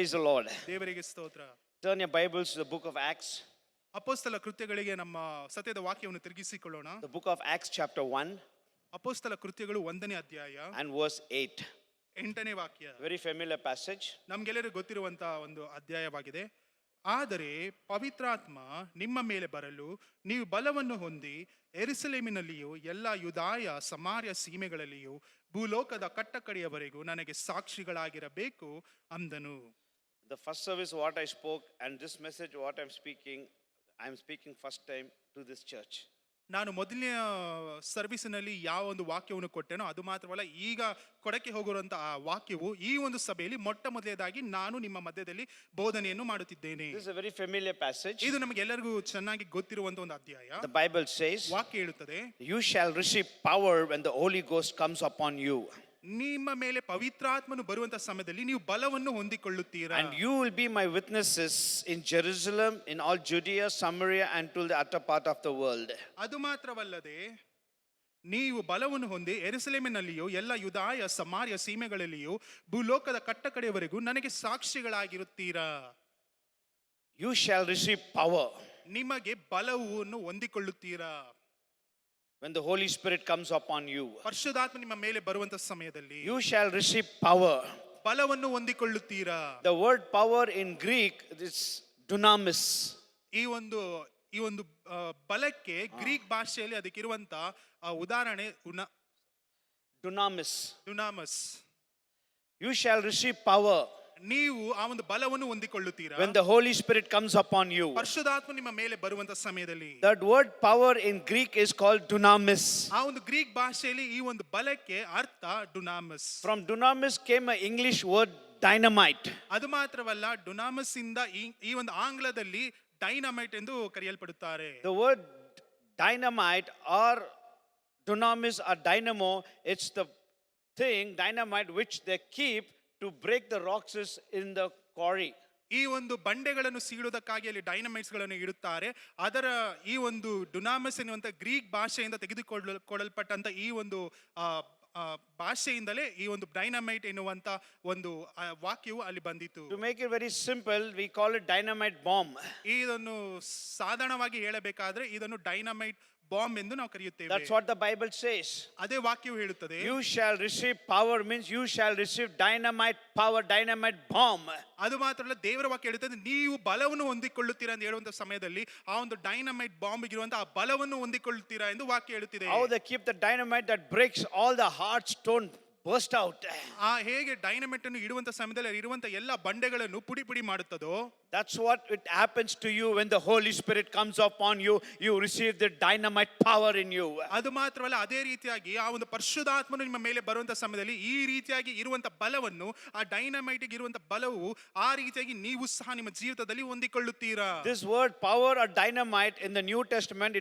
Praise the Lord. ದೇವರಿಗೆ ಸ್ತೋತ್ರ. Turn your Bibles to the book of Acts. ಅಪೊಸ್ತಲ ಕೃತ್ಯಗಳಿಗೆ ನಮ್ಮ ಸತ್ಯದ ವಾಕ್ಯವನ್ನು ತಿರುಗಿಸಿಕೊಳ್ಳೋಣ. The book of Acts chapter 1 ಅಪೊಸ್ತಲ ಕೃತ್ಯಗಳು 1ನೇ ಅಧ್ಯಾಯ and verse 8. 8ನೇ ವಾಕ್ಯ. Very familiar passage. ನಮಗೆಲ್ಲರಿಗೂ ಗೊತ್ತಿರುವಂತಹ ಒಂದು ಅಧ್ಯಾಯವಾಗಿದೆ. ಆದರೆ ಪವಿತ್ರಾತ್ಮ ನಿಮ್ಮ ಮೇಲೆ ಬರಲು ನೀವು ಬಲವನ್ನು ಹೊಂದಿ ಯೆರೂಸಲೇಮಿನಲ್ಲಿಯೂ ಎಲ್ಲ ಯೂದಾಯ ಸಮಾರ್ಯ ಸೀಮೆಗಳಲ್ಲಿಯೂ ಭೂಲೋಕದ ಕಟ್ಟಕಡೆಯವರೆಗೂ ನನಗೆ ಸಾಕ್ಷಿಗಳಾಗಿರಬೇಕು ಅಂದನು. The first service what I spoke and this message what I'm speaking first time to this church. ನಾನು ಮೊದಲನೇ ಸರ್ವಿಸಿನಲ್ಲಿ ಯಾವ ಒಂದು ವಾಕ್ಯವನ್ನು ಕೊಟ್ಟೆನೋ ಅದು ಮಾತ್ರವಲ್ಲ, ಈಗ ಕೊಡಕ್ಕೆ ಹೋಗಿರುವಂತಹ ಆ ವಾಕ್ಯವು ಈ ಒಂದು ಸಭೆಯಲ್ಲಿ ಮೊಟ್ಟ ಮೊದಲನೇದಾಗಿ ನಾನು ನಿಮ್ಮ ಮಧ್ಯದಲ್ಲಿ ಬೋಧನೆಯನ್ನು ಮಾಡುತ್ತಿದ್ದೇನೆ. This is a very familiar passage. ಇದು ನಮಗೆಲ್ಲರಿಗೂ ಚೆನ್ನಾಗಿ ಗೊತ್ತಿರುವಂತಹ ಒಂದು ಅಧ್ಯಾಯ. The Bible says, ವಾಕ್ಯ ಹೇಳುತ್ತದೆ, you shall receive power when the Holy Ghost comes upon you. ನಿಮ್ಮ ಮೇಲೆ ಪವಿತ್ರಾತ್ಮನು ಬರುವಂತಹ ಸಮಯದಲ್ಲಿ ನೀವು ಬಲವನ್ನು ಹೊಂದಿಕೊಳ್ಳುತ್ತೀರಾ. And you will be my witnesses in Jerusalem, in all Judea, Samaria and to the utter part of the world. ಅದು ಮಾತ್ರವಲ್ಲದೆ ನೀವು ಬಲವನ್ನು ಹೊಂದಿ ಯೆರೂಸಲೇಮಿನಲ್ಲಿಯೂ ಎಲ್ಲ ಯೂದಾಯ ಸಮಾರ್ಯ ಸೀಮೆಗಳಲ್ಲಿಯೂ ಭೂಲೋಕದ ಕಟ್ಟಕಡೆಯವರೆಗೂ ನನಗೆ ಸಾಕ್ಷಿಗಳಾಗಿರುತ್ತೀರಾ. You shall receive power ನಿಮಗೆ ಬಲವನ್ನು ಹೊಂದಿಕೊಳ್ಳುತ್ತೀರಾ. when the Holy Spirit comes upon you. ಪರಿಶುದ್ಧಾತ್ಮ ನಿಮ್ಮ ಮೇಲೆ ಬರುವಂತ ಸಮಯದಲ್ಲಿ You shall receive power. ಬಲವನ್ನು ಹೊಂದಿಕೊಳ್ಳುತ್ತೀರಾ. The word power in Greek is dunamis. ಈ ಒಂದು ಬಲಕ್ಕೆ ಗ್ರೀಕ್ ಭಾಷೆಯಲ್ಲಿ ಅದಕ್ಕಿರುವಂತ ಉದಾಹರಣೆ ಡುನಾಮಸ್. You shall receive power ನೀವು ಆ ಒಂದು ಬಲವನ್ನು ಹೊಂದಿಕೊಳ್ಳುತ್ತೀರಾ when the Holy Spirit comes upon you. ಪರಿಶುದ್ಧಾತ್ಮ ನಿಮ್ಮ ಮೇಲೆ ಬರುವಂತ ಸಮಯದಲ್ಲಿ. That word power in Greek is called dunamis. ಆ ಒಂದು ಗ್ರೀಕ್ ಭಾಷೆಯಲ್ಲಿ ಈ ಒಂದು ಬಲಕ್ಕೆ ಅರ್ಥ ಡುನಾಮಸ್. From dunamis came an English word dynamite. ಅದು ಮಾತ್ರವಲ್ಲ, ಡುನಾಮಸ್ ಇಂದ ಈ ಒಂದು ಆಂಗ್ಲದಲ್ಲಿ ಡೈನಮೈಟ್ ಎಂದು ಕರೆಯಲ್ಪಡುತ್ತಾರೆ. The word dynamite or dunamis or dynamo, it's the thing dynamite which they keep to break the rocks in the quarry. ಈ ಒಂದು ಬಂಡೆಗಳನ್ನು ಸೀಳುವುದಕ್ಕಾಗಿ ಅಲ್ಲಿ ಡೈನಮೈಟ್ಸ್ ಗಳನ್ನು ಇಡುತ್ತಾರೆ. ಅದರ ಈ ಒಂದು ಡುನಾಮಸ್ ಎನ್ನುವಂತ ಗ್ರೀಕ್ ಭಾಷೆಯಿಂದ ತೆಗೆದುಕೊಳ್ಳಲ್ಪಟ್ಟಂತ ಈ ಒಂದು ಭಾಷೆಯಿಂದಲೇ ಈ ಒಂದು ಡೈನಮೈಟ್ ಎನ್ನುವಂತ ಒಂದು ವಾಕ್ಯವು ಅಲ್ಲಿ ಬಂದಿತು. To make it very simple, we call it dynamite bomb. ಇದನ್ನು ಸಾಧಾರಣವಾಗಿ ಹೇಳಬೇಕಾದ್ರೆ ಇದನ್ನು ಡೈನಮೈಟ್ ಬಾಂಬ್ ಎಂದು ನಾವು ಕರೆಯುತ್ತೇವೆ. That's what the Bible says. ಅದೇ ವಾಕ್ಯವು ಹೇಳುತ್ತದೆ, you shall receive power means you shall receive dynamite power, dynamite bomb. ಅದು ಮಾತ್ರ ಅಲ್ಲ, ದೇವರ ವಾಕ್ಯ ಹೇಳುತ್ತದೆ ನೀವು ಬಲವನ್ನು ಹೊಂದಿಕೊಳ್ಳುತ್ತೀರಾ ಅಂತ ಹೇಳುವಂತ ಸಮಯದಲ್ಲಿ ಆ ಒಂದು ಡೈನಮೈಟ್ ಬಾಂಬ್ ಇರುವಂತ ಆ ಬಲವನ್ನು ಹೊಂದಿಕೊಳ್ಳುತ್ತೀರಾ ಎಂದು ವಾಕ್ಯ ಹೇಳುತ್ತಿದೆ. How they keep the dynamite that breaks all the hard stone burst out. ಆ ಹೇಗೆ ಡೈನಮೈಟ್ ಅನ್ನು ಇಡುವಂತ ಸಮಯದಲ್ಲಿ ಇರುವಂತ ಎಲ್ಲ ಬಂಡೆಗಳನ್ನು ಪುಡಿ ಮಾಡುತ್ತದೋ, that's what it happens to you when the Holy Spirit comes upon you. You receive the dynamite power in you. ಅದು ಮಾತ್ರವಲ್ಲ, ಅದೇ ರೀತಿಯಾಗಿ ಆ ಒಂದು ಪರಿಶುದ್ಧಾತ್ಮನು ನಿಮ್ಮ ಮೇಲೆ ಬರುವಂತ ಸಮಯದಲ್ಲಿ ಈ ರೀತಿಯಾಗಿ ಇರುವಂತ ಬಲವನ್ನು, ಆ ಡೈನಮೈಟ್ ಇರುವಂತ ಬಲವು ಆ ರೀತಿಯಾಗಿ ನೀವು ಸಹ ನಿಮ್ಮ ಜೀವಿತದಲ್ಲಿ ಹೊಂದಿಕೊಳ್ಳುತ್ತೀರಾ. This word power or dynamite in the New Testament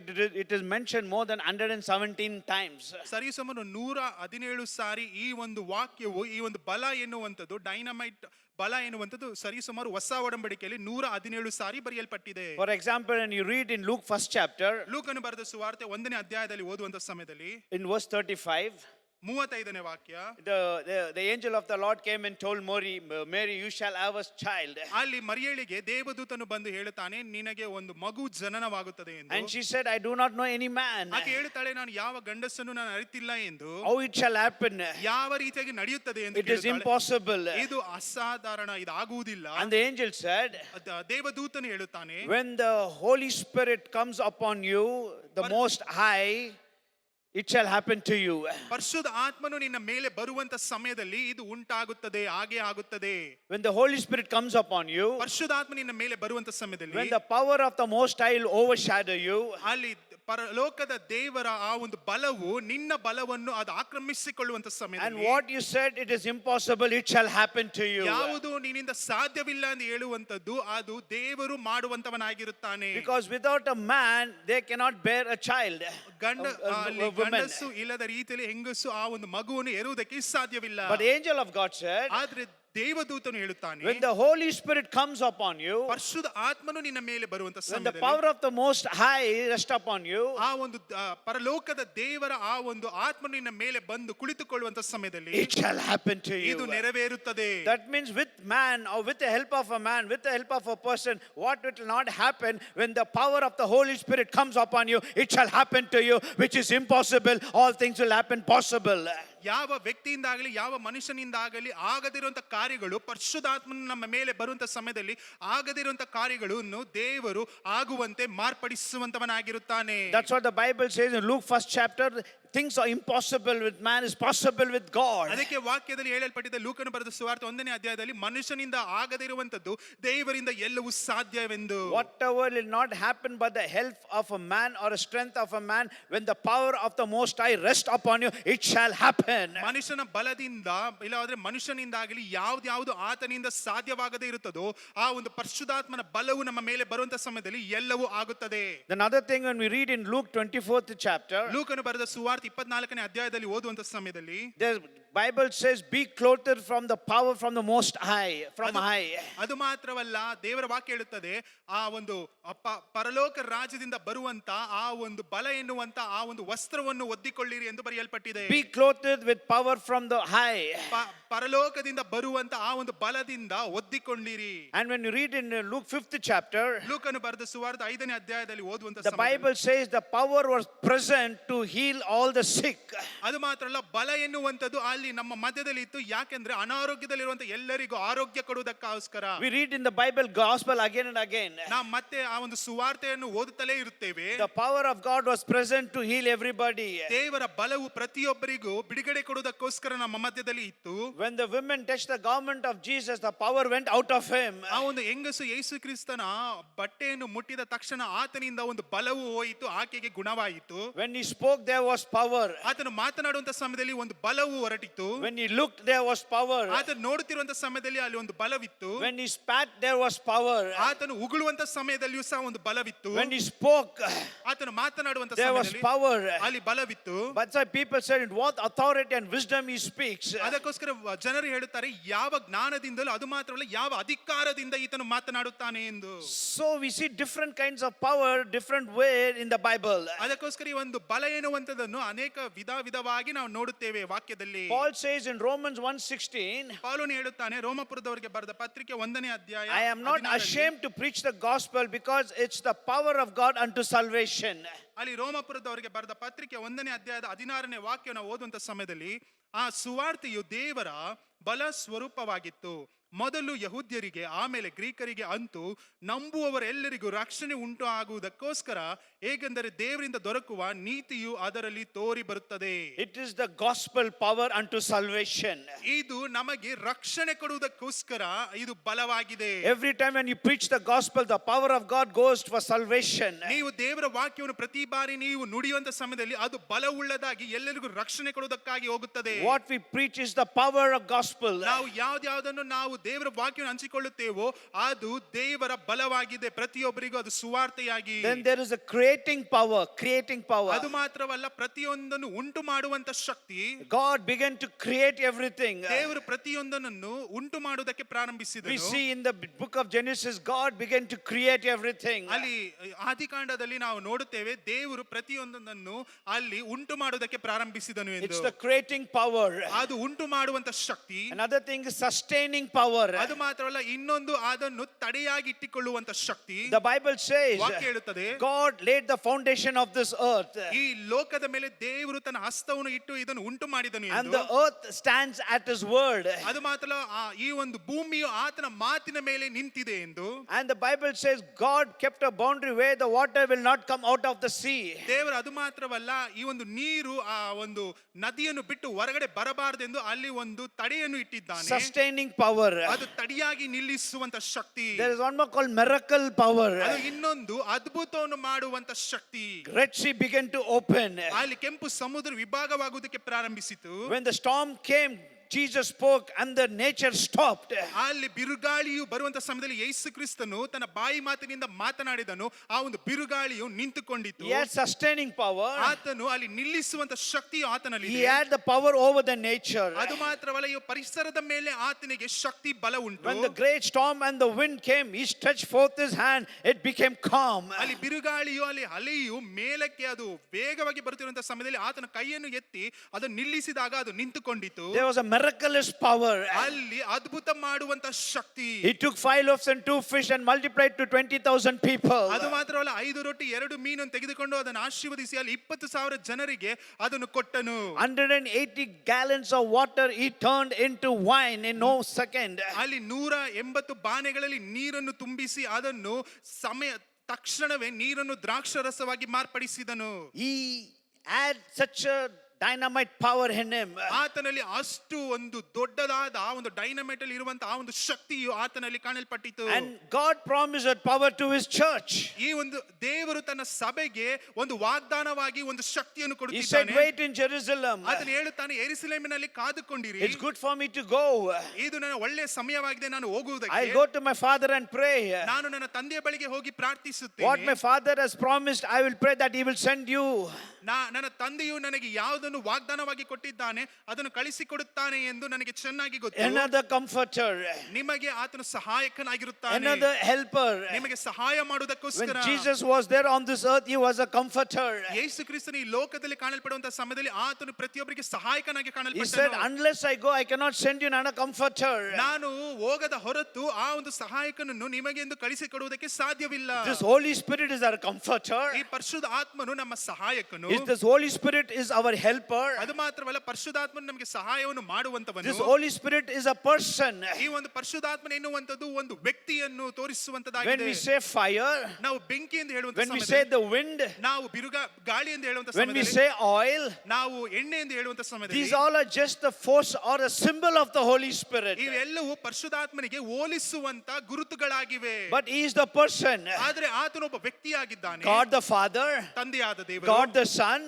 it is mentioned more than 117 times. ಸರಿಸುಮಾರು 117 ಸಾರಿ ಈ ಒಂದು ವಾಕ್ಯವು, ಈ ಒಂದು ಬಲ ಎನ್ನುವಂಥದ್ದು, ಡೈನಮೈಟ್ ಬಲ ಎನ್ನುವಂಥದ್ದು ಸರಿಸುಮಾರು ಹೊಸ ಒಡಂಬಡಿಕೆಯಲ್ಲಿ 117 ಸಾರಿ ಬರೆಯಲ್ಪಟ್ಟಿದೆ. For example, when you read in Luke 1st chapter, ಲೂಕನು ಬರೆದ ಸುವಾರ್ತೆ 1ನೇ ಅಧ್ಯಾಯದಲ್ಲಿ ಓದುವಂತ ಸಮಯದಲ್ಲಿ in verse 35, 35ನೇ ವಾಕ್ಯ, the angel of the Lord came and told Mary, you shall have a child. ಅಲ್ಲಿ ಮರಿಯಳಿಗೆ ದೇವದೂತನು ಬಂದು ಹೇಳುತ್ತಾನೆ, ನಿನಗೆ ಒಂದು ಮಗು ಜನನವಾಗುತ್ತದೆ ಎಂದು. And she said, I do not know any man. ಆಕೆ ಹೇಳುತ್ತಾಳೆ, ನಾನು ಯಾವ ಗಂಡಸನ್ನು ನಾನು ಅರಿತಿಲ್ಲ ಎಂದು. How it shall happen? ಯಾವ ರೀತಿಯಾಗಿ ನಡೆಯುತ್ತದೆ ಎಂದು. It is impossible. ಇದು ಅಸಾಧಾರಣ, ಇದು ಆಗುವುದಿಲ್ಲ. And the angel said, ದೇವದೂತನು ಹೇಳುತ್ತಾನೆ, when the Holy Spirit comes upon you, the Most High, it shall happen to you. ಪರಿಶುದ್ಧ ಆತ್ಮನು ನಿನ್ನ ಮೇಲೆ ಬರುವಂತ ಸಮಯದಲ್ಲಿ ಇದು ಉಂಟಾಗುತ್ತದೆ, ಹಾಗೆ ಆಗುತ್ತದೆ. When the Holy Spirit comes upon you, ಪರಿಶುದ್ಧ ಆತ್ಮ ನಿನ್ನ ಮೇಲೆ ಬರುವಂತ ಸಮಯದಲ್ಲಿ, when the power of the Most High will overshadow you, ಅಲ್ಲಿ ಪರಲೋಕದ ದೇವರ ಆ ಒಂದು ಬಲವು ನಿನ್ನ ಬಲವನ್ನು ಅದು ಆಕ್ರಮಿಸಿಕೊಳ್ಳುವಂತ ಸಮಯದಲ್ಲಿ, and what you said it is impossible, it shall happen to you. ಯಾವುದು ನಿನ್ನಿಂದ ಸಾಧ್ಯವಿಲ್ಲ ಎಂದು ಹೇಳುವಂತದ್ದು ಅದು ದೇವರು ಮಾಡುವಂತವನಾಗಿರುತ್ತಾನೆ. Because without a man they cannot bear a child. ಗಂಡಸು ಇಲ್ಲದ ರೀತಿಯಲ್ಲಿ ಹೆಂಗಸು ಆ ಒಂದು ಮಗುವನ್ನು ಹೆರುವುದಕ್ಕೆ ಸಾಧ್ಯವಿಲ್ಲ. But the angel of God said, ಆದ್ರೆ ದೇವದೂತನು ಹೇಳುತ್ತಾನೆ, when the Holy Spirit comes upon you, ಪರಿಶುದ್ಧ ಆತ್ಮನು ನಿನ್ನ ಮೇಲೆ ಬರುವಂತ when the ಸಮಯದಲ್ಲಿ, power of the Most High rests upon you, ಆ ಒಂದು ಪರಲೋಕದ ದೇವರ ಆ ಒಂದು ಆತ್ಮನು ನಿನ್ನ ಮೇಲೆ ಬಂದು ಕುಳಿತುಕೊಳ್ಳುವಂತ ಸಮಯದಲ್ಲಿ it shall happen to ಇದು you. ನೆರವೇರುತ್ತದೆ. That means with man or with the help of a man, with the help of a person, what will not happen when the power of the Holy Spirit comes upon you, it shall happen to you, which is impossible. All things will happen possible. ಯಾವ ವ್ಯಕ್ತಿಯಿಂದಾಗಲಿ ಯಾವ ಮನುಷ್ಯನಿಂದಾಗಲಿ ಆಗದಿರುವಂತ ಕಾರ್ಯಗಳು ಪರಿಶುದ್ಧಾತ್ಮನ ನಮ್ಮ ಮೇಲೆ ಬರುವಂತ ಸಮಯದಲ್ಲಿ ಆಗದಿರುವಂತ ಕಾರ್ಯಗಳನ್ನು ದೇವರು ಆಗುವಂತೆ ಮಾರ್ಪಡಿಸುವಂತವನಾಗಿರುತ್ತಾನೆ. That's what the Bible says in Luke 1st chapter. Things are impossible with man is possible with God. ಅದಕ್ಕೆ ವಾಕ್ಯದಲ್ಲಿ ಹೇಳಲ್ಪಟ್ಟಿದೆ, ಲೂಕನು ಬರೆದ ಸುವಾರ್ತೆ 1ನೇ ಅಧ್ಯಾಯದಲ್ಲಿ, ಮನುಷ್ಯನಿಂದ ಆಗದಿರುವಂತದ್ದು ದೇವರಿಂದ ಎಲ್ಲವೂ ಸಾಧ್ಯವೆಂದು. Whatever will not happen by the help of a man or a strength of a man, when the power of the Most High rests upon you, it shall happen. ಮನುಷ್ಯನ ಬಲದಿಂದ ಇಲ್ಲಾಂದ್ರೆ ಮನುಷ್ಯನಿಂದಾಗಲಿ ಯಾವ್ದು ಆತನಿಂದ ಸಾಧ್ಯವಾಗದೇ ಇರುತ್ತದೋ ಆ ಒಂದು ಪರಿಶುದ್ಧಾತ್ಮನ ಬಲವು ನಮ್ಮ ಮೇಲೆ ಬರುವಂತ ಸಮಯದಲ್ಲಿ ಎಲ್ಲವೂ ಆಗುತ್ತದೆ. Another thing, when we read in Luke 24th chapter, ಲೂಕನು ಬರೆದ ಸುವಾರ್ತೆ 24ನೇ ಅಧ್ಯಾಯದಲ್ಲಿ ಓದುವಂತ ಸಮಯದಲ್ಲಿ the Bible says, be clothed from the power from the Most High, from high. ಅದು ಮಾತ್ರವಲ್ಲ, ದೇವರ ವಾಕ್ಯ ಹೇಳುತ್ತದೆ, ಆ ಒಂದು ಪರಲೋಕ ರಾಜ್ಯದಿಂದ ಬರುವಂತ ಆ ಒಂದು ಬಲ ಎನ್ನುವಂತ ಆ ಒಂದು ವಸ್ತ್ರವನ್ನು ಒದ್ದಿಕೊಳ್ಳಿರಿ ಎಂದು ಬರೆಯಲ್ಪಟ್ಟಿದೆ. Be clothed with power from the high. ಪರಲೋಕದಿಂದ ಬರುವಂತ ಆ ಒಂದು ಬಲದಿಂದ ಒದ್ದಿಕೊಂಡಿರಿ. And when you read in Luke 5th chapter, ಲೂಕನು ಬರೆದ ಸುವಾರ್ತೆ 5ನೇ ಅಧ್ಯಾಯದಲ್ಲಿ ಓದುವಂತ the Bible says the power was present to heal all the sick. ಅದು ಮಾತ್ರ ಅಲ್ಲ, ಬಲ ಎನ್ನುವಂತದ್ದು ಅಲ್ಲಿ ನಮ್ಮ ಮಧ್ಯದಲ್ಲಿ ಇತ್ತು. ಯಾಕೆಂದ್ರೆ ಅನಾರೋಗ್ಯದಲ್ಲಿರುವಂತ ಎಲ್ಲರಿಗೂ ಆರೋಗ್ಯ ಕೊಡುವುದಕ್ಕೋಸ್ಕರ. We read in the Bible gospel again and again. ನಾವು ಮತ್ತೆ ಆ ಒಂದು ಸುವಾರ್ತೆಯನ್ನು ಓದುತ್ತಲೇ ಇರುತ್ತೇವೆ. The power of God was present to heal everybody. ದೇವರ ಬಲವು ಪ್ರತಿಯೊಬ್ಬರಿಗೂ ಬಿಡುಗಡೆ ಕೊಡುವುದಕ್ಕೋಸ್ಕರ ನಮ್ಮ ಮಧ್ಯದಲ್ಲಿ ಇತ್ತು. When the women touched the garment of Jesus, the power went out of him. ಆ ಒಂದು ಹೆಂಗಸು ಯೇಸು ಕ್ರಿಸ್ತನ ಬಟ್ಟೆಯನ್ನು ಮುಟ್ಟಿದ ತಕ್ಷಣ ಆತನಿಂದ ಒಂದು ಬಲವು ಹೋಯಿತು, ಆಕೆಗೆ ಗುಣವಾಯಿತು. When he spoke, there was power. ಆತನು ಮಾತನಾಡುವಂತ ಸಮಯದಲ್ಲಿ ಒಂದು ಬಲವು ಹೊರಟಿತು. When he looked, there was power. ಆತನು ನೋಡುತ್ತಿರುವಂತ ಸಮಯದಲ್ಲಿ ಅಲ್ಲಿ ಒಂದು ಬಲವಿತ್ತು. When he spat, there was power. ಆತನು ಉಗುಳುವಂತ ಸಮಯದಲ್ಲಿಯೂ ಸಹ ಒಂದು ಬಲವಿತ್ತು. When he spoke, ಆತನು ಮಾತನಾಡುವಂತ there was ಸಮಯದಲ್ಲಿ power. ಅಲ್ಲಿ ಬಲವಿತ್ತು. But some people said, in what authority and wisdom he speaks. ಅದಕ್ಕೋಸ್ಕರ ಜನರು ಹೇಳುತ್ತಾರೆ, ಯಾವ ಜ್ಞಾನದಿಂದಲೂ ಅದು ಮಾತ್ರವಲ್ಲ ಯಾವ ಅಧಿಕಾರದಿಂದ ಈತನು ಮಾತನಾಡುತ್ತಾನೆ ಎಂದು. So we see different kinds of power, different way in the Bible. ಅದಕ್ಕೋಸ್ಕರ ಈ ಒಂದು ಬಲ ಎನ್ನುವಂತದನ್ನು ಅನೇಕ ವಿಧವಾಗಿ ನಾವು ನೋಡುತ್ತೇವೆ ವಾಕ್ಯದಲ್ಲಿ. Paul says in Romans 1:16, ಪೌಲನು ಹೇಳುತ್ತಾನೆ, ರೋಮಪುರದವರಿಗೆ ಬರೆದ ಪತ್ರಿಕೆ 1ನೇ ಅಧ್ಯಾಯ, I am not ashamed to preach the gospel because it's the power of God unto salvation. ಅಲ್ಲಿ ರೋಮಪುರದವರಿಗೆ ಬರೆದ ಪತ್ರಿಕೆ 1ನೇ ಅಧ್ಯಾಯದ 16ನೇ ವಾಕ್ಯವನ್ನು ಓದುವಂತ ಸಮಯದಲ್ಲಿ, ಆ ಸುವಾರ್ತೆಯು ದೇವರ ಬಲ ಸ್ವರೂಪವಾಗಿತ್ತು. ಮೊದಲು ಯಹೂದ್ಯರಿಗೆ ಆಮೇಲೆ ಗ್ರೀಕರಿಗೆ ಅಂತೂ ನಂಬುವವರೆಲ್ಲರಿಗೂ ರಕ್ಷಣೆ ಉಂಟು ಆಗುವುದಕ್ಕೋಸ್ಕರ, ಹೇಗೆಂದರೆ ದೇವರಿಂದ ದೊರಕುವ ನೀತಿಯು ಅದರಲ್ಲಿ ತೋರಿ ಬರುತ್ತದೆ. It is the gospel power unto salvation. ಇದು ನಮಗೆ ರಕ್ಷಣೆ ಕೊಡುವುದಕ್ಕೋಸ್ಕರ ಇದು ಬಲವಾಗಿದೆ. Every time when you preach the gospel, the power of God goes for salvation. ನೀವು ದೇವರ ವಾಕ್ಯವನ್ನು ಪ್ರತಿ ಬಾರಿ ನೀವು ನುಡಿಯುವಂತ ಸಮಯದಲ್ಲಿ ಅದು ಬಲವುಳ್ಳದಾಗಿ ಎಲ್ಲರಿಗೂ ರಕ್ಷಣೆ ಕೊಡುವುದಕ್ಕಾಗಿ ಹೋಗುತ್ತದೆ. What we preach is the power of gospel. ನಾವು ಯಾವ್ದಾವುದನ್ನು ನಾವು ದೇವರ ವಾಕ್ಯವನ್ನು ಹಂಚಿಕೊಳ್ಳುತ್ತೇವೋ ಅದು ದೇವರ ಬಲವಾಗಿದೆ, ಪ್ರತಿಯೊಬ್ಬರಿಗೂ ಅದು ಸುವಾರ್ತೆಯಾಗಿ. Then there is a creating power. ಅದು ಮಾತ್ರವಲ್ಲ, ಪ್ರತಿಯೊಂದನ್ನು ಉಂಟು ಮಾಡುವಂತ ಶಕ್ತಿ. God began to create everything. ದೇವರು ಪ್ರತಿಯೊಂದನ್ನು ಉಂಟು ಮಾಡುವುದಕ್ಕೆ ಪ್ರಾರಂಭಿಸಿದನು. We see in the book of Genesis, God began to create everything. ಅಲ್ಲಿ ಆದಿಕಾಂಡದಲ್ಲಿ ನಾವು ನೋಡುತ್ತೇವೆ, ದೇವರು ಪ್ರತಿಯೊಂದನ್ನು ಅಲ್ಲಿ ಉಂಟು ಮಾಡುವುದಕ್ಕೆ ಪ್ರಾರಂಭಿಸಿದನು ಎಂದು. It's the creating power. ಅದು ಉಂಟು ಮಾಡುವಂತ ಶಕ್ತಿ. Another thing is sustaining power. ಅದು ಮಾತ್ರವಲ್ಲ, ಇನ್ನೊಂದು ಅದನ್ನು ತಡೆಯಾಗಿ ಇಟ್ಟುಕೊಳ್ಳುವಂತ ಶಕ್ತಿ. The Bible says ವಾಕ್ಯ ಹೇಳುತ್ತದೆ, God laid the foundation of this earth. ಈ ಲೋಕದ ಮೇಲೆ ದೇವರು ತನ್ನ ಹಸ್ತವನ್ನು ಇಟ್ಟು ಇದನ್ನು ಉಂಟು ಮಾಡಿದನು And ಎಂದು. the earth stands at his word. ಅದು ಮಾತ್ರಲ್ಲ, ಈ ಒಂದು ಭೂಮಿಯು ಆತನ ಮಾತಿನ ಮೇಲೆ ನಿಂತಿದೆ ಎಂದು. And the Bible says God kept a boundary where the water will not come out of the sea. ದೇವರು ಅದು ಮಾತ್ರವಲ್ಲ, ಈ ಒಂದು ನೀರು ಆ ಒಂದು ನದಿಯನ್ನು ಬಿಟ್ಟು ಹೊರಗಡೆ ಬರಬಾರದೆಂದು ಅಲ್ಲಿ ಒಂದು ತಡೆಯನ್ನು ಇಟ್ಟಿದ್ದಾನೆ. Sustaining power. ಅದು ತಡೆಯಾಗಿ ನಿಲ್ಲಿಸುವಂತ ಶಕ್ತಿ. There is one more called miracle power. ಅದು ಇನ್ನೊಂದು ಅದ್ಭುತವನ್ನು ಮಾಡುವಂತ ಶಕ್ತಿ. Red Sea began to open. ಅಲ್ಲಿ ಕೆಂಪು ಸಮುದ್ರ ವಿಭಾಗವಾಗುವುದಕ್ಕೆ ಪ್ರಾರಂಭಿಸಿತು. When the storm came, Jesus spoke and the nature stopped. ಅಲ್ಲಿ ಬಿರುಗಾಳಿಯು ಬರುವಂತ ಸಮಯದಲ್ಲಿ ಯೇಸು ಕ್ರಿಸ್ತನು ತನ್ನ ಬಾಯಿ ಮಾತಿನಿಂದ ಮಾತನಾಡಿದನು, ಆ ಒಂದು ಬಿರುಗಾಳಿಯು ನಿಂತುಕೊಂಡಿತು. He had sustaining power. ಆತನು ಅಲ್ಲಿ ನಿಲ್ಲಿಸುವಂತ ಶಕ್ತಿಯು ಆತನಲ್ಲಿ He ಇದೆ. had the power over the nature. ಅದು ಮಾತ್ರವಲ್ಲ, ಈ ಪರಿಸರದ ಮೇಲೆ ಆತನಿಗೆ ಶಕ್ತಿ ಬಲ ಉಂಟು. When the great storm and the wind came, he stretched forth his hand, it became calm. ಅಲ್ಲಿ ಬಿರುಗಾಳಿಯು ಅಲ್ಲಿ ಅಲೆಯು ಮೇಲಕ್ಕೆ ಅದು ವೇಗವಾಗಿ ಬರುತ್ತಿರುವಂತಹ ಸಮಯದಲ್ಲಿ ಆತನ ಕೈಯನ್ನು ಎತ್ತಿ ಅದನ್ನು ನಿಲ್ಲಿಸಿದಾಗ ಅದು ನಿಂತುಕೊಂಡಿತು. There was a miraculous power. ಅಲ್ಲಿ ಅದ್ಭುತ ಮಾಡುವಂತ ಶಕ್ತಿ. He took 5 loaves and 2 fish and multiplied to 20,000 people. ಅದು ಮಾತ್ರವಲ್ಲ, 5 ರೊಟ್ಟಿ 2 ಮೀನನ್ನು ತೆಗೆದುಕೊಂಡು ಅದನ್ನು ಆಶೀರ್ವದಿಸಿ ಅಲ್ಲಿ 20,000 ಜನರಿಗೆ ಅದನ್ನು ಕೊಟ್ಟನು. 180 gallons of water he turned into wine in no second. ಅಲ್ಲಿ 180 ಬಾನೆಗಳಲ್ಲಿ ನೀರನ್ನು ತುಂಬಿಸಿ ಅದನ್ನು ತಕ್ಷಣವೇ ನೀರನ್ನು ದ್ರಾಕ್ಷರಸವಾಗಿ ಮಾರ್ಪಡಿಸಿದನು. He had such a dynamite power in him. ಆತನಲ್ಲಿ ಅಷ್ಟು ಒಂದು ದೊಡ್ಡದಾದ ಆ ಒಂದು ಡೈನಮೈಟ್ ಅಲ್ಲಿ ಇರುವಂತಹ ಆ ಒಂದು ಶಕ್ತಿಯು ಆತನಲ್ಲಿ ಕಾಣಲ್ಪಟ್ಟಿತು. And God promised that power to his church. ಈ ಒಂದು ದೇವರು ತನ್ನ ಸಭೆಗೆ ಒಂದು ವಾಗ್ದಾನವಾಗಿ ಒಂದು ಶಕ್ತಿಯನ್ನು He said, ಕೊಡುತ್ತಿದ್ದಾನೆ. wait in Jerusalem. ಅದನ್ನು ಹೇಳುತ್ತಾನೆ, ಯೆರೂಸಲೇಮಿನಲ್ಲಿ ಕಾದುಕೊಂಡಿರಿ. It's good for me to go. ಇದು ನನ್ನ ಒಳ್ಳೆಯ ಸಮಯವಾಗಿದೆ ನಾನು ಹೋಗುವುದಕ್ಕೆ. I'll go to my father and pray. ನಾನು ನನ್ನ ತಂದೆಯ ಬಳಿಗೆ ಹೋಗಿ What ಪ್ರಾರ್ಥಿಸುತ್ತೇನೆ. my father has promised, I will pray that he will send you. ನನ್ನ ತಂದೆಯು ನನಗೆ ಯಾವುದನ್ನು ವಾಗ್ದಾನವಾಗಿ ಕೊಟ್ಟಿದ್ದಾನೆ ಅದನ್ನು ಕಳಿಸಿಕೊಡುತ್ತಾನೆ ಎಂದು ನನಗೆ ಚೆನ್ನಾಗಿ ಗೊತ್ತು. Another comforter. ನಿಮಗೆ ಆತನು ಸಹಾಯಕನಾಗಿರುತ್ತಾನೆ. Another helper. ನಿಮಗೆ ಸಹಾಯ When ಮಾಡುವುದಕ್ಕೋಸ್ಕರ. Jesus was there on this earth, he was a comforter. ಯೇಸು ಕ್ರಿಸ್ತನು ಈ ಲೋಕದಲ್ಲಿ ಕಾಣಲ್ಪಡುವಂತಹ ಸಮಯದಲ್ಲಿ ಆತನು ಪ್ರತಿಯೊಬ್ಬರಿಗೆ ಸಹಾಯಕನಾಗಿ He said, ಕಾಣಲ್ಪಟ್ಟನು. unless I go, I cannot send you another comforter. ನಾನು ಹೋಗದ ಹೊರತು ಆ ಒಂದು ಸಹಾಯಕನನ್ನು ನಿಮಗೆ ಎಂದು ಕಳಿಸಿಕೊಡುವುದಕ್ಕೆ ಸಾಧ್ಯವಿಲ್ಲ. This Holy Spirit is our comforter. ಈ ಪರಿಶುದ್ಧ ಆತ್ಮನು ನಮ್ಮ ಸಹಾಯಕನು. This Holy Spirit is our helper. ಅದು ಮಾತ್ರವಲ್ಲ, ಪರಿಶುದ್ಧಾತ್ಮನು ನಮಗೆ ಸಹಾಯವನ್ನು ಮಾಡುವಂತವನು. This Holy Spirit is a person. ಈ ಒಂದು ಪರಿಶುದ್ಧಾತ್ಮನ ಎನ್ನುವಂತದ್ದು ಒಂದು ವ್ಯಕ್ತಿಯನ್ನು When ತೋರಿಸುವಂತದ್ದಾಗಿದೆ. we say fire, ನಾವು ಬೆಂಕಿ ಎಂದು ಹೇಳುವಂತ when we say ಸಮಯದಲ್ಲಿ, the wind, ನಾವು ಗಾಳಿ ಎಂದು ಹೇಳುವಂತ when we ಸಮಯದಲ್ಲಿ, say oil, ನಾವು ಎಣ್ಣೆ ಎಂದು ಹೇಳುವಂತ these ಸಮಯದಲ್ಲಿ, all are just the force or a symbol of the Holy Spirit. ಇವೆಲ್ಲವೂ ಪರಿಶುದ್ಧಾತ್ಮನಿಗೆ ಹೋಲಿಸುವಂತ ಗುರುತುಗಳಾಗಿವೆ. But he is the person. ಆದ್ರೆ ಆತನೊಬ್ಬ ವ್ಯಕ್ತಿಯಾಗಿದ್ದಾನೆ. God the Father, ತಂದೆಯಾದ ದೇವರು, God the Son,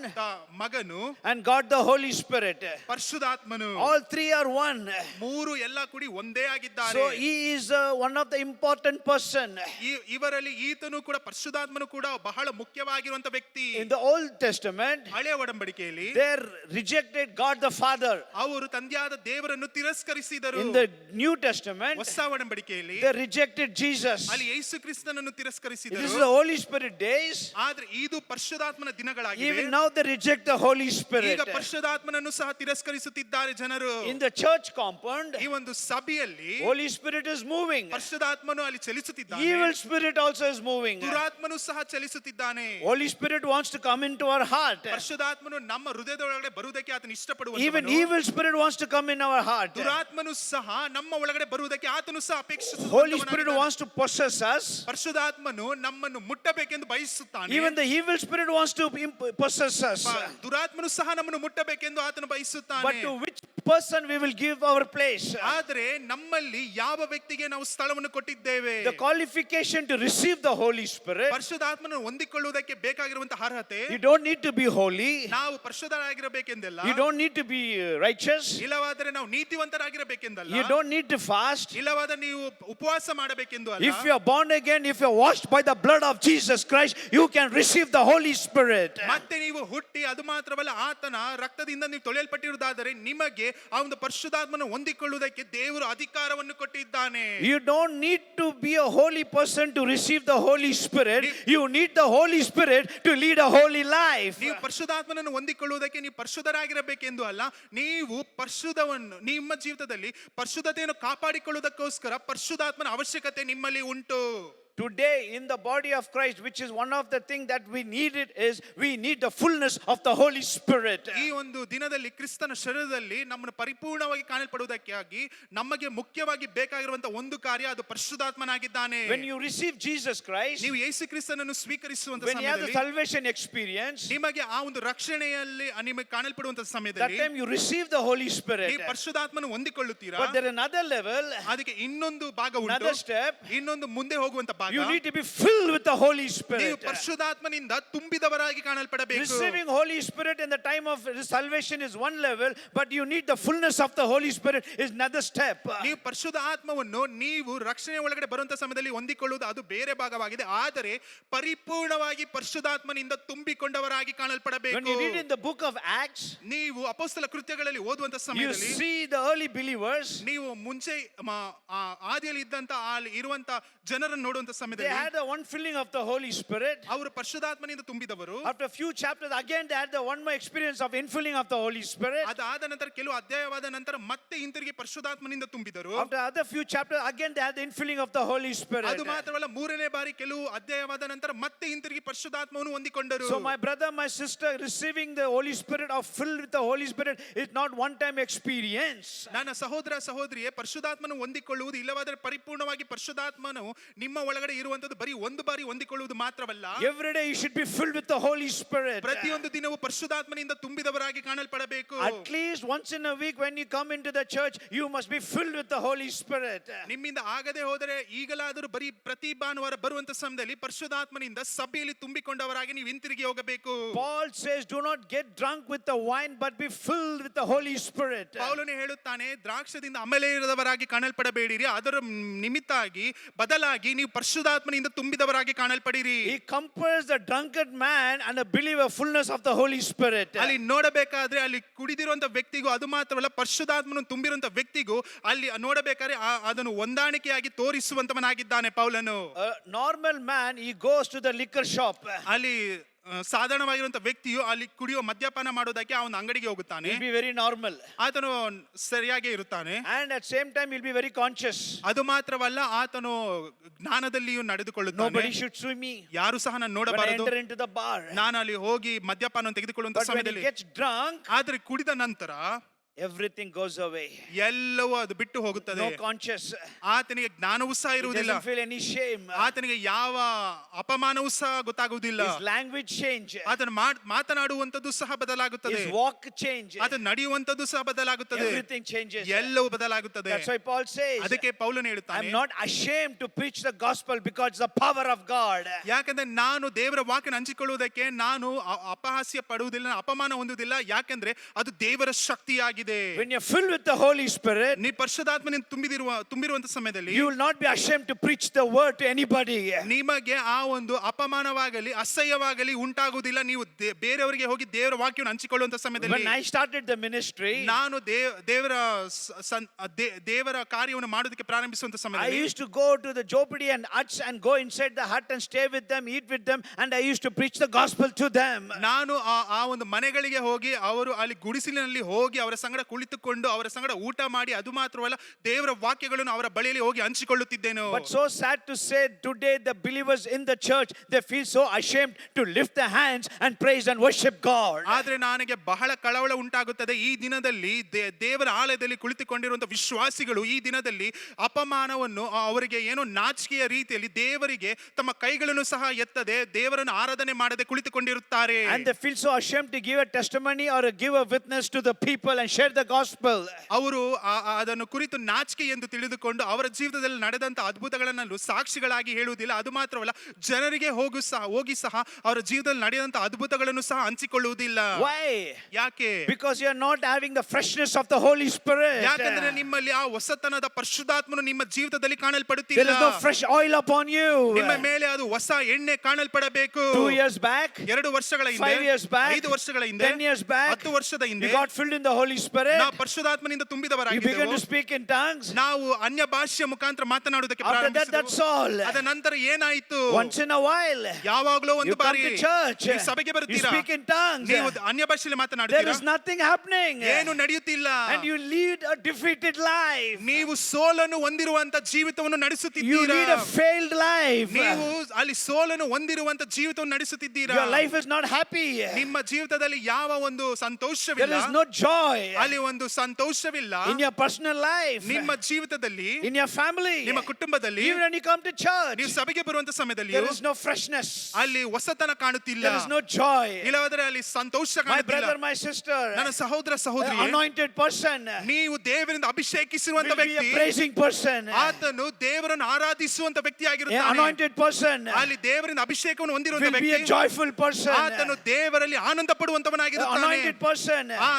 ಮಗನು, and God the Holy Spirit. ಪರಿಶುದ್ಧಾತ್ಮನು. All three are one. ಮೂರು ಎಲ್ಲ ಕೂಡಿ ಒಂದೇ ಆಗಿದ್ದಾರೆ. So he is one of the important person. ಇವರಲ್ಲಿ ಈತನು ಕೂಡ ಪರಿಶುದ್ಧಾತ್ಮನು ಕೂಡ ಬಹಳ ಮುಖ್ಯವಾಗಿರುವಂತ ವ್ಯಕ್ತಿ. In the Old Testament, ಹಳೆಯ ಒಡಂಬಡಿಕೆಯಲ್ಲಿ they rejected God the Father. ಅವರು ತಂದೆಯಾದ ದೇವರನ್ನು ತಿರಸ್ಕರಿಸಿದರು. In the New Testament, ಹೊಸ ಒಡಂಬಡಿಕೆಯಲ್ಲಿ they rejected Jesus. ಅಲ್ಲಿ ಯೇಸು ಕ್ರಿಸ್ತನನ್ನು This ತಿರಸ್ಕರಿಸಿದರು. is the Holy Spirit days. ಆದ್ರೆ ಇದು ಪರಿಶುದ್ಧಾತ್ಮನ ದಿನಗಳಾಗಿವೆ. Even now they reject the Holy Spirit. ಈಗ ಪರಿಶುದ್ಧಾತ್ಮನನ್ನು ಸಹ ತಿರಸ್ಕರಿಸುತ್ತಿದ್ದಾರೆ ಜನರು. In the church compound, ಈ ಒಂದು ಸಭೆಯಲ್ಲಿ Holy Spirit is moving. ಪರಿಶುದ್ಧಾತ್ಮನು ಅಲ್ಲಿ ಚಲಿಸುತ್ತಿದ್ದಾನೆ. Evil spirit also is moving. ದುರಾತ್ಮನು ಸಹ ಚಲಿಸುತ್ತಿದ್ದಾನೆ. Holy Spirit wants to come into our heart. ಪರಿಶುದ್ಧಾತ್ಮನು ನಮ್ಮ ಹೃದಯದೊಳಗಡೆ ಬರುವುದಕ್ಕೆ ಆತನು Even ಇಷ್ಟಪಡುವವನು. evil spirit wants to come in our heart. ದುರಾತ್ಮನು ಸಹ ನಮ್ಮ ಒಳಗಡೆ ಬರುವುದಕ್ಕೆ ಆತನು ಸಹ Holy Spirit ಅಪೇಕ್ಷಿಸುತ್ತಾನೆ. wants to possess us. ಪರಿಶುದ್ಧಾತ್ಮನು ನಮ್ಮನ್ನು ಮುಟ್ಟಬೇಕೆಂದು ಬಯಸುತ್ತಾನೆ. Even the evil spirit wants to possess us. ದುರಾತ್ಮನು ಸಹ ನಮ್ಮನ್ನು ಮುಟ್ಟಬೇಕೆಂದು ಆತನು ಬಯಸುತ್ತಾನೆ. But to which person we will give our place? ಆದರೆ ನಮ್ಮಲ್ಲಿ ಯಾವ ವ್ಯಕ್ತಿಗೆ ನಾವು ಸ್ಥಳವನ್ನು ಕೊಟ್ಟಿದ್ದೇವೆ? The qualification to receive the Holy Spirit, ಪರಿಶುದ್ಧಾತ್ಮನನ್ನು ಹೊಂದಿಕೊಳ್ಳುವುದಕ್ಕೆ ಬೇಕಾಗಿರುವಂತಹ ಅರ್ಹತೆ, you don't need to be holy. ನಾವು ಪರಿಶುದ್ಧರಾಗಿರಬೇಕೆಂದಲ್ಲ. You don't need to be righteous. ಇಲ್ಲವಾದರೆ ನಾವು ನೀತಿವಂತರಾಗಿರಬೇಕೆಂದಲ್ಲ. You don't need to fast. ಇಲ್ಲವಾದರೆ ನೀವು ಉಪವಾಸ ಮಾಡಬೇಕೆಂದು ಅಲ್ಲ. If you are born again, if you are washed by the blood of Jesus Christ, you can receive the Holy Spirit. ಮತ್ತೆ ನೀವು ಹುಟ್ಟಿ ಅದು ಮಾತ್ರವಲ್ಲ, ಆತನ ರಕ್ತದಿಂದ ನೀವು ತೊಳೆಯಲ್ಪಟ್ಟಿರುವುದಾದರೆ ನಿಮಗೆ ಆ ಒಂದು ಪರಿಶುದ್ಧಾತ್ಮನ ಹೊಂದಿಕೊಳ್ಳುವುದಕ್ಕೆ ದೇವರು ಅಧಿಕಾರವನ್ನು ಕೊಟ್ಟಿದ್ದಾನೆ. You don't need to be a holy person to receive the Holy Spirit. You need the Holy Spirit to lead a holy life. ನೀವು ಪರಿಶುದ್ಧಾತ್ಮನನ್ನು ಹೊಂದಿಕೊಳ್ಳುವುದಕ್ಕೆ ನೀವು ಪರಿಶುದ್ಧರಾಗಿರಬೇಕೆಂದು ಅಲ್ಲ, ನೀವು ಪರಿಶುದ್ಧವನ್ನು ನಿಮ್ಮ ಜೀವಿತದಲ್ಲಿ ಪರಿಶುದ್ಧತೆಯನ್ನು ಕಾಪಾಡಿಕೊಳ್ಳುವುದಕ್ಕೋಸ್ಕರ ಪರಿಶುದ್ಧಾತ್ಮನ ಅವಶ್ಯಕತೆ ನಿಮ್ಮಲ್ಲಿ ಉಂಟು. Today in the body of Christ, which is one of the things that we needed, is we need the fullness of the Holy Spirit. ಈ ಒಂದು ದಿನದಲ್ಲಿ ಕ್ರಿಸ್ತನ ಶರೀರದಲ್ಲಿ ನಮ್ಮನ್ನು ಪರಿಪೂರ್ಣವಾಗಿ ಕಾಣಲ್ಪಡುವುದಕ್ಕಾಗಿ ನಮಗೆ ಮುಖ್ಯವಾಗಿ ಬೇಕಾಗಿರುವಂತಹ ಒಂದು ಕಾರ್ಯ, ಅದು ಪರಿಶುದ್ಧಾತ್ಮನಾಗಿದ್ದಾನೆ. When you receive Jesus Christ, ನೀವು ಯೇಸು ಕ್ರಿಸ್ತನನ್ನು ಸ್ವೀಕರಿಸುವಂತ when you have the ಸಮಯದಲ್ಲಿ, salvation experience, ನಿಮಗೆ ಆ ಒಂದು ರಕ್ಷಣೆಯಲ್ಲಿ ನಿಮಗೆ ಕಾಣಲ್ಪಡುವಂತ that ಸಮಯದಲ್ಲಿ time you receive the Holy Spirit. ನೀವು ಪರಿಶುದ್ಧಾತ್ಮನ ಹೊಂದಿಕೊಳ್ಳುತ್ತೀರಾ. But there is another level, ಅದಕ್ಕೆ ಇನ್ನೊಂದು ಭಾಗ ಉಂಟು, another step. ಇನ್ನೊಂದು ಮುಂದೆ ಹೋಗುವಂತ ಭಾಗ. ಮಾಡುವಾಗ you need to be filled with the Holy ನೀವು Spirit. ಪರಿಶುದ್ಧಾತ್ಮನಿಂದ ತುಂಬಿದವರಾಗಿ ಕಾಣಲ್ಪಡಬೇಕು. Receiving Holy Spirit in the time of salvation is one level, but you need the fullness of the Holy Spirit is another step. ನೀವು ಪರಿಶುದ್ಧ ಆತ್ಮವನ್ನು ನೀವು ರಕ್ಷಣೆ ಒಳಗಡೆ ಬರುವಂತ ಸಮಯದಲ್ಲಿ ಹೊಂದಿಕೊಳ್ಳುವುದು ಅದು ಬೇರೆ ಭಾಗವಾಗಿದೆ. ಆದರೆ ಪರಿಪೂರ್ಣವಾಗಿ ಪರಿಶುದ್ಧಾತ್ಮನಿಂದ ತುಂಬಿಕೊಂಡವರಾಗಿ When ಕಾಣಲ್ಪಡಬೇಕು. you read in the book of Acts, ನೀವು ಅಪೊಸ್ತಲ ಕೃತ್ಯಗಳಲ್ಲಿ ಓದುವಂತ you ಸಮಯದಲ್ಲಿ see the early believers, ನೀವು ಮುಂಚೆ ಆದಿಯಲ್ಲಿ ಇದ್ದಂತ ಅಲ್ಲಿ ಇರುವಂತ ಜನರನ್ನು ನೋಡುವಂತ they ಸಮಯದಲ್ಲಿ had the one filling of the Holy Spirit. ಅವರು ಪರಿಶುದ್ಧಾತ್ಮನಿಂದ ತುಂಬಿದವರು. After a few chapters, again they had the one more experience of infilling of the Holy Spirit. ಅದಾದ ನಂತರ ಕೆಲವು ಅಧ್ಯಾಯವಾದ ನಂತರ ಮತ್ತೆ ಹಿಂತಿರುಗಿ ಪರಿಶುದ್ಧಾತ್ಮನಿಂದ ತುಂಬಿದರು. After other few chapters, again they had the infilling of the Holy Spirit. ಅದು ಮಾತ್ರವಲ್ಲ, ಮೂರನೇ ಬಾರಿ ಕೆಲವು ಅಧ್ಯಾಯವಾದ ನಂತರ ಮತ್ತೆ ಹಿಂತಿರುಗಿ ಪರಿಶುದ್ಧಾತ್ಮವನ್ನು ಹೊಂದಿಕೊಂಡರು. So my brother, my sister, receiving the Holy Spirit or filled with the Holy Spirit is not one time experience. ನನ್ನ ಸಹೋದರ ಸಹೋದರಿಯೇ, ಪರಿಶುದ್ಧಾತ್ಮನು ಹೊಂದಿಕೊಳ್ಳುವುದು ಇಲ್ಲವಾದರೆ ಪರಿಪೂರ್ಣವಾಗಿ ಪರಿಶುದ್ಧಾತ್ಮನು ನಿಮ್ಮ ಒಳಗಡೆ ಇರುವಂತದ್ದು ಬರೀ ಒಂದು ಬಾರಿ ಹೊಂದಿಕೊಳ್ಳುವುದು ಮಾತ್ರವಲ್ಲ. Every day you should be filled with the Holy Spirit. ಪ್ರತಿಯೊಂದು ದಿನವೂ ಪರಿಶುದ್ಧಾತ್ಮನಿಂದ ತುಂಬಿದವರಾಗಿ ಕಾಣಲ್ಪಡಬೇಕು. At least once in a week when you come into the church, you must be filled with the Holy Spirit. ನಿಮ್ಮಿಂದ ಆಗದೆ ಹೋದರೆ ಈಗಲಾದರೂ ಬರೀ ಪ್ರತಿ ಭಾನುವಾರ ಬರುವಂತ ಸಮಯದಲ್ಲಿ ಪರಿಶುದ್ಧಾತ್ಮನಿಂದ ಸಭೆಯಲ್ಲಿ ತುಂಬಿಕೊಂಡವರಾಗಿ ನೀವು ಹಿಂತಿರುಗಿ ಹೋಗಬೇಕು. Paul says, do not get drunk with the wine, but be filled with the Holy Spirit. ಪೌಲನು ಹೇಳುತ್ತಾನೆ, ದ್ರಾಕ್ಷದಿಂದ ಅಮಲೇರದವರಾಗಿ ಕಾಣಲ್ಪಡಬೇಡಿರಿ, ಅದರ ನಿಮಿತ್ತಾಗಿ ಬದಲಾಗಿ ನೀವು ಪರಿಶುದ್ಧಾತ್ಮನಿಂದ ತುಂಬಿದವರಾಗಿ ಕಾಣಲ್ಪಡಿರಿ. He compares the drunkard man and a believer fullness of the Holy Spirit. ಅಲ್ಲಿ ನೋಡಬೇಕಾದ್ರೆ ಅಲ್ಲಿ ಕುಡಿದಿರುವಂತ ವ್ಯಕ್ತಿಗೂ ಅದು ಮಾತ್ರವಲ್ಲ ಪರಿಶುದ್ಧಾತ್ಮನು ತುಂಬಿರುವಂತ ವ್ಯಕ್ತಿಗೂ ಅಲ್ಲಿ ನೋಡಬೇಕಾದ್ರೆ ಅದನ್ನು ಹೊಂದಾಣಿಕೆಯಾಗಿ ತೋರಿಸುವಂತವನಾಗಿದ್ದಾನೆ ಪೌಲನು. A normal man, he goes to the liquor shop. ಅಲ್ಲಿ ಸಾಧಾರಣವಾಗಿರುವಂತ ವ್ಯಕ್ತಿಯು ಅಲ್ಲಿ ಕುಡಿಯುವ ಮದ್ಯಪಾನ ಮಾಡೋದಕ್ಕೆ ಅವನ ಅಂಗಡಿಗೆ ಹೋಗುತ್ತಾನೆ. He'll be very normal. ಆತನು ಸರಿಯಾಗಿ ಇರುತ್ತಾನೆ. And at same time he'll be very conscious. ಅದು ಮಾತ್ರವಲ್ಲ, ಆತನು ಜ್ಞಾನದಲ್ಲಿಯೂ ನಡೆದುಕೊಳ್ಳುತ್ತಾನೆ. Nobody should see me ಯಾರು ಸಹ ನಾನು when I ನೋಡಬಾರದು, enter into the bar. ನಾನು ಅಲ್ಲಿ ಹೋಗಿ ಮದ್ಯಪಾನ ತೆಗೆದುಕೊಳ್ಳುವಂತ But when he ಸಮಯದಲ್ಲಿ gets drunk, ಆದ್ರೆ ಕುಡಿದ ನಂತರ everything goes away. ಎಲ್ಲವೂ ಅದು ಬಿಟ್ಟು ಹೋಗುತ್ತದೆ. No conscious. ಆತನಿಗೆ ಜ್ಞಾನವೂ ಸಹ He ಇರುವುದಿಲ್ಲ. doesn't feel any shame. ಆತನಿಗೆ ಯಾವ ಅಪಮಾನವೂ ಸಹ ಗೊತ್ತಾಗುವುದಿಲ್ಲ. His language change. ಆತನು ಮಾತನಾಡುವಂತದ್ದು ಸಹ ಬದಲಾಗುತ್ತದೆ. His walk change. ಆತನು ನಡೆಯುವಂತದ್ದು ಸಹ ಬದಲಾಗುತ್ತದೆ. Everything changes. ಎಲ್ಲವೂ ಬದಲಾಗುತ್ತದೆ. That's why Paul says, ಅದಕ್ಕೆ ಪೌಲನು I'm ಹೇಳುತ್ತಾನೆ, not ashamed to preach the gospel because it's the power of God. ಯಾಕಂದ್ರೆ ನಾನು ದೇವರ ವಾಕ್ಯನ ಹಂಚಿಕೊಳ್ಳುವುದಕ್ಕೆ ನಾನು ಅಪಹಾಸ್ಯ ಪಡುವುದಿಲ್ಲ, ಅಪಮಾನ ಹೊಂದುವುದಿಲ್ಲ. ಯಾಕಂದ್ರೆ ಅದು ದೇವರ ಶಕ್ತಿಯಾಗಿದೆ. When you're filled with the Holy Spirit, ನೀ ಪರಿಶುದ್ಧಾತ್ಮನಿಂದ ತುಂಬಿರುವಂತ ಸಮಯದಲ್ಲಿ you will not be ashamed to preach the word to anybody. ನಿಮಗೆ ಆ ಒಂದು ಅಪಮಾನವಾಗಲಿ ಅಸಹ್ಯವಾಗಲಿ ಉಂಟಾಗುವುದಿಲ್ಲ. ನೀವು ಬೇರೆಯವರಿಗೆ ಹೋಗಿ ದೇವರ ವಾಕ್ಯವನ್ನು ಹಂಚಿಕೊಳ್ಳುವಂತ ಸಮಯದಲ್ಲಿ, When I started the ministry, ನಾನು ದೇವರ ಕಾರ್ಯವನ್ನು ಮಾಡೋದಕ್ಕೆ ಪ್ರಾರಂಭಿಸುವಂತ I ಸಮಯದಲ್ಲಿ used to go to the Jopudi and huts and go inside the hut and stay with them, eat with them, and I used to preach the gospel to them. ನಾನು ಆ ಒಂದು ಮನೆಗಳಿಗೆ ಹೋಗಿ ಅವರು ಅಲ್ಲಿ ಗುಡಿಸಲಿನಲ್ಲಿ ಹೋಗಿ ಅವರ ಸಂಗಡ ಕುಳಿತುಕೊಂಡು ಅವರ ಸಂಗಡ ಊಟ ಮಾಡಿ ಅದು ಮಾತ್ರವಲ್ಲ ದೇವರ ವಾಕ್ಯಗಳನ್ನು ಅವರ ಬಳಿಯಲ್ಲಿ ಹೋಗಿ ಹಂಚಿಕೊಳ್ಳುತ್ತಿದ್ದೇನೆ. But so sad to say, today the believers in the church, they feel so ashamed to lift their hands and praise and worship God. ಆದ್ರೆ ನನಗೆ ಬಹಳ ಕಳವಳ ಉಂಟಾಗುತ್ತದೆ. ಈ ದಿನದಲ್ಲಿ ದೇವರ ಆಲಯದಲ್ಲಿ ಕುಳಿತುಕೊಂಡಿರುವಂತಹ ವಿಶ್ವಾಸಿಗಳು ಈ ದಿನದಲ್ಲಿ ಅಪಮಾನವನ್ನು ಅವರಿಗೆ ಏನೋ ನಾಚಿಕೆಯ ರೀತಿಯಲ್ಲಿ ದೇವರಿಗೆ ತಮ್ಮ ಕೈಗಳನ್ನು ಸಹ ಎತ್ತದೆ ದೇವರನ್ನು ಆರಾಧನೆ ಮಾಡದೆ ಕುಳಿತುಕೊಂಡಿರುತ್ತಾರೆ. And they feel so ashamed to give a testimony or give a witness to the people and share the gospel. ಅವರು ಅದನ್ನು ಕುರಿತು ನಾಚಿಕೆ ಎಂದು ತಿಳಿದುಕೊಂಡು ಅವರ ಜೀವಿತದಲ್ಲಿ ನಡೆದಂತ ಅದ್ಭುತಗಳನ್ನು ಸಾಕ್ಷಿಗಳಾಗಿ ಹೇಳುವುದಿಲ್ಲ. ಅದು ಮಾತ್ರವಲ್ಲ, ಜನರಿಗೆ ಹೋಗಿ ಸಹ ಅವರ ಜೀವಿತದಲ್ಲಿ ನಡೆದಂತ ಅದ್ಭುತಗಳನ್ನು ಸಹ ಹಂಚಿಕೊಳ್ಳುವುದಿಲ್ಲ. Why? ಯಾಕೆ? Because you are not having the freshness of the Holy Spirit. ಯಾಕಂದ್ರೆ ನಿಮ್ಮಲ್ಲಿ ಆ ಹೊಸತನದ ಪರಿಶುದ್ಧಾತ್ಮನು ನಿಮ್ಮ ಜೀವಿತದಲ್ಲಿ There ಕಾಣಲ್ಪಡುತ್ತಿಲ್ಲ. is no fresh oil upon you. ನಿಮ್ಮ ಮೇಲೆ ಅದು ಹೊಸ ಎಣ್ಣೆ ಕಾಣಲ್ಪಡಬೇಕು. 2 years back, 2 ವರ್ಷಗಳ ಹಿಂದೆ, 5 years back, 5 ವರ್ಷಗಳ ಹಿಂದೆ, 10 years back, 10 ವರ್ಷದ ಹಿಂದೆ you got filled in the Holy Spirit. ನಾವು ಪರಿಶುದ್ಧಾತ್ಮನಿಂದ You began ತುಂಬಿದವರಾಗಿದ್ದೆವು. to speak in tongues. ನಾವು ಅನ್ಯ ಭಾಷೆಯ ಮುಖಾಂತರ ಮಾತನಾಡುವುದಕ್ಕೆ After that, that's all. ಅದ ನಂತರ ಏನಾಯಿತು? Once in a while, ಯಾವಾಗಲೂ ಒಂದು you come ಬಾರಿ to church. ನೀವು ಸಭೆಗೆ You ಬರ್ತೀರಾ, speak in tongues. ನೀವು ಅನ್ಯ ಭಾಷೆಯಲ್ಲಿ There ಮಾತನಾಡುತ್ತೀರಾ, is nothing happening. ಏನು ನಡೆಯುತ್ತಿಲ್ಲ. And you lead a defeated life. ನೀವು ಸೋಲನ್ನು ಹೊಂದಿರುವಂತ ಜೀವಿತವನ್ನು You ನಡೆಸುತ್ತಿದ್ದೀರಾ. lead a failed life. ನೀವು ಅಲ್ಲಿ ಸೋಲನ್ನು ಹೊಂದಿರುವಂತ ಜೀವಿತವನ್ನು ನಡೆಸುತ್ತಿದ್ದೀರಾ. Your life is not happy. ನಿಮ್ಮ ಜೀವಿತದಲ್ಲಿ ಯಾವ ಒಂದು There ಸಂತೋಷವಿಲ್ಲ. is no joy. ಅಲ್ಲಿ ಒಂದು ಸಂತೋಷವಿಲ್ಲ. in your personal life, ನಿಮ್ಮ ಜೀವಿತದಲ್ಲಿ, in your family, ನಿಮ್ಮ ಕುಟುಂಬದಲ್ಲಿ, even when you come to church, ನೀವು ಸಭೆಗೆ ಬರುವಂತ ಸಮಯದಲ್ಲಿ there is no freshness, ಅಲ್ಲಿ ಹೊಸತನ ಕಾಣುತ್ತಿಲ್ಲ, there is no joy. ಇಲ್ಲವಾದರೆ ಅಲ್ಲಿ ಸಂತೋಷ My ಕಾಣುತ್ತಿಲ್ಲ. brother, my sister, ನನ್ನ ಸಹೋದರ ಸಹೋದರಿ, anointed person ನೀವು ದೇವರಿಂದ ಅಭಿಷೇಕಿಸಿರುವಂತ will be a ವ್ಯಕ್ತಿ, praising person, ಆತನು ದೇವರನ್ನು ಆರಾಧಿಸುವಂತ ವ್ಯಕ್ತಿ an ಆಗಿರುತ್ತಾನೆ. anointed person ಅಲ್ಲಿ ದೇವರಿಂದ ಅಭಿಷೇಕವನ್ನು ಹೊಂದಿರುವಂತ will be a ವ್ಯಕ್ತಿ, joyful person, ಆತನು ದೇವರಲ್ಲಿ ಆನಂದ an ಪಡುವಂತವನಾಗಿರುತ್ತಾನೆ. anointed person ಆ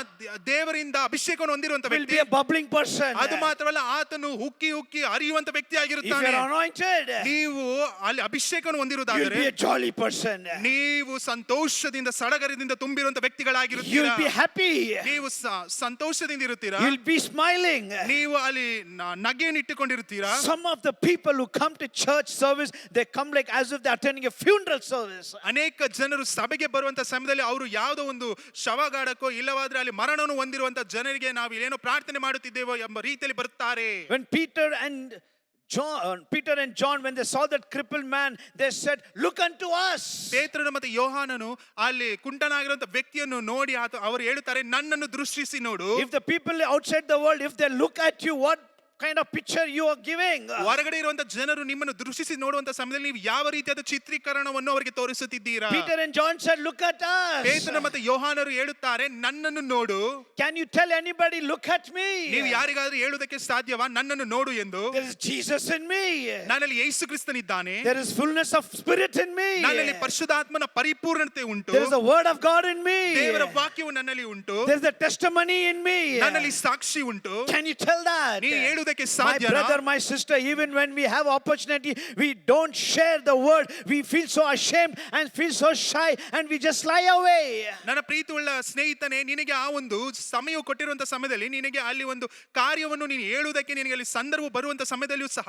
ದೇವರಿಂದ ಅಭಿಷೇಕವನ್ನು ಹೊಂದಿರುವಂತ will ವ್ಯಕ್ತಿ, be a bubbling person. ಅದು ಮಾತ್ರವಲ್ಲ ಆತನು ಉಕ್ಕಿ ಉಕ್ಕಿ ಹರಿಯುವಂತ ವ್ಯಕ್ತಿ If ಆಗಿರುತ್ತಾನೆ. you are anointed, ನೀವು ಅಲ್ಲಿ ಅಭಿಷೇಕವನ್ನು you will ಹೊಂದಿರುವುದಾದರೆ be a jolly person, ನೀವು ಸಂತೋಷದಿಂದ ಸಡಗರದಿಂದ ತುಂಬಿರುವಂತ you ವ್ಯಕ್ತಿಗಳಾಗಿರುತ್ತೀರಾ. will be happy, ನೀವು ಸಂತೋಷದಿಂದ ಇರುತ್ತೀರಾ. you will be smiling. ನೀವು ಅಲ್ಲಿ ನಗೆಯನ್ನು ಇಟ್ಟುಕೊಂಡಿರುತ್ತೀರಾ. Some of the people who come to church service, they come like as if they're attending a funeral service. ಅನೇಕ ಜನರು ಸಭೆಗೆ ಬರುವಂತ ಸಮಯದಲ್ಲಿ ಅವರು ಯಾವುದೋ ಒಂದು ಶವಗಾಡಕ್ಕೋ ಇಲ್ಲವಾದ್ರೆ ಅಲ್ಲಿ ಮರಣವನ್ನು ಹೊಂದಿರುವಂತ ಜನರಿಗೆ ನಾವು ಏನೋ ಪ್ರಾರ್ಥನೆ ಮಾಡುತ್ತಿದ್ದೇವೋ ಎಂಬ ರೀತಿಯಲ್ಲಿ ಬರುತ್ತಾರೆ. When Peter and John, when they saw that crippled man, they said, "Look unto us." ಪೇತ್ರನು ಮತ್ತು ಯೋಹಾನನು ಅಲ್ಲಿ ಕುಂಟನಾಗಿರುವಂತ ವ್ಯಕ್ತಿಯನ್ನು ನೋಡಿ ಅವರು ಹೇಳುತ್ತಾರೆ, ನನ್ನನ್ನು ದೃಷ್ಟಿಸಿ ನೋಡು. If the people outside the world, if they look at you, what kind of picture you are giving? ಹೊರಗಡೆ ಇರುವಂತ ಜನರು ನಿಮ್ಮನ್ನು ದೃಷ್ಟಿಸಿ ನೋಡುವಂತ ಸಮಯದಲ್ಲಿ ನೀವು ಯಾವ ರೀತಿಯಾದ ಚಿತ್ರೀಕರಣವನ್ನು ಅವರಿಗೆ ತೋರಿಸುತ್ತಿದ್ದೀರಾ? Peter and John said, "Look at us." ಪೇತ್ರನು ಮತ್ತು ಯೋಹಾನರು ಹೇಳುತ್ತಾರೆ, ನನ್ನನ್ನು ನೋಡು. Can you tell anybody, "Look at me"? ನೀವು ಯಾರಿಗಾದ್ರೂ ಹೇಳುವುದಕ್ಕೆ ಸಾಧ್ಯವಾ ನನ್ನನ್ನು ನೋಡು ಎಂದು? There is Jesus in me. ನನ್ನಲ್ಲಿ ಯೇಸು ಕ್ರಿಸ್ತನಿದ್ದಾನೆ. There is fullness of spirit in me. ನನ್ನಲ್ಲಿ ಪರಿಶುದ್ಧಾತ್ಮನ ಪರಿಪೂರ್ಣತೆ ಉಂಟು. There is the word of God in me. ದೇವರ ವಾಕ್ಯವು ನನ್ನಲ್ಲಿ ಉಂಟು. There is the testimony in me. ನನ್ನಲ್ಲಿ ಸಾಕ್ಷಿ ಉಂಟು. Can you tell that? ನೀನು ಹೇಳುವುದಕ್ಕೆ My ಸಾಧ್ಯನಾ? brother, my sister, even when we have opportunity, we don't share the word. We feel so ashamed and feel so shy and we just lie away. ನನ್ನ ಪ್ರೀತಿಯುಳ್ಳ ಸ್ನೇಹಿತನೇ, ನಿನಗೆ ಆ ಒಂದು ಸಮಯ ಕೊಟ್ಟಿರುವಂತ ಸಮಯದಲ್ಲಿ ನಿನಗೆ ಅಲ್ಲಿ ಒಂದು ಕಾರ್ಯವನ್ನು ನೀನು ಹೇಳುವುದಕ್ಕೆ ನಿನಗೆ ಅಲ್ಲಿ ಸಂದರ್ಭ ಬರುವಂತ ಸಮಯದಲ್ಲಿಯೂ ಸಹ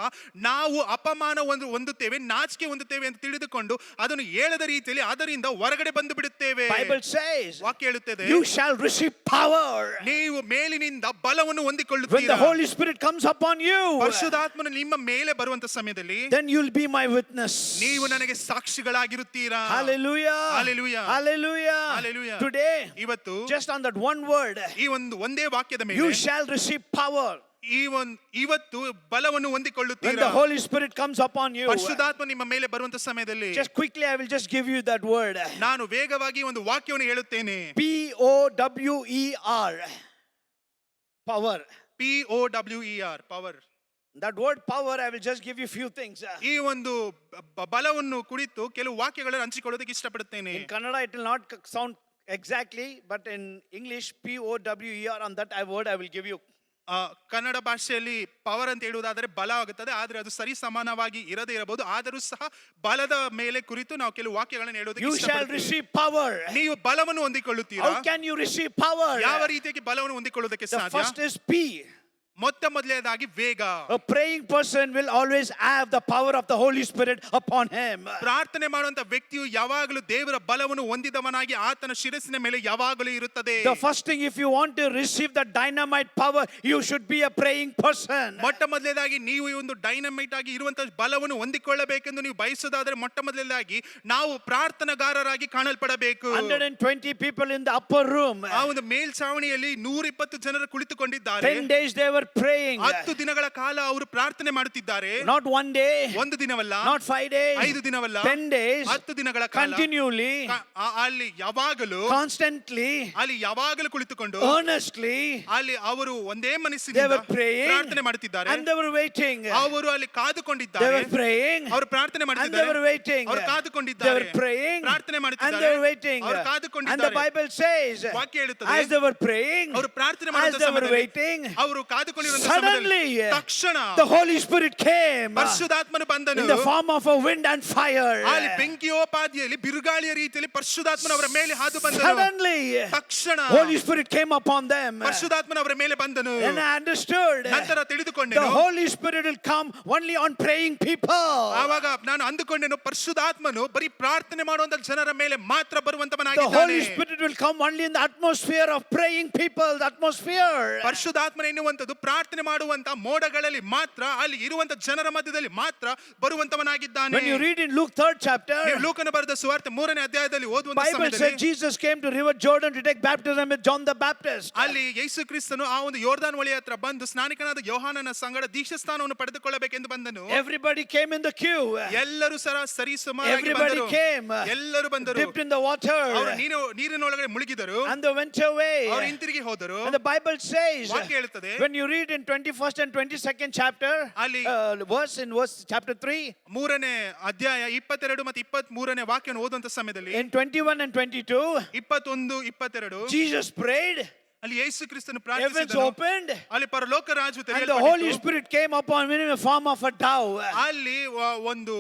ನಾವು ಅಪಮಾನ ಹೊಂದುತ್ತೇವೆ, ನಾಚಿಕೆ ಹೊಂದುತ್ತೇವೆ ಅಂತ ತಿಳಿದುಕೊಂಡು ಅದನ್ನು ಹೇಳದ ರೀತಿಯಲ್ಲಿ ಅದರಿಂದ ಹೊರಗಡೆ ಬಂದು ಬಿಡುತ್ತೇವೆ. Bible says, ವಾಕ್ಯ ಹೇಳುತ್ತದೆ, you shall receive power ನೀವು ಮೇಲಿನಿಂದ ಬಲವನ್ನು when the ಹೊಂದಿಕೊಳ್ಳುತ್ತೀರಾ. Holy Spirit comes upon you. ಪರಿಶುದ್ಧಾತ್ಮನು ನಿಮ್ಮ ಮೇಲೆ ಬರುವಂತ ಸಮಯದಲ್ಲಿ Then you'll be my witness. ನೀವು ನನಗೆ ಸಾಕ್ಷಿಗಳಾಗಿರುತ್ತೀರಾ. Hallelujah. Hallelujah. Hallelujah. Hallelujah. Today, ಇವತ್ತು just on that one word, ಈ ಒಂದೇ ವಾಕ್ಯದ you ಮೇಲೆ shall receive power ಇವತ್ತು ಬಲವನ್ನು when ಹೊಂದಿಕೊಳ್ಳುತ್ತೀರಾ. the Holy Spirit comes upon you. ಪರಿಶುದ್ಧಾತ್ಮ ನಿಮ್ಮ ಮೇಲೆ ಬರುವಂತ ಸಮಯದಲ್ಲಿ Just quickly, I will just give you that word. ನಾನು ವೇಗವಾಗಿ ಒಂದು ವಾಕ್ಯವನ್ನು ಹೇಳುತ್ತೇನೆ. POWER. Power. POWER, power. That word power, I will just give you few things. ಈ ಒಂದು ಬಲವನ್ನು ಕುರಿತು ಕೆಲವು ವಾಕ್ಯಗಳನ್ನು ಹಂಚಿಕೊಳ್ಳೋದಕ್ಕೆ ಇಷ್ಟಪಡುತ್ತೇನೆ. In Kannada, it will not sound exactly, but in English, POWER, on that word I will give you. Kannada ಭಾಷೆಯಲ್ಲಿ power ಅಂತ ಹೇಳುವುದಾದರೆ ಬಲ ಆಗುತ್ತದೆ, ಆದ್ರೆ ಅದು ಸರಿ ಸಮಾನವಾಗಿ ಇರದೇ ಇರಬಹುದು. ಆದರೂ ಸಹ ಬಲದ ಮೇಲೆ ಕುರಿತು ನಾವು ಕೆಲವು ವಾಕ್ಯಗಳನ್ನು ಹೇಳೋದಕ್ಕೆ You shall ಇಷ್ಟಪಡುತ್ತೇವೆ. receive power. ನೀವು ಬಲವನ್ನು ಹೊಂದಿಕೊಳ್ಳುತ್ತೀರಾ. How can you receive power? ಯಾವ ರೀತಿಯಾಗಿ ಬಲವನ್ನು ಹೊಂದಿಕೊಳ್ಳೋದಕ್ಕೆ The ಸಾಧ್ಯ? first is P. ಮೊತ್ತ ಮೊದಲನೇದಾಗಿ ವೇಗ. A praying person will always have the power of the Holy Spirit upon him. ಪ್ರಾರ್ಥನೆ ಮಾಡುವಂತ ವ್ಯಕ್ತಿಯು ಯಾವಾಗಲೂ ದೇವರ ಬಲವನ್ನು ಹೊಂದಿದವನಾಗಿ ಆತನ ಶಿರಸ್ಸಿನ ಮೇಲೆ ಯಾವಾಗಲೂ ಇರುತ್ತದೆ. The first thing, if you want to receive the dynamite power, you should be a praying person. ಮೊಟ್ಟ ಮೊದಲನೇದಾಗಿ ನೀವು ಈ ಒಂದು ಡೈನಮೈಟ್ ಆಗಿ ಇರುವಂತ ಬಲವನ್ನು ಹೊಂದಿಕೊಳ್ಳಬೇಕೆಂದು ನೀವು ಬಯಸೋದಾದ್ರೆ ಮೊಟ್ಟ ಮೊದಲನೇದಾಗಿ ನಾವು ಪ್ರಾರ್ಥನಾಗಾರರಾಗಿ ಕಾಣಲ್ಪಡಬೇಕು. 120 people in the upper room. ಆ ಒಂದು ಮೇಲ್ಛಾವಣಿಯಲ್ಲಿ 120 ಜನರು ಕುಳಿತುಕೊಂಡಿದ್ದಾರೆ. 10 days they were praying. 10 ದಿನಗಳ ಕಾಲ ಅವರು ಪ್ರಾರ್ಥನೆ ಮಾಡುತ್ತಿದ್ದಾರೆ. Not one day, ಒಂದು ದಿನವಲ್ಲ, not 5 days, 5 ದಿನವಲ್ಲ, 10 days, 10 ದಿನಗಳ ಕಾಲ continually, ಅಲ್ಲಿ ಯಾವಾಗಲೂ, constantly, ಅಲ್ಲಿ ಯಾವಾಗಲೂ ಕುಳಿತುಕೊಂಡು earnestly, ಅಲ್ಲಿ ಅವರು ಒಂದೇ they ಮನಸ್ಸಿನಿಂದ were praying, ಪ್ರಾರ್ಥನೆ ಮಾಡುತ್ತಿದ್ದಾರೆ. and they were waiting. ಅವರು ಅಲ್ಲಿ They ಕಾದುಕೊಂಡಿದ್ದಾರೆ. were praying, ಅವರು ಪ್ರಾರ್ಥನೆ and they ಮಾಡುತ್ತಿದ್ದಾರೆ. were waiting. ಅವರು They ಕಾದುಕೊಂಡಿದ್ದಾರೆ. were praying, ಪ್ರಾರ್ಥನೆ and they ಮಾಡುತ್ತಿದ್ದಾರೆ. were waiting. ಅವರು And the ಕಾದುಕೊಂಡಿದ್ದಾರೆ. Bible says, ವಾಕ್ಯ ಹೇಳುತ್ತದೆ, as they were praying, ಅವರು ಪ್ರಾರ್ಥನೆ as ಮಾಡುವಂತ they were ಸಮಯದಲ್ಲಿ, waiting, ಅವರು ಕಾದುಕೊಂಡಿರುವಂತ suddenly ಸಮಯದಲ್ಲಿ ತಕ್ಷಣ the Holy Spirit came ಪರಿಶುದ್ಧಾತ್ಮನು ಬಂದನು. in the form of a wind and fire. ಅಲ್ಲಿ ಬೆಂಕಿಯೋಪಾದಿಯಲ್ಲಿ ಬಿರುಗಾಳಿಯ ರೀತಿಯಲ್ಲಿ ಪರಿಶುದ್ಧಾತ್ಮನ ಅವರ ಮೇಲೆ ಹಾದು ಬಂದನು. Suddenly, ತಕ್ಷಣ Holy Spirit came upon them. ಪರಿಶುದ್ಧಾತ್ಮನ ಅವರ ಮೇಲೆ ಬಂದನು. And I understood ನಂತರ the ತಿಳಿದುಕೊಂಡೆನು, Holy Spirit will come only on praying people. ಆವಾಗ ನಾನು ಅಂದುಕೊಂಡೆನು ಪರಿಶುದ್ಧಾತ್ಮನು ಬರೀ ಪ್ರಾರ್ಥನೆ ಮಾಡುವಂತ ಜನರ ಮೇಲೆ ಮಾತ್ರ The ಬರುವಂತವನಾಗಿದ್ದಾನೆ. Holy Spirit will come only in the atmosphere of praying people, the atmosphere. ಪರಿಶುದ್ಧಾತ್ಮನ ಎನ್ನುವಂತದ್ದು ಪ್ರಾರ್ಥನೆ ಮಾಡುವಂತ ಮೋಡಗಳಲ್ಲಿ ಮಾತ್ರ, ಅಲ್ಲಿ ಇರುವಂತ ಜನರ ಮಧ್ಯದಲ್ಲಿ ಮಾತ್ರ ಬರುವಂತವನಾಗಿದ್ದಾನೆ. When you read in Luke 3rd chapter, ನೀವು ಲೂಕನ ಬರೆದ ಸುವಾರ್ತೆ 3ನೇ ಅಧ್ಯಾಯದಲ್ಲಿ ಓದುವಂತ Bible says ಸಮಯದಲ್ಲಿ Jesus came to river Jordan to take baptism with John the Baptist. ಅಲ್ಲಿ ಯೇಸು ಕ್ರಿಸ್ತನು ಆ ಒಂದು ಯೋರ್ದಾನ್ ಹೊಳೆಯ ಹತ್ರ ಬಂದು ಸ್ನಾನಿಕನಾದ ಯೋಹಾನನ ಸಂಗಡ ದೀಕ್ಷಾಸ್ನಾನವನ್ನು ಪಡೆದುಕೊಳ್ಳಬೇಕೆಂದು ಬಂದನು. Everybody came in the queue. ಎಲ್ಲರೂ ಸರಿ ಸುಮಾರಾಗಿ Everybody ಬಂದರು. came. ಎಲ್ಲರೂ ಬಂದರು. Dipped in the water. ಅವರು ನೀರಿನೊಳಗಡೆ ಮುಳುಗಿದರು. And they went away. ಅವರು ಹಿಂತಿರುಗಿ ಹೋದರು. And the Bible says, ವಾಕ್ಯ ಹೇಳುತ್ತದೆ, when you read in 21st and 22nd chapter, ಅಲ್ಲಿ verse chapter 3, 3ನೇ ಅಧ್ಯಾಯ 22 ಮತ್ತು 23ನೇ ವಾಕ್ಯವನ್ನು ಓದುವಂತ ಸಮಯದಲ್ಲಿ in 21 and 22, 21, 22 Jesus prayed, ಅಲ್ಲಿ ಯೇಸು ಕ್ರಿಸ್ತನು heavens ಪ್ರಾರ್ಥಿಸಿದನು. opened, ಅಲ್ಲಿ ಪರಲೋಕ ರಾಜ್ಯವು and the Holy ತೆರೆಯಲ್ಪಟ್ಟಿತು. Spirit came upon him in the form of a dove. ಅಲ್ಲಿ ಒಂದು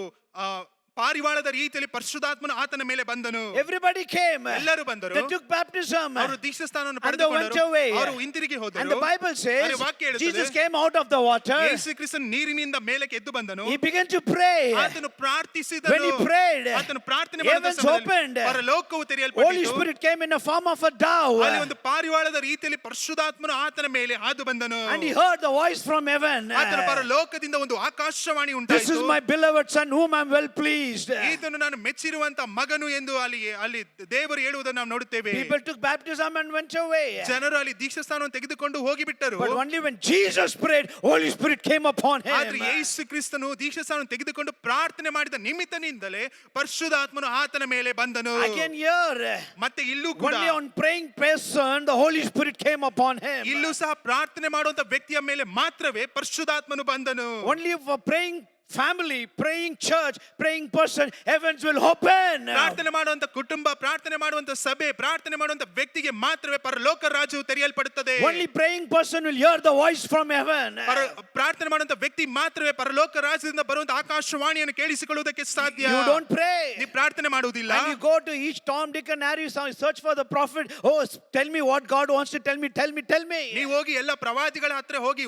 ಪಾರಿವಾಳದ ರೀತಿಯಲ್ಲಿ ಪರಿಶುದ್ಧಾತ್ಮನು ಆತನ ಮೇಲೆ ಬಂದನು. Everybody came. ಎಲ್ಲರೂ ಬಂದರು. They took baptism. ಅವರು ದೀಕ್ಷಾಸ್ನಾನವನ್ನು And they went ಪಡೆದುಕೊಂಡರು. away. ಅವರು ಹಿಂತಿರುಗಿ ಹೋದರು. And the Bible says, ಅಲ್ಲಿ ವಾಕ್ಯ ಹೇಳುತ್ತದೆ, Jesus came out of the water. ಯೇಸು ಕ್ರಿಸ್ತನು ನೀರಿನಿಂದ ಮೇಲಕ್ಕೆ ಎದ್ದು ಬಂದನು. He began to pray. ಆತನು ಪ್ರಾರ್ಥಿಸಿದನು. When he prayed, ಆತನು ಪ್ರಾರ್ಥನೆ ಮಾಡಿದ heavens ಸಮಯದಲ್ಲಿ opened. ಪರಲೋಕವು Holy ತೆರೆಯಲ್ಪಟ್ಟಿತು. Spirit came in the form of a dove. ಅಲ್ಲಿ ಒಂದು ಪಾರಿವಾಳದ ರೀತಿಯಲ್ಲಿ ಪರಿಶುದ್ಧಾತ್ಮನು ಆತನ ಮೇಲೆ ಹಾದು ಬಂದನು. And he heard the voice from heaven. ಆತನ ಪರಲೋಕದಿಂದ ಒಂದು ಆಕಾಶವಾಣಿ This is ಉಂಟಾಯಿತು. my beloved son whom I am well pleased. ಈತನು ನಾನು ಮೆಚ್ಚಿರುವಂತ ಮಗನು ಎಂದು ಅಲ್ಲಿ ದೇವರು ಹೇಳುವುದನ್ನು ನಾವು ನೋಡುತ್ತೇವೆ. People took baptism and went away. ಜನರು ಅಲ್ಲಿ ದೀಕ್ಷಾಸ್ನಾನವನ್ನು ತೆಗೆದುಕೊಂಡು ಹೋಗಿಬಿಟ್ಟರು. But only when Jesus prayed, Holy Spirit came upon him. ಆದ್ರೆ ಯೇಸು ಕ್ರಿಸ್ತನು ದೀಕ್ಷಾಸ್ನಾನವನ್ನು ತೆಗೆದುಕೊಂಡು ಪ್ರಾರ್ಥನೆ ಮಾಡಿದ ನಿಮಿತ್ತನಿಂದಲೇ ಪರಿಶುದ್ಧಾತ್ಮನು ಆತನ ಮೇಲೆ ಬಂದನು. Again here, ಮತ್ತೆ ಇಲ್ಲೂ ಕೂಡ only on praying person, the Holy Spirit came upon him. ಇಲ್ಲೂ ಸಹ ಪ್ರಾರ್ಥನೆ ಮಾಡುವಂತ ವ್ಯಕ್ತಿಯ ಮೇಲೆ ಮಾತ್ರವೇ ಪರಿಶುದ್ಧಾತ್ಮನು ಬಂದನು. Only for praying family, praying church, praying person, heavens will open. ಪ್ರಾರ್ಥನೆ ಮಾಡುವಂತ ಕುಟುಂಬ, ಪ್ರಾರ್ಥನೆ ಮಾಡುವಂತ ಸಭೆ, ಪ್ರಾರ್ಥನೆ ಮಾಡುವಂತ ವ್ಯಕ್ತಿಗೆ ಮಾತ್ರವೇ ಪರಲೋಕ ರಾಜ್ಯವು ತೆರೆಯಲ್ಪಡುತ್ತದೆ. Only praying person will hear the voice from heaven. ಪ್ರಾರ್ಥನೆ ಮಾಡುವಂತ ವ್ಯಕ್ತಿ ಮಾತ್ರವೇ ಪರಲೋಕ ರಾಜ್ಯದಿಂದ ಬರುವಂತ ಆಕಾಶವಾಣಿಯನ್ನು ಕೇಳಿಸಿಕೊಳ್ಳುವುದಕ್ಕೆ ಸಾಧ್ಯ. You don't pray. ನೀವು ಪ್ರಾರ್ಥನೆ ಮಾಡುವುದಿಲ್ಲ. And you go to each Tom, Dick and Harry, search for the prophet. Oh, tell me what God wants to tell me. Tell me. ನೀವು ಹೋಗಿ ಎಲ್ಲ ಪ್ರವಾದಿಗಳ ಹತ್ರ ಹೋಗಿ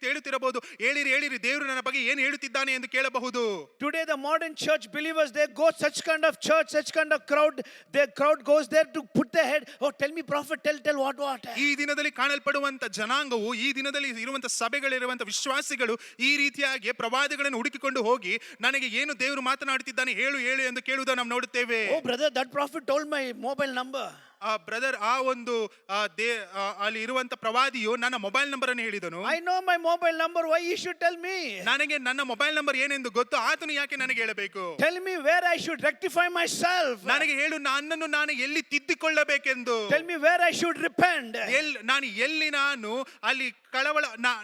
ಕೇಳುತ್ತಿರಬಹುದು. ಹೇಳಿರಿ ದೇವರು ನನ್ನ ಬಗ್ಗೆ ಏನು ಹೇಳುತ್ತಿದ್ದಾನೆ ಎಂದು ಕೇಳಬಹುದು. Today the modern church believers, they go such kind of church, such kind of crowd. Their crowd goes there to put their head. Oh, tell me prophet, tell what. ಈ ದಿನದಲ್ಲಿ ಕಾಣಲ್ಪಡುವಂತ ಜನಾಂಗವು, ಈ ದಿನದಲ್ಲಿ ಇರುವಂತ ಸಭೆಗಳಿರುವಂತ ವಿಶ್ವಾಸಿಗಳು ಈ ರೀತಿಯಾಗಿ ಪ್ರವಾದಿಗಳನ್ನು ಹುಡುಕಿಕೊಂಡು ಹೋಗಿ ನನಗೆ ಏನು ದೇವರು ಮಾತನಾಡುತ್ತಿದ್ದಾನೆ ಹೇಳು ಎಂದು ಕೇಳುವುದನ್ನು ನಾವು ನೋಡುತ್ತೇವೆ. Oh brother, that prophet told my mobile number. Brother, ಆ ಒಂದು ಅಲ್ಲಿ ಇರುವಂತ ಪ್ರವಾದಿಯು ನನ್ನ ಮೊಬೈಲ್ ನಂಬರ್ ಅನ್ನು ಹೇಳಿದನು. I know my mobile number, why you should tell me? ನನಗೆ ನನ್ನ ಮೊಬೈಲ್ ನಂಬರ್ ಏನೆಂದು ಗೊತ್ತು, ಆತನು ಯಾಕೆ ನನಗೆ ಹೇಳಬೇಕು? Tell me where I should rectify myself. ನನಗೆ ಹೇಳು, ನನ್ನನ್ನು ನಾನು ಎಲ್ಲಿ ತಿದ್ದಿಕೊಳ್ಳಬೇಕೆಂದು. Tell me where I should repent. ನಾನು ಅಲ್ಲಿ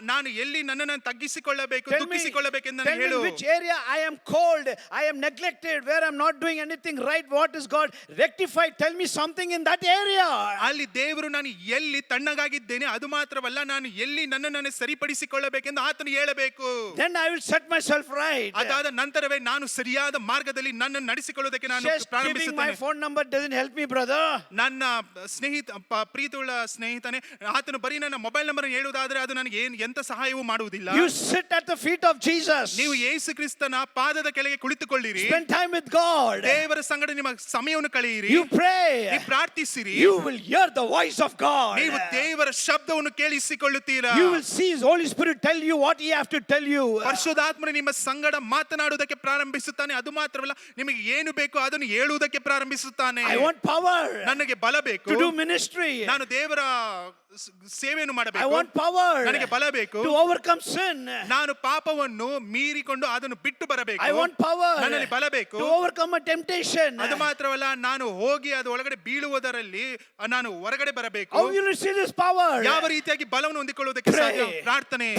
ನಾನು ಎಲ್ಲಿ ನನ್ನನ್ನು ತಗ್ಗಿಸಿಕೊಳ್ಳಬೇಕು, ದುಃಖಿಸಿಕೊಳ್ಳಬೇಕೆಂದು ನನಗೆ ಹೇಳು. Tell me which area I am cold, I am neglected, where I am not doing anything right. What is God rectify? Tell me something in that area. ಅಲ್ಲಿ ದೇವರು ನಾನು ಎಲ್ಲಿ ತಣ್ಣಗಾಗಿದ್ದೇನೆ, ಅದು ಮಾತ್ರವಲ್ಲ, ನಾನು ಎಲ್ಲಿ ನನ್ನನ್ನು ಸರಿಪಡಿಸಿಕೊಳ್ಳಬೇಕೆಂದು ಆತನು ಹೇಳಬೇಕು. Then I will set myself right. ಅದಾದ ನಂತರವೇ ನಾನು ಸರಿಯಾದ ಮಾರ್ಗದಲ್ಲಿ ನನ್ನನ್ನು ನಡೆಸಿಕೊಳ್ಳೋದಕ್ಕೆ ನಾನು ಪ್ರಾರಂಭಿಸುತ್ತೇನೆ. Giving my phone number doesn't help me, brother. ನನ್ನ ಪ್ರೀತಿಯುಳ್ಳ ಸ್ನೇಹಿತನೇ, ಆತನು ಬರೀ ನನ್ನ ಮೊಬೈಲ್ ನಂಬರ್ ಹೇಳುವುದಾದರೆ ಅದು ನನಗೆ ಎಂತ ಸಹಾಯವೂ ಮಾಡುವುದಿಲ್ಲ. You sit at the feet of Jesus. ನೀವು ಯೇಸು ಕ್ರಿಸ್ತನ ಪಾದದ ಕೆಳಗೆ ಕುಳಿತುಕೊಳ್ಳಿರಿ. Spend time with God. ದೇವರ ಸಂಗಡ ನಿಮ್ಮ ಸಮಯವನ್ನು ಕಳೆಯಿರಿ. You pray. ನೀವು ಪ್ರಾರ್ಥಿಸಿರಿ. You will hear the voice of God. ನೀವು ದೇವರ ಶಬ್ದವನ್ನು ಕೇಳಿಸಿಕೊಳ್ಳುತ್ತೀರಾ. You will see His Holy Spirit tell you what He have to tell you. ಪರಿಶುದ್ಧಾತ್ಮನು ನಿಮ್ಮ ಸಂಗಡ ಮಾತನಾಡುವುದಕ್ಕೆ ಪ್ರಾರಂಭಿಸುತ್ತಾನೆ. ಅದು ಮಾತ್ರವಲ್ಲ, ನಿಮಗೆ ಏನು ಬೇಕು ಅದನ್ನು ಹೇಳುವುದಕ್ಕೆ ಪ್ರಾರಂಭಿಸುತ್ತಾನೆ. I want power. ನನಗೆ ಬಲ ಬೇಕು. To do ministry. ನಾನು ದೇವರ ಸೇವೆಯನ್ನು ಮಾಡಬೇಕು. I want power. ನನಗೆ ಬಲ ಬೇಕು. To overcome sin. ನಾನು ಪಾಪವನ್ನು ಮೀರಿಕೊಂಡು ಅದನ್ನು ಬಿಟ್ಟು ಬರಬೇಕು. I want power. ನನ್ನಲ್ಲಿ ಬಲ ಬೇಕು. To overcome a temptation. ಅದು ಮಾತ್ರವಲ್ಲ, ನಾನು ಹೋಗಿ ಅದು ಒಳಗಡೆ ಬೀಳುವುದರಲ್ಲಿ ನಾನು ಹೊರಗಡೆ ಬರಬೇಕು. How you receive this power? ಯಾವ ರೀತಿಯಾಗಿ ಬಲವನ್ನು ಹೊಂದಿಕೊಳ್ಳುವುದಕ್ಕೆ ಸಾಧ್ಯ? ಪ್ರಾರ್ಥನೆ.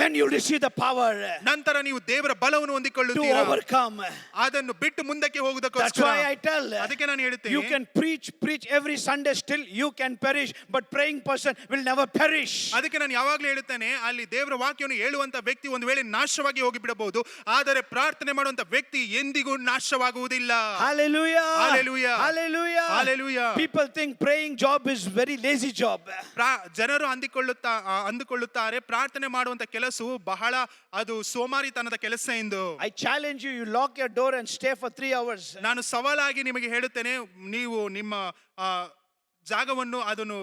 Then you receive the power. ನಂತರ ನೀವು ದೇವರ ಬಲವನ್ನು ಹೊಂದಿಕೊಳ್ಳುತ್ತೀರಾ. To overcome. ಅದನ್ನು ಬಿಟ್ಟು ಮುಂದಕ್ಕೆ ಹೋಗುವುದಕ್ಕೋಸ್ಕರ. That's why I tell. ಅದಕ್ಕೆ ನಾನು ಹೇಳುತ್ತೇನೆ. You can preach every Sunday, still you can perish, but praying person will never perish. ಅದಕ್ಕೆ ನಾನು ಯಾವಾಗಲೂ ಹೇಳುತ್ತೇನೆ, ಅಲ್ಲಿ ದೇವರ ವಾಕ್ಯವನ್ನು ಹೇಳುವಂತ ವ್ಯಕ್ತಿ ಒಂದು ವೇಳೆ ನಾಶವಾಗಿ ಹೋಗಿಬಿಡಬಹುದು, ಆದರೆ ಪ್ರಾರ್ಥನೆ ಮಾಡುವಂತ ವ್ಯಕ್ತಿ ಎಂದಿಗೂ ನಾಶವಾಗುವುದಿಲ್ಲ. Hallelujah. Hallelujah. Hallelujah. Hallelujah. People think praying job is very lazy job. ಜನರು ಅಂದುಕೊಳ್ಳುತ್ತಾರೆ ಪ್ರಾರ್ಥನೆ ಮಾಡುವಂತ ಕೆಲಸವು ಬಹಳ ಅದು ಸೋಮಾರಿತನದ ಕೆಲಸ ಎಂದು. I challenge you, you lock your door and stay for 3 hours. ನಾನು ಸವಾಲಾಗಿ ನಿಮಗೆ ಹೇಳುತ್ತೇನೆ, ನೀವು ನಿಮ್ಮ ಜಾಗವನ್ನು ಅದನ್ನು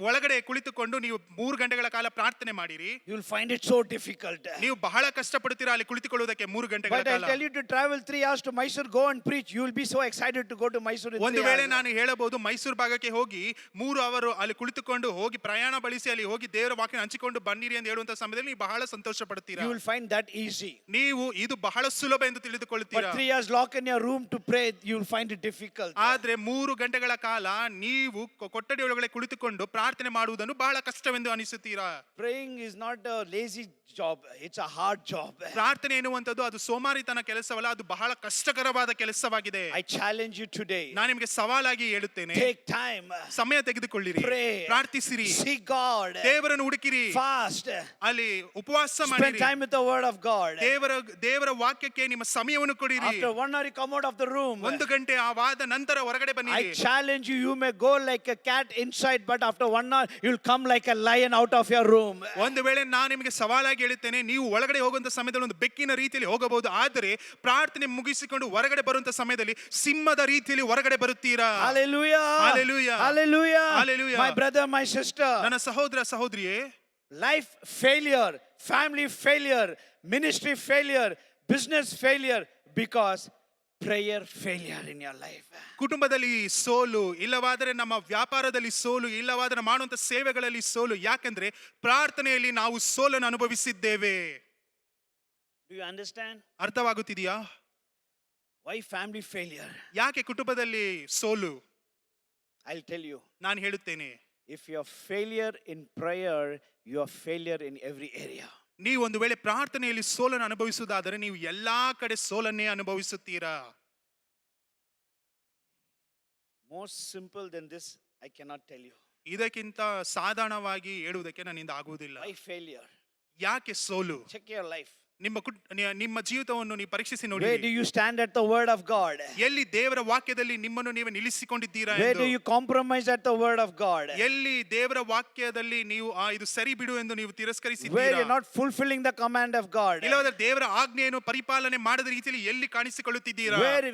ಒಳಗಡೆ ಕುಳಿತುಕೊಂಡು ನೀವು 3 ಗಂಟೆಗಳ ಕಾಲ ಪ್ರಾರ್ಥನೆ ಮಾಡಿರಿ. You will find it so difficult. ನೀವು ಬಹಳ ಕಷ್ಟಪಡ್ತೀರಾ ಅಲ್ಲಿ ಕುಳಿತುಕೊಳ್ಳುವುದಕ್ಕೆ 3 ಗಂಟೆಗಳ But I ಕಾಲ. tell you to travel 3 hours to Mysore, go and preach. You will be so excited to go to Mysore in 3 ಒಂದು ವೇಳೆ hours. ನಾನು ಹೇಳಬಹುದು ಮೈಸೂರು ಭಾಗಕ್ಕೆ ಹೋಗಿ 3 ಅವರು ಅಲ್ಲಿ ಕುಳಿತುಕೊಂಡು ಹೋಗಿ ಪ್ರಯಾಣ ಬಳಸಿ ಅಲ್ಲಿ ಹೋಗಿ ದೇವರ ವಾಕ್ಯ ಹಂಚಿಕೊಂಡು ಬನ್ನಿರಿ ಅಂತ ಹೇಳುವಂತ ಸಮಯದಲ್ಲಿ ನೀವು ಬಹಳ ಸಂತೋಷ ಪಡ್ತೀರಾ. You will find that easy. ನೀವು ಇದು ಬಹಳ ಸುಲಭ ಎಂದು But ತಿಳಿದುಕೊಳ್ಳುತ್ತೀರಾ. 3 hours lock in your room to pray, you will find it difficult. ಆದ್ರೆ 3 ಗಂಟೆಗಳ ಕಾಲ ನೀವು ಕೊಠಡಿ ಒಳಗಡೆ ಕುಳಿತುಕೊಂಡು ಪ್ರಾರ್ಥನೆ ಮಾಡುವುದನ್ನು ಬಹಳ ಕಷ್ಟವೆಂದು ಅನಿಸುತ್ತೀರಾ. Praying is not a lazy job, it's a hard job. ಪ್ರಾರ್ಥನೆ ಎನ್ನುವಂಥದ್ದು ಅದು ಸೋಮಾರಿತನ ಕೆಲಸವಲ್ಲ, ಅದು ಬಹಳ ಕಷ್ಟಕರವಾದ ಕೆಲಸವಾಗಿದೆ. I challenge you today. ನಾನು ನಿಮಗೆ ಸವಾಲಾಗಿ ಹೇಳುತ್ತೇನೆ, Take time, ಸಮಯ ತೆಗೆದುಕೊಳ್ಳಿರಿ, pray, ಪ್ರಾರ್ಥಿಸಿರಿ, seek God, ದೇವರನ್ನು ಹುಡುಕಿರಿ, fast, ಅಲ್ಲಿ ಉಪವಾಸ spend ಮಾಡಿರಿ, time with the word of God. ದೇವರ ವಾಕ್ಯಕ್ಕೆ ನಿಮ್ಮ ಸಮಯವನ್ನು ಕೊಡಿರಿ. After 1 hour you come out of the room. 1 ಗಂಟೆ ಆವಾದ ನಂತರ ಹೊರಗಡೆ I ಬನ್ನಿರಿ. challenge you, you may go like a cat inside, but after 1 hour you'll come like a lion out of your room. ಒಂದು ವೇಳೆ ನಾನು ನಿಮಗೆ ಸವಾಲಾಗಿ ಹೇಳುತ್ತೇನೆ, ನೀವು ಒಳಗಡೆ ಹೋಗುವಂತ ಸಮಯದಲ್ಲಿ ಒಂದು ಬೆಕ್ಕಿನ ರೀತಿಯಲ್ಲಿ ಹೋಗಬಹುದು, ಆದರೆ ಪ್ರಾರ್ಥನೆ ಮುಗಿಸಿಕೊಂಡು ಹೊರಗಡೆ ಬರುವಂತ ಸಮಯದಲ್ಲಿ ಸಿಂಹದ ರೀತಿಯಲ್ಲಿ ಹೊರಗಡೆ ಬರುತ್ತೀರಾ. Hallelujah. Hallelujah. Hallelujah. Hallelujah. My brother, my sister. ನನ್ನ ಸಹೋದರ ಸಹೋದರಿಯೇ, Life failure, family failure, ministry failure, business failure because prayer failure in your life. ಕುಟುಂಬದಲ್ಲಿ ಸೋಲು, ಇಲ್ಲವಾದರೆ ನಮ್ಮ ವ್ಯಾಪಾರದಲ್ಲಿ ಸೋಲು, ಇಲ್ಲವಾದರೆ ಮಾಡುವಂತ ಸೇವೆಗಳಲ್ಲಿ ಸೋಲು. ಯಾಕಂದ್ರೆ ಪ್ರಾರ್ಥನೆಯಲ್ಲಿ ನಾವು ಸೋಲನ್ನು ಅನುಭವಿಸಿದ್ದೇವೆ. Do you understand? ಅರ್ಥವಾಗುತ್ತಿದೆಯಾ? Why family failure? ಯಾಕೆ ಕುಟುಂಬದಲ್ಲಿ ಸೋಲು? I'll tell you. ನಾನು ಹೇಳುತ್ತೇನೆ, If you're failure in prayer, you're failure in every area. ನೀವು ಒಂದು ವೇಳೆ ಪ್ರಾರ್ಥನೆಯಲ್ಲಿ ಸೋಲನ್ನು ಅನುಭವಿಸುವುದಾದರೆ ನೀವು ಎಲ್ಲಾ ಕಡೆ ಸೋಲನ್ನೇ ಅನುಭವಿಸುತ್ತೀರಾ. More simple than this, I cannot tell you. ಇದಕ್ಕಿಂತ ಸಾಧಾರಣವಾಗಿ ಹೇಳುವುದಕ್ಕೆ ನನ್ನಿಂದ ಆಗುವುದಿಲ್ಲ. Why failure? ಯಾಕೆ ಸೋಲು? Check your life. ನಿಮ್ಮ ಜೀವಿತವನ್ನು ನೀವು ಪರೀಕ್ಷಿಸಿ ನೋಡಿ. Where do you stand at the word of God? ಎಲ್ಲಿ ದೇವರ ವಾಕ್ಯದಲ್ಲಿ ನಿಮ್ಮನ್ನು ನೀವೇ ನಿಲ್ಲಿಸಿಕೊಂಡಿದ್ದೀರಾ? Where do you compromise at the word of God? ಎಲ್ಲಿ ದೇವರ ವಾಕ್ಯದಲ್ಲಿ ನೀವು ಇದು ಸರಿ ಬಿಡು ಎಂದು ನೀವು Where ತಿರಸ್ಕರಿಸಿದ್ದೀರಾ? you're not fulfilling the command of God? ಇಲ್ಲವಾದರೆ ದೇವರ ಆಜ್ಞೆಯನ್ನು ಪರಿಪಾಲನೆ ಮಾಡದ ರೀತಿಯಲ್ಲಿ ಎಲ್ಲಿ ಕಾಣಿಸಿಕೊಳ್ಳುತ್ತಿದ್ದೀರಾ? Where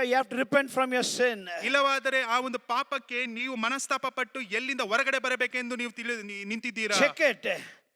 you have to repent from your sin? ಇಲ್ಲವಾದರೆ ಆ ಒಂದು ಪಾಪಕ್ಕೆ ನೀವು ಮನಸ್ತಾಪ ಪಟ್ಟು ಎಲ್ಲಿಂದ ಹೊರಗಡೆ ಬರಬೇಕೆಂದು ನೀವು ನಿಂತಿದ್ದೀರಾ? Check it.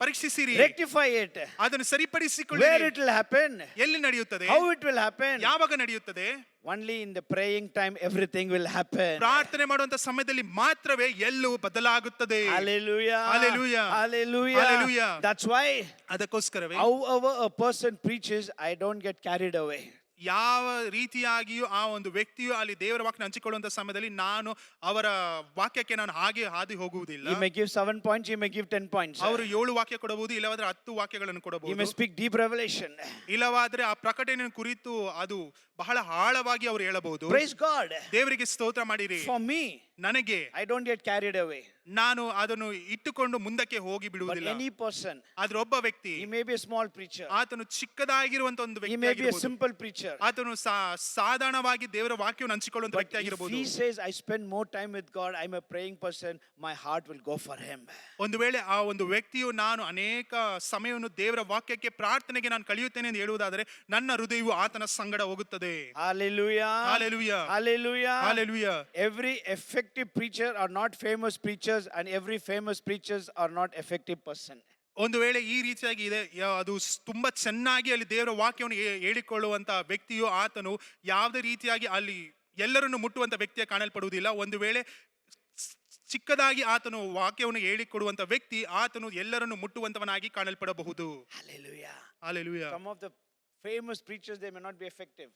ಪರೀಕ್ಷಿಸಿರಿ, Rectify it. ಅದನ್ನು Where ಸರಿಪಡಿಸಿಕೊಳ್ಳಿ. it will happen? ಎಲ್ಲಿ ನಡೆಯುತ್ತದೆ? How it will happen? ಯಾವಾಗ ನಡೆಯುತ್ತದೆ? Only in the praying time everything will happen. ಪ್ರಾರ್ಥನೆ ಮಾಡುವಂತ ಸಮಯದಲ್ಲಿ ಮಾತ್ರವೇ ಎಲ್ಲವೂ ಬದಲಾಗುತ್ತದೆ. Hallelujah. Hallelujah. Hallelujah. Hallelujah. That's why ಅದಕ್ಕೋಸ್ಕರವೇ however a person preaches, I don't get carried away. ಯಾವ ರೀತಿಯಾಗಿಯೂ ಆ ಒಂದು ವ್ಯಕ್ತಿಯು ಅಲ್ಲಿ ದೇವರ ವಾಕ್ಯ ಹಂಚಿಕೊಳ್ಳುವಂತ ಸಮಯದಲ್ಲಿ ನಾನು ಅವರ ವಾಕ್ಯಕ್ಕೆ ನಾನು ಹಾಗೆ ಹಾದಿ ಹೋಗುವುದಿಲ್ಲ. He may give 7 points, he may give 10 points. ಅವರು 7 ವಾಕ್ಯ ಕೊಡಬಹುದು, ಇಲ್ಲವಾದ್ರೆ 10 ವಾಕ್ಯಗಳನ್ನು He may ಕೊಡಬಹುದು, speak deep revelation. ಇಲ್ಲವಾದ್ರೆ ಆ ಪ್ರಕಟಣೆಯ ಕುರಿತು ಅದು ಬಹಳ ಆಳವಾಗಿ ಅವರು ಹೇಳಬಹುದು. Praise God. ದೇವರಿಗೆ ಸ್ತೋತ್ರ ಮಾಡಿರಿ. For me, ನನಗೆ I don't get carried away. ನಾನು ಅದನ್ನು ಇಟ್ಟುಕೊಂಡು ಮುಂದಕ್ಕೆ ಹೋಗಿ But ಬಿಡುವುದಿಲ್ಲ. any person, ಆದ್ರೆ ಒಬ್ಬ ವ್ಯಕ್ತಿ, he may be a small preacher, ಆತನು ಚಿಕ್ಕದಾಗಿರುವಂತ ಒಂದು he ವ್ಯಕ್ತಿ may be a ಆಗಿರಬಹುದು, simple preacher. ಆತನು ಸಾಧಾರಣವಾಗಿ ದೇವರ ವಾಕ್ಯವನ್ನು ಹಂಚಿಕೊಳ್ಳುವಂತ But ವ್ಯಕ್ತಿ if ಆಗಿರಬಹುದು. he says, I spend more time with God, I'm a praying person, my heart will go for him. ಒಂದು ವೇಳೆ ಆ ಒಂದು ವ್ಯಕ್ತಿಯು ನಾನು ಅನೇಕ ಸಮಯವನ್ನು ದೇವರ ವಾಕ್ಯಕ್ಕೆ ಪ್ರಾರ್ಥನೆಗೆ ನಾನು ಕಳೆಯುತ್ತೇನೆ ಎಂದು ಹೇಳುವುದಾದರೆ ನನ್ನ ಹೃದಯವು ಆತನ ಸಂಗಡ ಹೋಗುತ್ತದೆ. Hallelujah. Hallelujah. Hallelujah. Hallelujah. Every effective preacher are not famous preachers, and every famous preachers are not effective person. ಒಂದು ವೇಳೆ ಈ ರೀತಿಯಾಗಿ ಇದೆ, ಅದು ತುಂಬಾ ಚೆನ್ನಾಗಿ ಅಲ್ಲಿ ದೇವರ ವಾಕ್ಯವನ್ನು ಹೇಳಿಕೊಳ್ಳುವಂತ ವ್ಯಕ್ತಿಯು ಆತನು ಯಾವುದೇ ರೀತಿಯಾಗಿ ಅಲ್ಲಿ ಎಲ್ಲರನ್ನು ಮುಟ್ಟುವಂತ ವ್ಯಕ್ತಿಯ ಕಾಣಲ್ಪಡುವುದಿಲ್ಲ. ಒಂದು ವೇಳೆ ಚಿಕ್ಕದಾಗಿ ಆತನು ವಾಕ್ಯವನ್ನು ಹೇಳಿಕೊಡುವಂತ ವ್ಯಕ್ತಿ ಆತನು ಎಲ್ಲರನ್ನು ಮುಟ್ಟುವಂತವನಾಗಿ ಕಾಣಲ್ಪಡಬಹುದು. Hallelujah. Hallelujah. Some of the famous preachers, they may not be effective.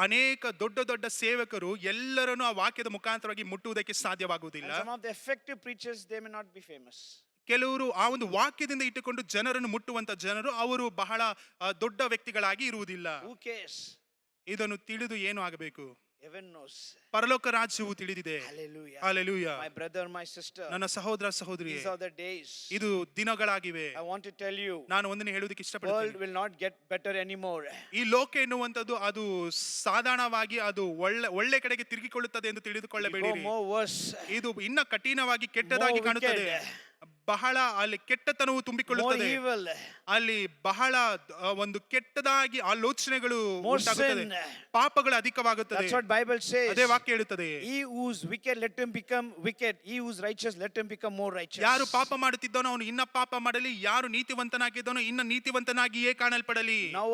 ಅನೇಕ ದೊಡ್ಡ ದೊಡ್ಡ ಸೇವಕರು ಎಲ್ಲರನ್ನು ಆ ವಾಕ್ಯದ ಮುಖಾಂತರವಾಗಿ ಮುಟ್ಟುವುದಕ್ಕೆ ಸಾಧ್ಯವಾಗುವುದಿಲ್ಲ. And some of the effective preachers, they may not be famous. ಕೆಲವರು ಆ ಒಂದು ವಾಕ್ಯದಿಂದ ಇಟ್ಟುಕೊಂಡು ಜನರನ್ನು ಮುಟ್ಟುವಂತ ಜನರು ಅವರು ಬಹಳ ದೊಡ್ಡ ವ್ಯಕ್ತಿಗಳಾಗಿ ಇರುವುದಿಲ್ಲ. Who cares? ಇದನ್ನು ತಿಳಿದು ಏನು ಆಗಬೇಕು? Heaven knows. ಪರಲೋಕ ರಾಜ್ಯವು ತಿಳಿದಿದೆ. Hallelujah. Hallelujah. My brother, my sister, ನನ್ನ ಸಹೋದರ ಸಹೋದರಿ, these are the days. ಇದು ದಿನಗಳಾಗಿವೆ. I want to tell you, ನಾನು ಒಂದನ್ನು ಹೇಳುವುದಕ್ಕೆ world ಇಷ್ಟಪಡ್ತೀನಿ. will not get better anymore. ಈ ಲೋಕ ಎನ್ನುವಂಥದ್ದು ಅದು ಸಾಧಾರಣವಾಗಿ ಅದು ಒಳ್ಳೆ ಕಡೆಗೆ ತಿರುಗಿಕೊಳ್ಳುತ್ತದೆ ಎಂದು It will go ತಿಳಿದುಕೊಳ್ಳಬೇಡಿರಿ. more worse. ಇದು ಇನ್ನ ಕಠಿಣವಾಗಿ ಕೆಟ್ಟದಾಗಿ More ಕಾಣುತ್ತದೆ, wicked. ಬಹಳ ಅಲ್ಲಿ ಕೆಟ್ಟತನವು more ತುಂಬಿಕೊಳ್ಳುತ್ತದೆ. evil, ಅಲ್ಲಿ ಬಹಳ ಒಂದು ಕೆಟ್ಟದಾಗಿ ಆಲೋಚನೆಗಳು more ಉಂಟಾಗುತ್ತದೆ. sin. ಪಾಪಗಳು ಅಧಿಕವಾಗುತ್ತದೆ. That's what Bible says. ಅದೇ ವಾಕ್ಯ ಹೇಳುತ್ತದೆ. He who's wicked, let him become wicked. He who's righteous, let him become more righteous. ಯಾರು ಪಾಪ ಮಾಡುತ್ತಿದ್ದಾನೋ ಅವನು ಇನ್ನ ಪಾಪ ಮಾಡಲಿ, ಯಾರು ನೀತಿವಂತನಾಗಿದ್ದಾನೋ ಇನ್ನ ನೀತಿವಂತನಾಗಿಯೇ ಕಾಣಲ್ಪಡಲಿ. Now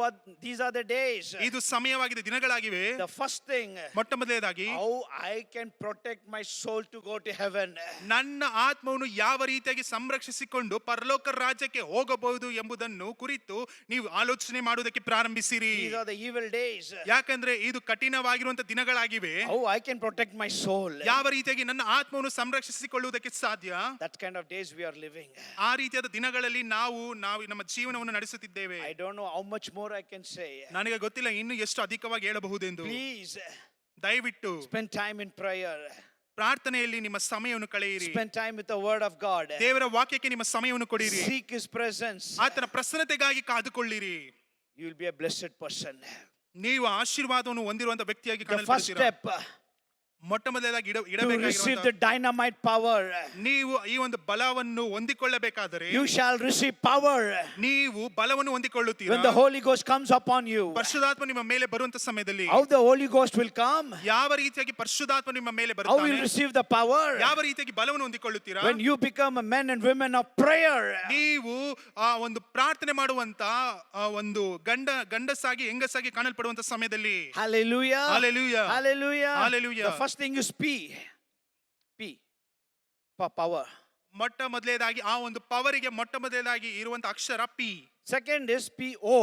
these are the days. ಇದು ಸಮಯವಾಗಿದೆ, ದಿನಗಳಾಗಿವೆ. The first thing, ಮೊಟ್ಟ ಮೊದಲನೇದಾಗಿ how I can protect my soul to go to heaven. ನನ್ನ ಆತ್ಮವನ್ನು ಯಾವ ರೀತಿಯಾಗಿ ಸಂರಕ್ಷಿಸಿಕೊಂಡು ಪರಲೋಕ ರಾಜ್ಯಕ್ಕೆ ಹೋಗಬಹುದು ಎಂಬುದನ್ನು ಕುರಿತು ನೀವು ಆಲೋಚನೆ ಮಾಡುವುದಕ್ಕೆ ಪ್ರಾರಂಭಿಸಿರಿ. These are the evil days. ಯಾಕಂದ್ರೆ ಇದು ಕಠಿಣವಾಗಿರುವಂತಹ ದಿನಗಳಾಗಿವೆ. How I can protect my soul. ಯಾವ ರೀತಿಯಾಗಿ ನನ್ನ ಆತ್ಮವನ್ನು ಸಂರಕ್ಷಿಸಿಕೊಳ್ಳುವುದಕ್ಕೆ ಸಾಧ್ಯ. That kind of days we are living. ಆ ರೀತಿಯಾದ ದಿನಗಳಲ್ಲಿ ನಾವು ನಮ್ಮ ಜೀವನವನ್ನು ನಡೆಸುತ್ತಿದ್ದೇವೆ. I don't know how much more I can say. ನನಗೆ ಗೊತ್ತಿಲ್ಲ ಇನ್ನು ಎಷ್ಟು ಅಧಿಕವಾಗಿ ಹೇಳಬಹುದೆಂದು. Please ದಯವಿಟ್ಟು spend time in prayer. ಪ್ರಾರ್ಥನೆಯಲ್ಲಿ ನಿಮ್ಮ ಸಮಯವನ್ನು ಕಳೆಯಿರಿ. Spend time with the word of God. ದೇವರ ವಾಕ್ಯಕ್ಕೆ ನಿಮ್ಮ ಸಮಯವನ್ನು ಕೊಡಿರಿ. Seek his presence. ಆತನ ಪ್ರಸನ್ನತೆಗಾಗಿ ಕಾದುಕೊಳ್ಳಿರಿ. You will be a blessed person. ನೀವು ಆಶೀರ್ವಾದವನ್ನು ಹೊಂದಿರುವಂತ ವ್ಯಕ್ತಿಯಾಗಿ The first ಕಾಣಲ್ಪಡುತ್ತೀರಾ. step ಮೊಟ್ಟ ಮೊದಲಾಗಿ to receive ಇಡಬೇಕಾಗಿರುವಂತ the dynamite power. ನೀವು ಈ ಒಂದು ಬಲವನ್ನು ಹೊಂದಿಕೊಳ್ಳಬೇಕಾದರೆ You shall receive power ನೀವು ಬಲವನ್ನು ಹೊಂದಿಕೊಳ್ಳುತ್ತೀರಾ. when the Holy Ghost comes upon you. ಪರಿಶುದ್ಧಾತ್ಮ ನಿಮ್ಮ ಮೇಲೆ ಬರುವಂತ ಸಮಯದಲ್ಲಿ How the Holy Ghost will come? ಯಾವ ರೀತಿಯಾಗಿ ಪರಿಶುದ್ಧಾತ್ಮ ನಿಮ್ಮ ಮೇಲೆ How will ಬರುತ್ತಾನೆ, you receive the power? ಯಾವ ರೀತಿಯಾಗಿ ಬಲವನ್ನು ಹೊಂದಿಕೊಳ್ಳುತ್ತೀರಾ. When you become a men and women of prayer. ನೀವು ಆ ಒಂದು ಪ್ರಾರ್ಥನೆ ಮಾಡುವಂತ ಒಂದು ಗಂಡಸಾಗಿ ಹೆಂಗಸಾಗಿ ಕಾಣಲ್ಪಡುವಂತ ಸಮಯದಲ್ಲಿ. Hallelujah. Hallelujah. Hallelujah. Hallelujah. The first thing is P. For power. ಮೊಟ್ಟ ಮೊದಲೇದಾಗಿ ಆ ಒಂದು ಪವರಿಗೆ ಮೊಟ್ಟ ಮೊದಲೇದಾಗಿ ಇರುವಂತ ಅಕ್ಷರ ಪಿ. Second is PO.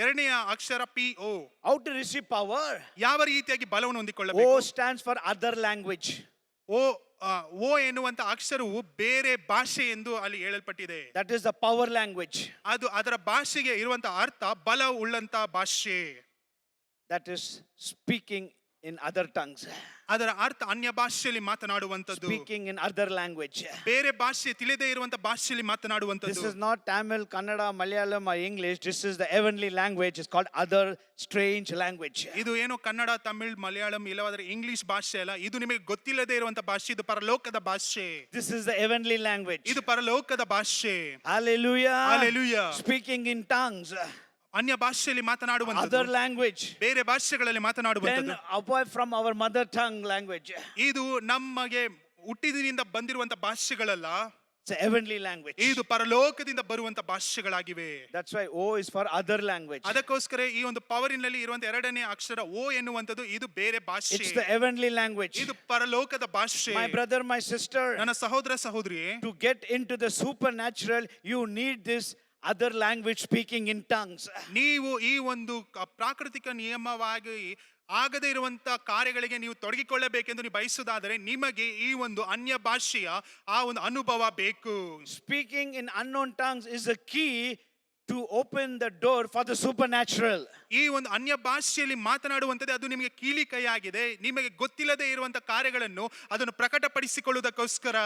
ಎರಡನೆಯ ಅಕ್ಷರ P O. How to receive power? ಯಾವ ರೀತಿಯಾಗಿ ಬಲವನ್ನು ಹೊಂದಿಕೊಳ್ಳಬೇಕು. O stands for other language. ಓ ಎನ್ನುವಂತ ಅಕ್ಷರವು ಬೇರೆ ಭಾಷೆ ಎಂದು ಅಲ್ಲಿ ಹೇಳಲ್ಪಟ್ಟಿದೆ. That is the power language. ಅದು ಅದರ ಭಾಷೆಗೆ ಇರುವಂತ ಅರ್ಥ ಬಲ ಉಳ್ಳಂತ ಭಾಷೆ. That is speaking in other tongues. ಅದರ ಅರ್ಥ ಅನ್ಯ ಭಾಷೆಯಲ್ಲಿ ಮಾತನಾಡುವಂತದ್ದು. Speaking in other language. ಬೇರೆ ಭಾಷೆ ತಿಳಿದೇ ಇರುವಂತ ಭಾಷೆಯಲ್ಲಿ ಮಾತನಾಡುವಂತದ್ದು. This is not Tamil, Kannada, Malayalam or English. This is the heavenly language. It's called other strange language. ಇದು ಏನು ಕನ್ನಡ, ತಮಿಳ್, ಮಲಯಾಳಂ ಇಲ್ಲವಾದ್ರೆ ಇಂಗ್ಲಿಷ್ ಭಾಷೆ ಅಲ್ಲ. ಇದು ನಿಮಗೆ ಗೊತ್ತಿಲ್ಲದೆ ಇರುವಂತ ಭಾಷೆ. ಇದು ಪರಲೋಕದ ಭಾಷೆ. This is the heavenly language. ಇದು ಪರಲೋಕದ ಭಾಷೆ. Hallelujah. Hallelujah. Speaking in tongues. ಅನ್ಯ ಭಾಷೆಯಲ್ಲಿ ಮಾತನಾಡುವಂತದ್ದು. Other language. ಬೇರೆ ಭಾಷೆಗಳಲ್ಲಿ Then ಮಾತನಾಡುವಂತದ್ದು. apart from our mother tongue language. ಇದು ನಮಗೆ ಹುಟ್ಟಿದಿನಿಂದ ಬಂದಿರುವಂತ ಭಾಷೆಗಳಲ್ಲ. It's a heavenly language. ಇದು ಪರಲೋಕದಿಂದ ಬರುವಂತ ಭಾಷೆಗಳಾಗಿವೆ. That's why O is for other language. ಅದಕ್ಕೋಸ್ಕರ ಈ ಒಂದು ಪವರಿನಲ್ಲಿ ಇರುವಂತ ಎರಡನೇ ಅಕ್ಷರ ಓ ಎನ್ನುವಂತದ್ದು ಇದು ಬೇರೆ ಭಾಷೆ. It's the heavenly language. ಇದು ಪರಲೋಕದ ಭಾಷೆ. My brother, my sister, ನನ್ನ ಸಹೋದರ ಸಹೋದರಿ, to get into the supernatural, you need this other language, speaking in tongues. ನೀವು ಈ ಒಂದು ಪ್ರಾಕೃತಿಕ ನಿಯಮವಾಗಿ ಆಗದೇ ಇರುವಂತ ಕಾರ್ಯಗಳಿಗೆ ನೀವು ತೊಡಗಿಕೊಳ್ಳಬೇಕೆಂದು ನೀವು ಬಯಸುವುದಾದರೆ ನಿಮಗೆ ಈ ಒಂದು ಅನ್ಯ ಭಾಷೆಯ ಆ ಒಂದು ಅನುಭವ ಬೇಕು. Speaking in unknown tongues is a key to open the door for the supernatural. ಈ ಒಂದು ಅನ್ಯ ಭಾಷೆಯಲ್ಲಿ ಮಾತನಾಡುವಂತದ್ದು ಅದು ನಿಮಗೆ ಕೀಲಿ ಕೈಯಾಗಿದೆ. ನಿಮಗೆ ಗೊತ್ತಿಲ್ಲದೆ ಇರುವಂತ ಕಾರ್ಯಗಳನ್ನು ಅದನ್ನು ಪ್ರಕಟಪಡಿಸಿಕೊಳ್ಳುವುದಕ್ಕೋಸ್ಕರ.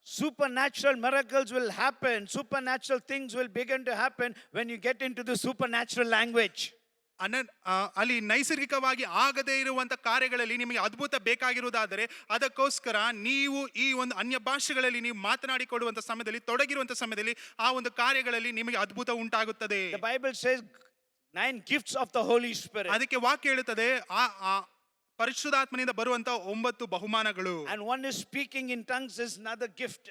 Supernatural miracles will happen. Supernatural things will begin to happen when you get into the supernatural language. ಅಲ್ಲಿ ನೈಸರ್ಗಿಕವಾಗಿ ಆಗದೇ ಇರುವಂತ ಕಾರ್ಯಗಳಲ್ಲಿ ನಿಮಗೆ ಅದ್ಭುತ ಬೇಕಾಗಿರುವುದಾದರೆ ಅದಕ್ಕೋಸ್ಕರ ನೀವು ಈ ಒಂದು ಅನ್ಯ ಭಾಷೆಗಳಲ್ಲಿ ನೀವು ಮಾತನಾಡಿಕೊಳ್ಳುವಂತ ಸಮಯದಲ್ಲಿ ತೊಡಗಿರುವಂತ ಸಮಯದಲ್ಲಿ ಆ ಒಂದು ಕಾರ್ಯಗಳಲ್ಲಿ ನಿಮಗೆ ಅದ್ಭುತ ಉಂಟಾಗುತ್ತದೆ. The Bible says 9 gifts of the Holy Spirit. ಅದಕ್ಕೆ ವಾಕ್ಯ ಹೇಳುತ್ತದೆ ಪರಿಶುದ್ಧಾತ್ಮನಿಂದ ಬರುವಂತ 9 ಬಹುಮಾನಗಳು. And one is speaking in tongues is another gift.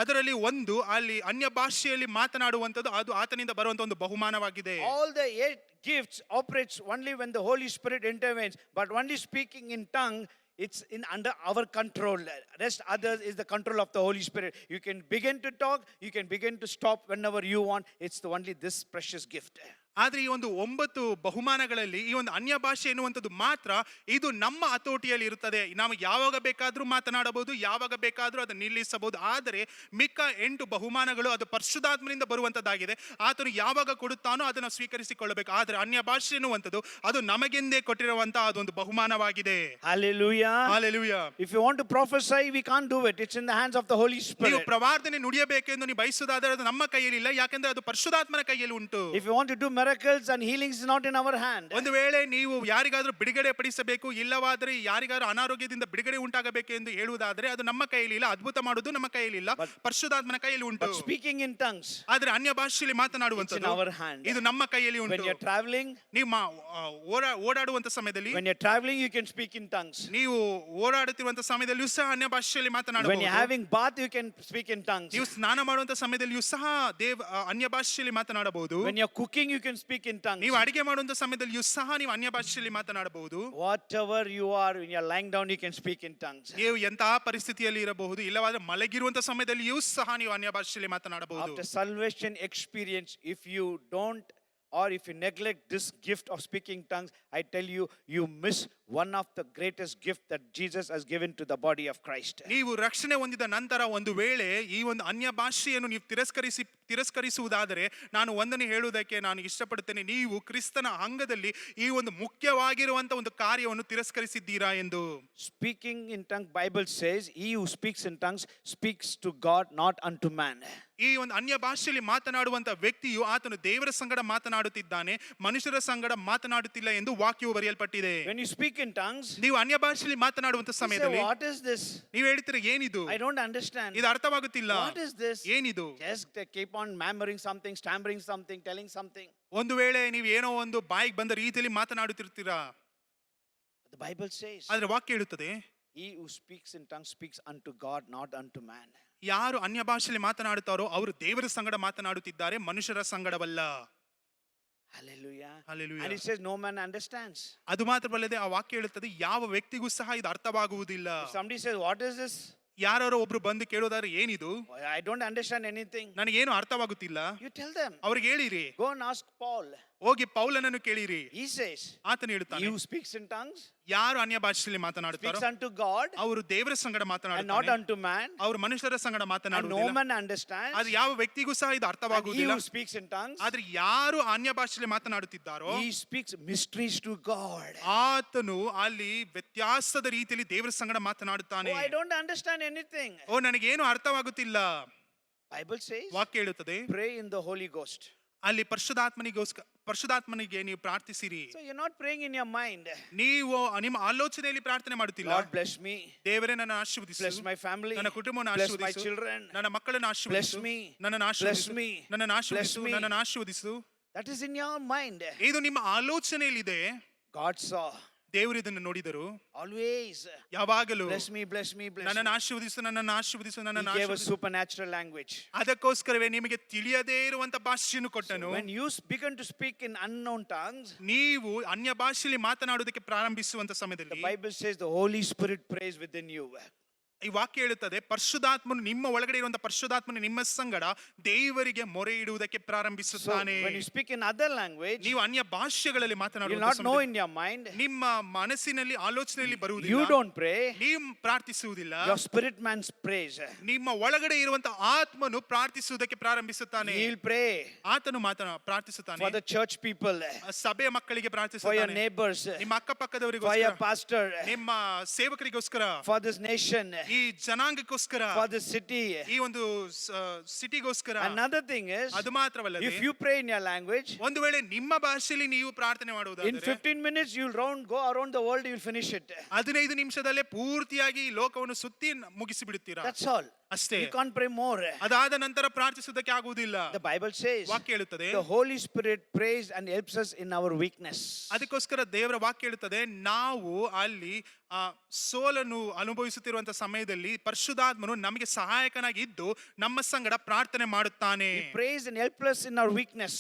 ಅದರಲ್ಲಿ ಒಂದು ಅಲ್ಲಿ ಅನ್ಯ ಭಾಷೆಯಲ್ಲಿ ಮಾತನಾಡುವಂತದ್ದು ಅದು ಆತನಿಂದ ಬರುವಂತ ಒಂದು ಬಹುಮಾನವಾಗಿದೆ. All the 8 gifts operates only when the Holy Spirit intervenes, but only speaking in tongue, it's in under our control. Rest others is the control of the Holy Spirit. You can begin to talk, you can begin to stop whenever you want. It's only this precious gift. ಆದ್ರೆ ಈ ಒಂದು 9 ಬಹುಮಾನಗಳಲ್ಲಿ ಈ ಒಂದು ಅನ್ಯ ಭಾಷೆ ಎನ್ನುವಂಥದ್ದು ಮಾತ್ರ ಇದು ನಮ್ಮ ಹತೋಟಿಯಲ್ಲಿ ಇರುತ್ತದೆ. ನಾವು ಯಾವಾಗ ಬೇಕಾದ್ರೂ ಮಾತನಾಡಬಹುದು, ಯಾವಾಗ ಬೇಕಾದ್ರೂ ಅದನ್ನು ನಿಲ್ಲಿಸಬಹುದು. ಆದರೆ ಮಿಕ್ಕ 8 ಬಹುಮಾನಗಳು ಅದು ಪರಿಶುದ್ಧಾತ್ಮನಿಂದ ಬರುವಂತದ್ದಾಗಿದೆ. ಆತನು ಯಾವಾಗ ಕೊಡುತ್ತಾನೋ ಅದನ್ನು ಸ್ವೀಕರಿಸಿಕೊಳ್ಳಬೇಕು. ಆದರೆ ಅನ್ಯ ಭಾಷೆ ಎನ್ನುವಂಥದ್ದು ಅದು ನಮಗೆಂದೇ ಕೊಟ್ಟಿರುವಂತಹ ಅದೊಂದು ಬಹುಮಾನವಾಗಿದೆ. Hallelujah. Hallelujah. If you want to prophesy, we can't do it. It's in the hands of the Holy ನೀವು Spirit. ಪ್ರವಾದನೆ ನುಡಿಯಬೇಕೆಂದು ನೀವು ಬಯಸುವುದಾದರೆ ಅದು ನಮ್ಮ ಕೈಯಲ್ಲಿ ಇಲ್ಲ, ಯಾಕಂದ್ರೆ ಅದು ಪರಿಶುದ್ಧಾತ್ಮನ ಕೈಯಲ್ಲಿ ಉಂಟು. If you want to do miracles and healings is not in our hand. ಒಂದು ವೇಳೆ ನೀವು ಯಾರಿಗಾದ್ರೂ ಬಿಡುಗಡೆ ಪಡಿಸಬೇಕು, ಇಲ್ಲವಾದ್ರೆ ಯಾರಿಗಾದ್ರೂ ಅನಾರೋಗ್ಯದಿಂದ ಬಿಡುಗಡೆ ಉಂಟಾಗಬೇಕು ಎಂದು ಹೇಳುವುದಾದ್ರೆ ಅದು ನಮ್ಮ ಕೈಯಲ್ಲಿ ಇಲ್ಲ. ಅದ್ಭುತ ಮಾಡುವುದು ನಮ್ಮ ಕೈಯಲ್ಲಿ ಇಲ್ಲ, ಪರಿಶುದ್ಧಾತ್ಮನ ಕೈಯಲ್ಲಿ ಉಂಟು. But speaking in tongues, ಆದ್ರೆ ಅನ್ಯ ಭಾಷೆಯಲ್ಲಿ it's in ಮಾತನಾಡುವಂತದ್ದು our hand. ಇದು ನಮ್ಮ ಕೈಯಲ್ಲಿ When ಉಂಟು. you're traveling, ನೀವು ಓಡಾಡುವಂತ ಸಮಯದಲ್ಲಿ, when you're traveling, you can speak in tongues. ನೀವು ಓಡಾಡುತ್ತಿರುವಂತ ಸಮಯದಲ್ಲಿಯೂ ಸಹ ಅನ್ಯ ಭಾಷೆಯಲ್ಲಿ When you're ಮಾತನಾಡಬಹುದು. having bath, you can speak in tongues. ನೀವು ಸ್ನಾನ ಮಾಡುವಂತ ಸಮಯದಲ್ಲಿಯೂ ಸಹ ಅನ್ಯ ಭಾಷೆಯಲ್ಲಿ ಮಾತನಾಡಬಹುದು. When you're cooking, you can speak in tongues. ನೀವು ಅಡಿಗೆ ಮಾಡುವಂತ ಸಮಯದಲ್ಲಿಯೂ ಸಹ ನೀವು ಅನ್ಯ ಭಾಷೆಯಲ್ಲಿ ಮಾತನಾಡಬಹುದು. Whatever you are, when you're lying down, you can speak in tongues. ನೀವು ಎಂತಹ ಪರಿಸ್ಥಿತಿಯಲ್ಲಿ ಇರಬಹುದು, ಇಲ್ಲವಾದ್ರೆ ಮಲಗಿರುವಂತ ಸಮಯದಲ್ಲಿಯೂ ಸಹ ನೀವು ಅನ್ಯ ಭಾಷೆಯಲ್ಲಿ ಮಾತನಾಡಬಹುದು. After salvation experience, if you don't or if you neglect this gift of speaking tongues, I tell you, you miss one of the greatest gift that Jesus has given to the body of Christ. ನೀವು ರಕ್ಷಣೆ ಹೊಂದಿದ ನಂತರ ಒಂದು ವೇಳೆ ಈ ಒಂದು ಅನ್ಯ ಭಾಷೆಯನ್ನು ನೀವು ತಿರಸ್ಕರಿಸುವುದಾದರೆ, ನಾನು ಒಂದನ್ನು ಹೇಳುವುದಕ್ಕೆ ನಾನು ಇಷ್ಟಪಡುತ್ತೇನೆ, ನೀವು ಕ್ರಿಸ್ತನ ಅಂಗದಲ್ಲಿ ಈ ಒಂದು ಮುಖ್ಯವಾಗಿರುವಂತ ಒಂದು ಕಾರ್ಯವನ್ನು ತಿರಸ್ಕರಿಸಿದ್ದೀರಾ ಎಂದು. Speaking in tongues, Bible says, he who speaks in tongues speaks to God, not unto man. ಈ ಒಂದು ಅನ್ಯ ಭಾಷೆಯಲ್ಲಿ ಮಾತನಾಡುವಂತ ವ್ಯಕ್ತಿಯು ಆತನು ದೇವರ ಸಂಗಡ ಮಾತನಾಡುತ್ತಿದ್ದಾನೆ, ಮನುಷ್ಯರ ಸಂಗಡ ಮಾತನಾಡುತ್ತಿಲ್ಲ ಎಂದು ವಾಕ್ಯವು ಬರೆಯಲ್ಪಟ್ಟಿದೆ. When you speak in tongues, ನೀವು ಅನ್ಯ ಭಾಷೆಯಲ್ಲಿ ಮಾತನಾಡುವಂತ you say, ಸಮಯದಲ್ಲಿ what is this? ನೀವು ಹೇಳ್ತೀರಾ, ಏನಿದು, I don't understand. ಇದು ಅರ್ಥವಾಗುತ್ತಿಲ್ಲ, What is this? ಏನಿದು. Just keep on murmuring something, stammering something, telling something. ಒಂದು ವೇಳೆ ನೀವು ಏನೋ ಒಂದು ಬಾಯಿಗೆ ಬಂದ ರೀತಿಯಲ್ಲಿ ಮಾತನಾಡುತ್ತಿರ್ತೀರಾ. The Bible says, ಆದ್ರೆ ವಾಕ್ಯ ಹೇಳುತ್ತದೆ, he who speaks in tongues speaks unto God, not unto man. ಯಾರು ಅನ್ಯ ಭಾಷೆಯಲ್ಲಿ ಮಾತನಾಡುತ್ತಾರೋ ಅವರು ದೇವರ ಸಂಗಡ ಮಾತನಾಡುತ್ತಿದ್ದಾರೆ, ಮನುಷ್ಯರ ಸಂಗಡವಲ್ಲ. Hallelujah. Hallelujah. And it says no man understands. ಅದು ಮಾತ್ರವಲ್ಲದೆ ಆ ವಾಕ್ಯ ಹೇಳುತ್ತದೆ, ಯಾವ ವ್ಯಕ್ತಿಗೂ ಸಹ ಇದು ಅರ್ಥವಾಗುವುದಿಲ್ಲ. If somebody says, what is this? ಯಾರೋ ಒಬ್ರು ಬಂದು ಕೇಳೋದಾದ್ರೆ ಏನಿದು, I don't understand anything. ನನಗೇನು ಅರ್ಥವಾಗುತ್ತಿಲ್ಲ, You tell them. ಅವ್ರಿಗೆ ಹೇಳಿರಿ. Go and ask Paul. ಹೋಗಿ ಪೌಲನನ್ನು ಕೇಳಿರಿ. He says, ಆತನು ಹೇಳ್ತಾನೆ, he who speaks in tongues ಯಾರು ಅನ್ಯ ಭಾಷೆಯಲ್ಲಿ ಮಾತನಾಡುತ್ತಾರೋ speaks unto God ಅವರು ದೇವರ ಸಂಗಡ and not ಮಾತನಾಡುತ್ತಾರೆ, unto man. ಅವರು ಮನುಷ್ಯರ ಸಂಗಡ And no ಮಾತನಾಡುವುದಿಲ್ಲ. man understands. ಅದು ಯಾವ ವ್ಯಕ್ತಿಗೂ ಸಹ ಇದು And he ಅರ್ಥವಾಗುವುದಿಲ್ಲ. who speaks in tongues, ಆದ್ರೆ ಯಾರು ಅನ್ಯ ಭಾಷೆಯಲ್ಲಿ ಮಾತನಾಡುತ್ತಿದ್ದಾರೋ he speaks mysteries to God. ಆತನು ಅಲ್ಲಿ ವ್ಯತ್ಯಾಸದ ರೀತಿಯಲ್ಲಿ ದೇವರ ಸಂಗಡ ಮಾತನಾಡುತ್ತಾನೆ. Oh, I don't understand anything. ಓ, ನನಗೇನು ಅರ್ಥವಾಗುತ್ತಿಲ್ಲ. Bible says, ವಾಕ್ಯ ಹೇಳುತ್ತದೆ, pray in the Holy Ghost. ಅಲ್ಲಿ ಪರಿಶುದ್ಧಾತ್ಮನಿಗೆ ನೀವು ಪ್ರಾರ್ಥಿಸಿರಿ. So you're not praying in your mind. ನೀವು ನಿಮ್ಮ ಆಲೋಚನೆಯಲ್ಲಿ ಪ್ರಾರ್ಥನೆ ಮಾಡುತ್ತಿಲ್ಲ. Lord bless me. ದೇವರೇ ನನ್ನ ಆಶೀರ್ವದಿಸು, Bless my family. ನನ್ನ ಕುಟುಂಬವನ್ನು Bless my ಆಶೀರ್ವದಿಸು, children. ನನ್ನ ಮಕ್ಕಳನ್ನು Bless ಆಶೀರ್ವದಿಸು, me. ನನ್ನನ್ನು Bless ಆಶೀರ್ವದಿಸು, me. ನನ್ನನ್ನು ಆಶೀರ್ವದಿಸು, Bless me. ನನ್ನನ್ನು ಆಶೀರ್ವದಿಸು. That is in your mind. ಇದು ನಿಮ್ಮ ಆಲೋಚನೆಯಲ್ಲಿದೆ. God saw. ದೇವರು ಇದನ್ನು ನೋಡಿದರು. Always. ಯಾವಾಗಲೂ Bless me, bless me, bless ನನ್ನನ್ನು me. ಆಶೀರ್ವದಿಸು, ನನ್ನನ್ನು ಆಶೀರ್ವದಿಸು, ನನ್ನನ್ನು He gave us ಆಶೀರ್ವದಿಸು. supernatural language. ಅದಕ್ಕೋಸ್ಕರವೇ ನಿಮಗೆ ತಿಳಿಯದೇ ಇರುವಂತ ಭಾಷೆಯನ್ನು ಕೊಟ್ಟನು. When you begin to speak in unknown tongues, ನೀವು ಅನ್ಯ ಭಾಷೆಯಲ್ಲಿ ಮಾತನಾಡುವುದಕ್ಕೆ ಪ್ರಾರಂಭಿಸುವಂತ the ಸಮಯದಲ್ಲಿ Bible says the Holy Spirit prays within you. ಈ ವಾಕ್ಯ ಹೇಳುತ್ತದೆ, ಪರಿಶುದ್ಧಾತ್ಮನು ನಿಮ್ಮ ಒಳಗಡೆ ಇರುವಂತ ಪರಿಶುದ್ಧಾತ್ಮನು ನಿಮ್ಮ ಸಂಗಡ ದೇವರಿಗೆ ಮೊರೆ ಇಡುವುದಕ್ಕೆ So ಪ್ರಾರಂಭಿಸುತ್ತಾನೆ. when you speak in other language, ನೀವು ಅನ್ಯ ಭಾಷೆಗಳಲ್ಲಿ you will ಮಾತನಾಡುವ not know in your mind. ನಿಮ್ಮ ಮನಸ್ಸಿನಲ್ಲಿ ಆಲೋಚನೆಯಲ್ಲಿ You ಬರುವುದಿಲ್ಲ, don't pray. ನೀವು ಪ್ರಾರ್ಥಿಸುವುದಿಲ್ಲ. Your spirit man prays. ನಿಮ್ಮ ಒಳಗಡೆ ಇರುವಂತ ಆತ್ಮನು ಪ್ರಾರ್ಥಿಸುವುದಕ್ಕೆ ಪ್ರಾರಂಭಿಸುತ್ತಾನೆ. He'll pray ಆತನು ಪ್ರಾರ್ಥಿಸುತ್ತಾನೆ. for the church people, ಸಭೆಯ ಮಕ್ಕಳಿಗೆ for your ಪ್ರಾರ್ಥಿಸುತ್ತಾನೆ, neighbors, ನಿಮ್ಮ for ಅಕ್ಕಪಕ್ಕದವರಿಗೋಸ್ಕರ, your pastor, ನಿಮ್ಮ ಸೇವಕರಿಗೋಸ್ಕರ, for this nation, ಈ ಜನಾಂಗಕ್ಕೋಸ್ಕರ, for this city. ಈ ಒಂದು ಸಿಟಿಗೋಸ್ಕರ. Another thing is, ಅದು ಮಾತ್ರವಲ್ಲದೆ if you pray in your language, ಒಂದು ವೇಳೆ ನಿಮ್ಮ ಭಾಷೆಯಲ್ಲಿ ನೀವು ಪ್ರಾರ್ಥನೆ in ಮಾಡುವುದಾದರೆ 15 minutes you'll go around the world, you'll finish it. 15 ನಿಮಿಷದಲ್ಲೇ ಪೂರ್ತಿಯಾಗಿ ಈ ಲೋಕವನ್ನು ಸುತ್ತಿ ಮುಗಿಸಿ ಬಿಡುತ್ತೀರಾ. That's all. ಅಷ್ಟೇ. You can't pray more. ಅದಾದ ನಂತರ ಪ್ರಾರ್ಥಿಸುವುದಕ್ಕೆ ಆಗುವುದಿಲ್ಲ. The Bible says ವಾಕ್ಯ ಹೇಳುತ್ತದೆ, the Holy Spirit prays and helps us in our weakness. ಅದಕ್ಕೋಸ್ಕರ ದೇವರ ವಾಕ್ಯ ಹೇಳುತ್ತದೆ, ನಾವು ಅಲ್ಲಿ ಸೋಲನ್ನು ಅನುಭವಿಸುತ್ತಿರುವಂತಹ ಸಮಯದಲ್ಲಿ ಪರಿಶುದ್ಧಾತ್ಮನು ನಮಗೆ ಸಹಾಯಕನಾಗಿ ಇದ್ದು ನಮ್ಮ ಸಂಗಡ ಪ್ರಾರ್ಥನೆ ಮಾಡುತ್ತಾನೆ. He prays and helps us in our weakness.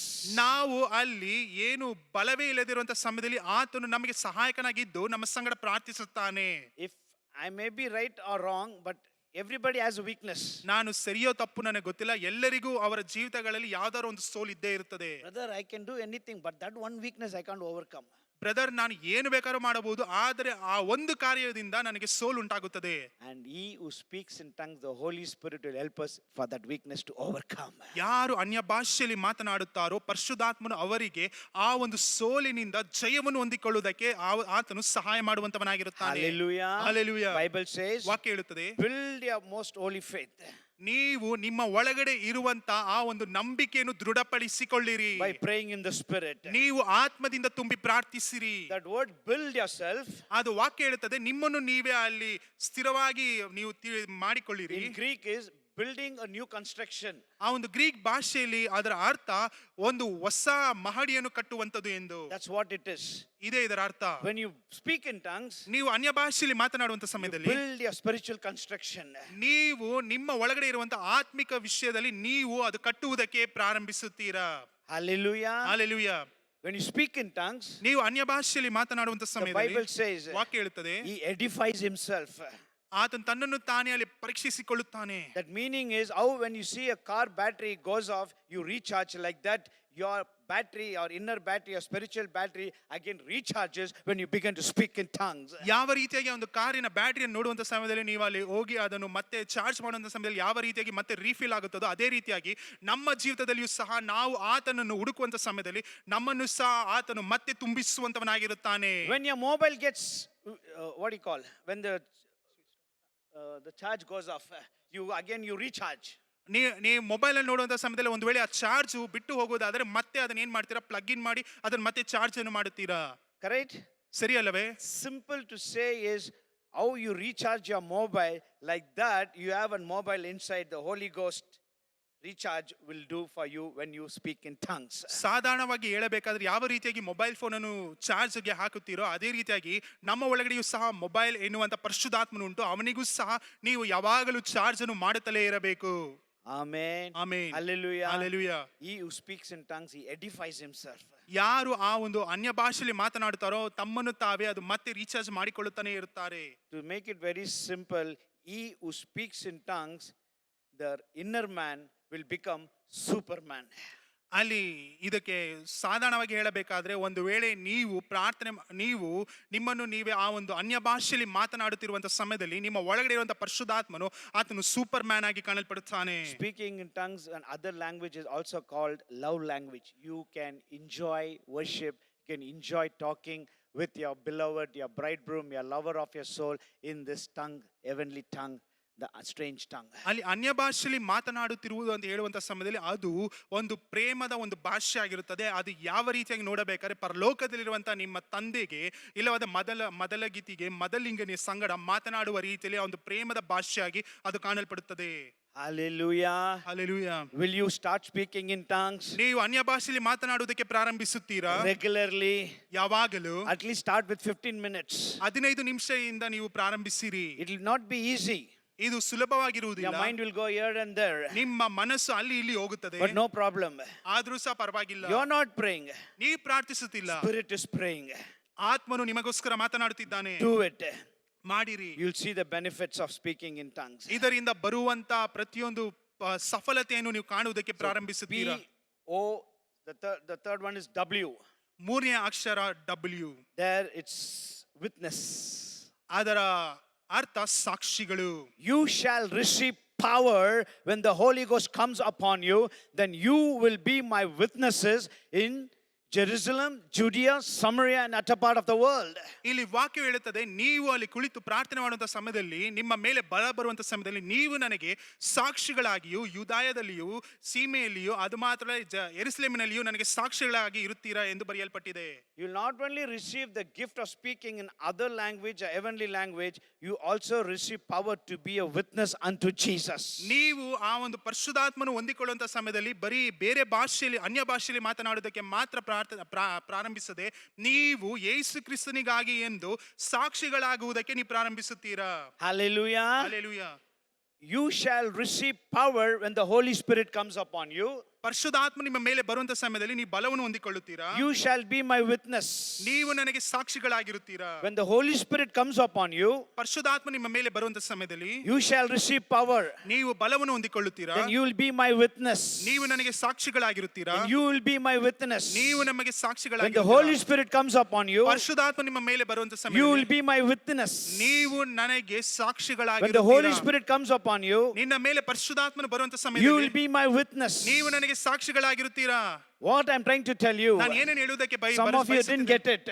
ನಾವು ಅಲ್ಲಿ ಏನು ಬಲವೇ ಇಲ್ಲದಿರುವಂತಹ ಸಮಯದಲ್ಲಿ ಆತನು ನಮಗೆ ಸಹಾಯಕನಾಗಿದ್ದು ನಮ್ಮ ಸಂಗಡ ಪ್ರಾರ್ಥಿಸುತ್ತಾನೆ. If I may be right or wrong, but everybody has a weakness. ನಾನು ಸರಿಯೋ ತಪ್ಪು ನನಗೆ ಗೊತ್ತಿಲ್ಲ, ಎಲ್ಲರಿಗೂ ಅವರ ಜೀವಿತಗಳಲ್ಲಿ ಯಾವ್ದಾದ್ರು ಒಂದು ಸೋಲ್ ಇದ್ದೇ ಇರುತ್ತದೆ. Brother, I can do anything, but that one weakness I can't overcome. Brother, ನಾನು ಏನು ಬೇಕಾದ್ರೂ ಮಾಡಬಹುದು, ಆದರೆ ಆ ಒಂದು ಕಾರ್ಯದಿಂದ ನನಗೆ ಸೋಲು ಉಂಟಾಗುತ್ತದೆ. And he who speaks in tongues, the Holy Spirit will help us for that weakness to overcome. ಯಾರು ಅನ್ಯ ಭಾಷೆಯಲ್ಲಿ ಮಾತನಾಡುತ್ತಾರೋ ಪರಿಶುದ್ಧಾತ್ಮನು ಅವರಿಗೆ ಆ ಒಂದು ಸೋಲಿನಿಂದ ಜಯವನ್ನು ಹೊಂದಿಕೊಳ್ಳುವುದಕ್ಕೆ ಆತನು ಸಹಾಯ ಮಾಡುವಂತವನಾಗಿರುತ್ತಾನೆ. Hallelujah. Hallelujah. Bible says, ವಾಕ್ಯ ಹೇಳುತ್ತದೆ, build your most holy faith. ನೀವು ನಿಮ್ಮ ಒಳಗಡೆ ಇರುವಂತ ಆ ಒಂದು ನಂಬಿಕೆಯನ್ನು ದೃಢಪಡಿಸಿಕೊಳ್ಳಿರಿ. by praying in the Spirit. ನೀವು ಆತ್ಮದಿಂದ ತುಂಬಿ ಪ್ರಾರ್ಥಿಸಿರಿ. That word build yourself ಅದು ವಾಕ್ಯ ಹೇಳುತ್ತದೆ, ನಿಮ್ಮನ್ನು ನೀವೇ ಅಲ್ಲಿ ಸ್ಥಿರವಾಗಿ ನೀವು ಮಾಡಿಕೊಳ್ಳಿರಿ. in Greek is building a new construction. ಆ ಒಂದು ಗ್ರೀಕ್ ಭಾಷೆಯಲ್ಲಿ ಅದರ ಅರ್ಥ ಒಂದು ಹೊಸ ಮಹಡಿಯನ್ನು ಕಟ್ಟುವಂತದ್ದು ಎಂದು. That's what it is. ಇದೇ ಇದರ ಅರ್ಥ. When you speak in tongues, ನೀವು ಅನ್ಯ ಭಾಷೆಯಲ್ಲಿ ಮಾತನಾಡುವಂತ ಸಮಯದಲ್ಲಿ build your spiritual construction. ನೀವು ನಿಮ್ಮ ಒಳಗಡೆ ಇರುವಂತ ಆತ್ಮಿಕ ವಿಷಯದಲ್ಲಿ ನೀವು ಅದು ಕಟ್ಟುವುದಕ್ಕೆ ಪ್ರಾರಂಭಿಸುತ್ತೀರಾ. Hallelujah. Hallelujah. When you speak in tongues, ನೀವು ಅನ್ಯ ಭಾಷೆಯಲ್ಲಿ ಮಾತನಾಡುವಂತ the ಸಮಯದಲ್ಲಿ Bible says ವಾಕ್ಯ ಹೇಳುತ್ತದೆ, he edifies himself. ಆತನು ತನ್ನನ್ನು ತಾನೇ ಅಲ್ಲಿ ಪರೀಕ್ಷಿಸಿಕೊಳ್ಳುತ್ತಾನೆ. That meaning is how when you see a car battery goes off, you recharge. Like that, your battery, your inner battery, your spiritual battery again recharges when you begin to speak in tongues. ಯಾವ ರೀತಿಯಾಗಿ ಒಂದು ಕಾರಿನ ಬ್ಯಾಟರಿಯನ್ನು ನೋಡುವಂತ ಸಮಯದಲ್ಲಿ ನೀವು ಅಲ್ಲಿ ಹೋಗಿ ಅದನ್ನು ಮತ್ತೆ ಚಾರ್ಜ್ ಮಾಡುವಂತ ಸಮಯದಲ್ಲಿ ಯಾವ ರೀತಿಯಾಗಿ ಮತ್ತೆ ರೀಫಿಲ್ ಆಗುತ್ತದೋ ಅದೇ ರೀತಿಯಾಗಿ ನಮ್ಮ ಜೀವಿತದಲ್ಲಿಯೂ ಸಹ ನಾವು ಆತನನ್ನು ಹುಡುಕುವಂತ ಸಮಯದಲ್ಲಿ ನಮ್ಮನ್ನು ಸಹ ಆತನು ಮತ್ತೆ ತುಂಬಿಸುವಂತವನಾಗಿರುತ್ತಾನೆ. When your mobile gets what do you call, when the charge goes off, you recharge. ನೀವು ಮೊಬೈಲ್ ಅಲ್ಲಿ ನೋಡುವಂತ ಸಮಯದಲ್ಲಿ ಒಂದು ವೇಳೆ ಆ ಚಾರ್ಜ್ ಬಿಟ್ಟು ಹೋಗೋದಾದ್ರೆ ಮತ್ತೆ ಅದನ್ನ ಏನ್ ಮಾಡ್ತೀರಾ, ಪ್ಲಗ್ ಇನ್ ಮಾಡಿ ಅದನ್ನ ಮತ್ತೆ ಚಾರ್ಜ್ ಅನ್ನು ಮಾಡುತ್ತೀರಾ. Correct? ಸರಿ ಅಲ್ಲವೇ? Simple to say is how you recharge your mobile. Like that, you have a mobile inside. The Holy Ghost recharge will do for you when you speak in tongues. ಸಾಧಾರಣವಾಗಿ ಹೇಳಬೇಕಾದ್ರೆ ಯಾವ ರೀತಿಯಾಗಿ mobile phone ಅನ್ನು ಚಾರ್ಜ್ಗೆ ಹಾಕುತ್ತೀರೋ ಅದೇ ರೀತಿಯಾಗಿ ನಮ್ಮ ಒಳಗಡೆಯೂ ಸಹ ಮೊಬೈಲ್ ಎನ್ನುವಂತ ಪರಿಶುದ್ಧಾತ್ಮನು ಉಂಟು, ಅವನಿಗೂ ಸಹ ನೀವು ಯಾವಾಗಲೂ ಚಾರ್ಜ್ ಅನ್ನು ಮಾಡುತ್ತಲೇ ಇರಬೇಕು. Amen. Amen. Hallelujah. Hallelujah. He who speaks in tongues, he edifies himself. ಯಾರು ಆ ಒಂದು ಅನ್ಯ ಭಾಷೆಯಲ್ಲಿ ಮಾತನಾಡುತ್ತಾರೋ ತಮ್ಮನ್ನು ತಾವೇ ಅದು ಮತ್ತೆ ರೀಚಾರ್ಜ್ ಮಾಡಿಕೊಳ್ಳುತ್ತಾನೆ ಇರುತ್ತಾರೆ. To make it very simple, he who speaks in tongues, the inner man will become Superman. ಅಲ್ಲಿ ಇದಕ್ಕೆ ಸಾಧಾರಣವಾಗಿ ಹೇಳಬೇಕಾದ್ರೆ ಒಂದು ವೇಳೆ ನೀವು ನೀವು ನಿಮ್ಮನ್ನು ನೀವೇ ಆ ಒಂದು ಅನ್ಯ ಭಾಷೆಯಲ್ಲಿ ಮಾತನಾಡುತ್ತಿರುವಂತಹ ಸಮಯದಲ್ಲಿ ನಿಮ್ಮ ಒಳಗಡೆ ಇರುವಂತಹ ಪರಿಶುದ್ಧಾತ್ಮನು ಆತನು ಸೂಪರ್ ಮ್ಯಾನ್ ಆಗಿ ಕಾಣಲ್ಪಡುತ್ತಾನೆ. Speaking in tongues and other language is also called love language. You can enjoy worship, you can enjoy talking with your beloved, your bridegroom, your lover of your soul in this tongue, heavenly tongue, the strange tongue. ಅಲ್ಲಿ ಅನ್ಯ ಭಾಷೆಯಲ್ಲಿ ಮಾತನಾಡುತ್ತಿರುವುದು ಅಂತ ಹೇಳುವಂತ ಸಮಯದಲ್ಲಿ ಅದು ಒಂದು ಪ್ರೇಮದ ಒಂದು ಭಾಷೆ ಆಗಿರುತ್ತದೆ. ಅದು ಯಾವ ರೀತಿಯಾಗಿ ನೋಡಬೇಕಾದ್ರೆ ಪರಲೋಕದಲ್ಲಿರುವಂತಹ ನಿಮ್ಮ ತಂದೆಗೆ ಇಲ್ಲವಾದ ಮೊದಲ ಗೀತಿಗೆ ಮೊದಲಿಂಗನೇ ಸಂಗಡ ಮಾತನಾಡುವ ರೀತಿಯಲ್ಲಿ ಒಂದು ಪ್ರೇಮದ ಭಾಷೆಯಾಗಿ ಅದು ಕಾಣಲ್ಪಡುತ್ತದೆ. Hallelujah. Hallelujah. Will you start speaking in tongues? ನೀವು ಅನ್ಯ ಭಾಷೆಯಲ್ಲಿ ಮಾತನಾಡುವುದಕ್ಕೆ ಪ್ರಾರಂಭಿಸುತ್ತೀರಾ? Regularly. ಯಾವಾಗಲೂ. At least start with 15 minutes. 15 ನಿಮಿಷದಿಂದ ನೀವು ಪ್ರಾರಂಭಿಸಿರಿ. It will not be easy. ಇದು ಸುಲಭವಾಗಿರುವುದಿಲ್ಲ. Your mind will go here and there. ನಿಮ್ಮ ಮನಸ್ಸು ಅಲ್ಲಿ ಇಲ್ಲಿ ಹೋಗುತ್ತದೆ. But no problem. ಆದ್ರೂ ಸಹ ಪರವಾಗಿಲ್ಲ. You are not praying. ನೀವು ಪ್ರಾರ್ಥಿಸುತ್ತಿಲ್ಲ. Spirit is praying. ಆತ್ಮನು ನಿಮಗೋಸ್ಕರ ಮಾತನಾಡುತ್ತಿದ್ದಾನೆ. Do it. ಮಾಡಿರಿ. You'll see the benefits of speaking in tongues. ಇದರಿಂದ ಬರುವಂತ ಪ್ರತಿಯೊಂದು ಸಫಲತೆಯನ್ನು ನೀವು ಕಾಣುವುದಕ್ಕೆ ಪ್ರಾರಂಭಿಸುತ್ತೀರಾ. O, the third one is W. ಮೂರನೇ ಅಕ್ಷರ W. There it's witness. ಅದರ ಅರ್ಥ ಸಾಕ್ಷಿಗಳು. You shall receive power when the Holy Ghost comes upon you, then you will be my witnesses in Jerusalem, Judea, Samaria and utter part of the world. ಇಲ್ಲಿ ವಾಕ್ಯ ಹೇಳುತ್ತದೆ, ನೀವು ಅಲ್ಲಿ ಕುಳಿತು ಪ್ರಾರ್ಥನೆ ಮಾಡುವಂತ ಸಮಯದಲ್ಲಿ ನಿಮ್ಮ ಮೇಲೆ ಬಲ ಬರುವಂತ ಸಮಯದಲ್ಲಿ ನೀವು ನನಗೆ ಸಾಕ್ಷಿಗಳಾಗಿಯೂ ಯುದಾಯದಲ್ಲಿಯೂ ಸೀಮೆಯಲ್ಲಿಯೂ ಅದು ಮಾತ್ರ ಯೆರೂಸಲೇಮಿನಲ್ಲಿಯೂ ನನಗೆ ಸಾಕ್ಷಿಗಳಾಗಿ ಇರುತ್ತೀರಾ ಎಂದು ಬರೆಯಲ್ಪಟ್ಟಿದೆ. You will not only receive the gift of speaking in other language, a heavenly language, you also receive power to be a witness unto Jesus. ನೀವು ಆ ಒಂದು ಪರಿಶುದ್ಧಾತ್ಮನು ಹೊಂದಿಕೊಳ್ಳುವಂತ ಸಮಯದಲ್ಲಿ ಬರೀ ಬೇರೆ ಭಾಷೆಯಲ್ಲಿ ಅನ್ಯ ಭಾಷೆಯಲ್ಲಿ ಮಾತನಾಡುವುದಕ್ಕೆ ಮಾತ್ರ ಪ್ರಾರಂಭಿಸದೆ ನೀವು ಯೇಸು ಕ್ರಿಸ್ತನಿಗಾಗಿ ಎಂದು ಸಾಕ್ಷಿಗಳಾಗುವುದಕ್ಕೆ ನೀವು ಪ್ರಾರಂಭಿಸುತ್ತೀರಾ. Hallelujah. Hallelujah. You shall receive power when the Holy Spirit comes upon you. ಪರಿಶುದ್ಧಾತ್ಮ ನಿಮ್ಮ ಮೇಲೆ ಬರುವಂತ ಸಮಯದಲ್ಲಿ ನೀವು ಬಲವನ್ನು ಹೊಂದಿಕೊಳ್ಳುತ್ತೀರಾ. You shall be my witness. ನೀವು ನನಗೆ ಸಾಕ್ಷಿಗಳಾಗಿರುತ್ತೀರಾ. When the Holy Spirit comes upon you, ಪರಿಶುದ್ಧಾತ್ಮ ನಿಮ್ಮ ಮೇಲೆ ಬರುವಂತ ಸಮಯದಲ್ಲಿ you shall receive power. ನೀವು ಬಲವನ್ನು ಹೊಂದಿಕೊಳ್ಳುತ್ತೀರಾ. Then you will be my witness. ನೀವು ನನಗೆ ಸಾಕ್ಷಿಗಳಾಗಿರುತ್ತೀರಾ. Then you will be my witness. ನೀವು ನಮಗೆ When ಸಾಕ್ಷಿಗಳಾಗಿರುತ್ತೀರಾ. the Holy Spirit comes upon you, ಪರಿಶುದ್ಧಾತ್ಮ ನಿಮ್ಮ ಮೇಲೆ ಬರುವಂತ you ಸಮಯದಲ್ಲಿ will be my witness. ನೀವು ನನಗೆ When the Holy ಸಾಕ್ಷಿಗಳಾಗಿರುತ್ತೀರಾ. Spirit comes upon you, ನಿನ್ನ ಮೇಲೆ ಪರಿಶುದ್ಧಾತ್ಮನು ಬರುವಂತ you will ಸಮಯದಲ್ಲಿ be my witness. ನೀವು ನನಗೆ ಸಾಕ್ಷಿಗಳಾಗಿರುತ್ತೀರಾ. What I'm trying to tell you, ನಾನು ಏನೇನು ಹೇಳುವುದಕ್ಕೆ some of you didn't get it.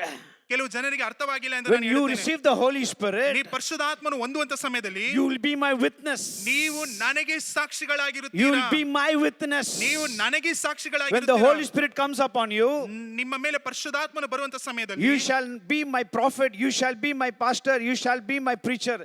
ಕೆಲವು ಜನರಿಗೆ ಅರ್ಥವಾಗಿಲ್ಲ ಎಂದು When ನಾನು you ಹೇಳುತ್ತೇನೆ. receive the Holy Spirit, ನೀವು ಪರಿಶುದ್ಧಾತ್ಮನು ಹೊಂದುವಂತ ಸಮಯದಲ್ಲಿ you will be my witness. ನೀವು ನನಗೆ You ಸಾಕ್ಷಿಗಳಾಗಿರುತ್ತೀರಾ. will be my witness. ನೀವು ನನಗೆ When the ಸಾಕ್ಷಿಗಳಾಗಿರುತ್ತೀರಾ. Holy Spirit comes upon you, ನಿಮ್ಮ ಮೇಲೆ ಪರಿಶುದ್ಧಾತ್ಮನು ಬರುವಂತ ಸಮಯದಲ್ಲಿ you shall be my prophet, you shall be my pastor, you shall be my preacher.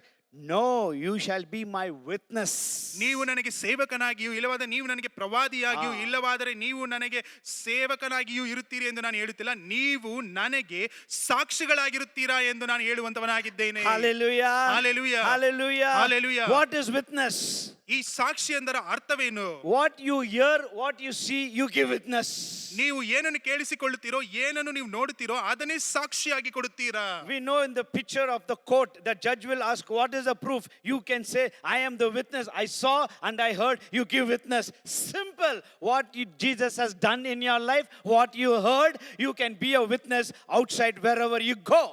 No, you shall be my witness. ನೀವು ನನಗೆ ಸೇವಕನಾಗಿಯೂ ಇಲ್ಲವಾದ ನೀವು ನನಗೆ ಪ್ರವಾದಿಯಾಗಿಯೂ ಇಲ್ಲವಾದರೆ ನೀವು ನನಗೆ ಸೇವಕನಾಗಿಯೂ ಇರುತ್ತೀರಿ ಎಂದು ನಾನು ಹೇಳುತ್ತಿಲ್ಲ, ನೀವು ನನಗೆ ಸಾಕ್ಷಿಗಳಾಗಿರುತ್ತೀರಾ ಎಂದು ನಾನು ಹೇಳುವಂತವನಾಗಿದ್ದೇನೆ. Hallelujah. Hallelujah. Hallelujah. Hallelujah. What is witness? ಈ ಸಾಕ್ಷಿ ಎಂದರ ಅರ್ಥವೇನು? What you hear, what you see, you give witness. ನೀವು ಏನನ್ನು ಕೇಳಿಸಿಕೊಳ್ಳುತ್ತೀರೋ, ಏನನ್ನು ನೀವು ನೋಡುತ್ತೀರೋ ಅದನ್ನೇ ಸಾಕ್ಷಿಯಾಗಿ ಕೊಡುತ್ತೀರಾ. We know in the picture of the court, the judge will ask, what is the proof? You can say, I am the witness. I saw and I heard. You give witness. Simple. What Jesus has done in your life, what you heard, you can be a witness outside wherever you go.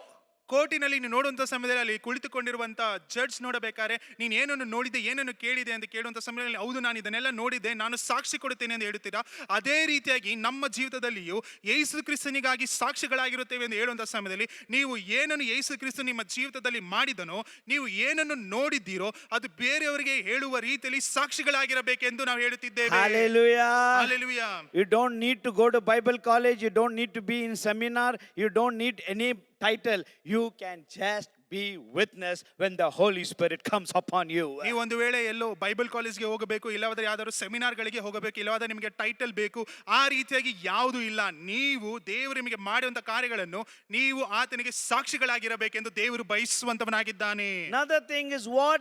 ಕೋರ್ಟಿನಲ್ಲಿ ನೀವು ನೋಡುವಂತ ಸಮಯದಲ್ಲಿ ಅಲ್ಲಿ ಕುಳಿತುಕೊಂಡಿರುವಂತ judge ನೋಡಬೇಕಾದ್ರೆ ನೀನು ಏನನ್ನು ನೋಡಿದೆ, ಏನನ್ನು ಕೇಳಿದೆ ಅಂತ ಕೇಳುವಂತ ಸಮಯದಲ್ಲಿ ಹೌದು ನಾನು ಇದನ್ನೆಲ್ಲ ನೋಡಿದ್ದೆ, ನಾನು ಸಾಕ್ಷಿ ಕೊಡುತ್ತೇನೆ ಎಂದು ಹೇಳುತ್ತೀರಾ. ಅದೇ ರೀತಿಯಾಗಿ ನಮ್ಮ ಜೀವಿತದಲ್ಲಿಯೂ ಯೇಸು ಕ್ರಿಸ್ತನಿಗಾಗಿ ಸಾಕ್ಷಿಗಳಾಗಿರುತ್ತೇವೆ ಎಂದು ಹೇಳುವಂತ ಸಮಯದಲ್ಲಿ ನೀವು ಏನನ್ನು ಯೇಸು ಕ್ರಿಸ್ತ ನಿಮ್ಮ ಜೀವಿತದಲ್ಲಿ ಮಾಡಿದನೋ, ನೀವು ಏನನ್ನು ನೋಡಿದ್ದೀರೋ ಅದು ಬೇರೆಯವರಿಗೆ ಹೇಳುವ ರೀತಿಯಲ್ಲಿ ಸಾಕ್ಷಿಗಳಾಗಿರಬೇಕೆಂದು ನಾವು ಹೇಳುತ್ತಿದ್ದೇವೆ. Hallelujah. Hallelujah. You don't need to go to Bible college. You don't need to be in seminar. You don't need any title. You can just be witness when the Holy Spirit comes upon you. ನೀವು ಒಂದು ವೇಳೆ ಎಲ್ಲೋ Bible ಕಾಲೇಜ್ಗೆ ಹೋಗಬೇಕು, ಇಲ್ಲವಾದ್ರೆ ಯಾವ್ದಾದ್ರು ಸೆಮಿನಾರ್ಗಳಿಗೆ ಹೋಗಬೇಕು, ಇಲ್ಲವಾದ್ರೆ ನಿಮಗೆ title ಬೇಕು, ಆ ರೀತಿಯಾಗಿ ಯಾವುದೂ ಇಲ್ಲ. ನೀವು ದೇವರು ನಿಮಗೆ ಮಾಡುವಂತ ಕಾರ್ಯಗಳನ್ನು ನೀವು ಆತನಿಗೆ ಸಾಕ್ಷಿಗಳಾಗಿರಬೇಕೆಂದು ದೇವರು ಬಯಸುವಂತವನಾಗಿದ್ದಾನೆ. Another thing is what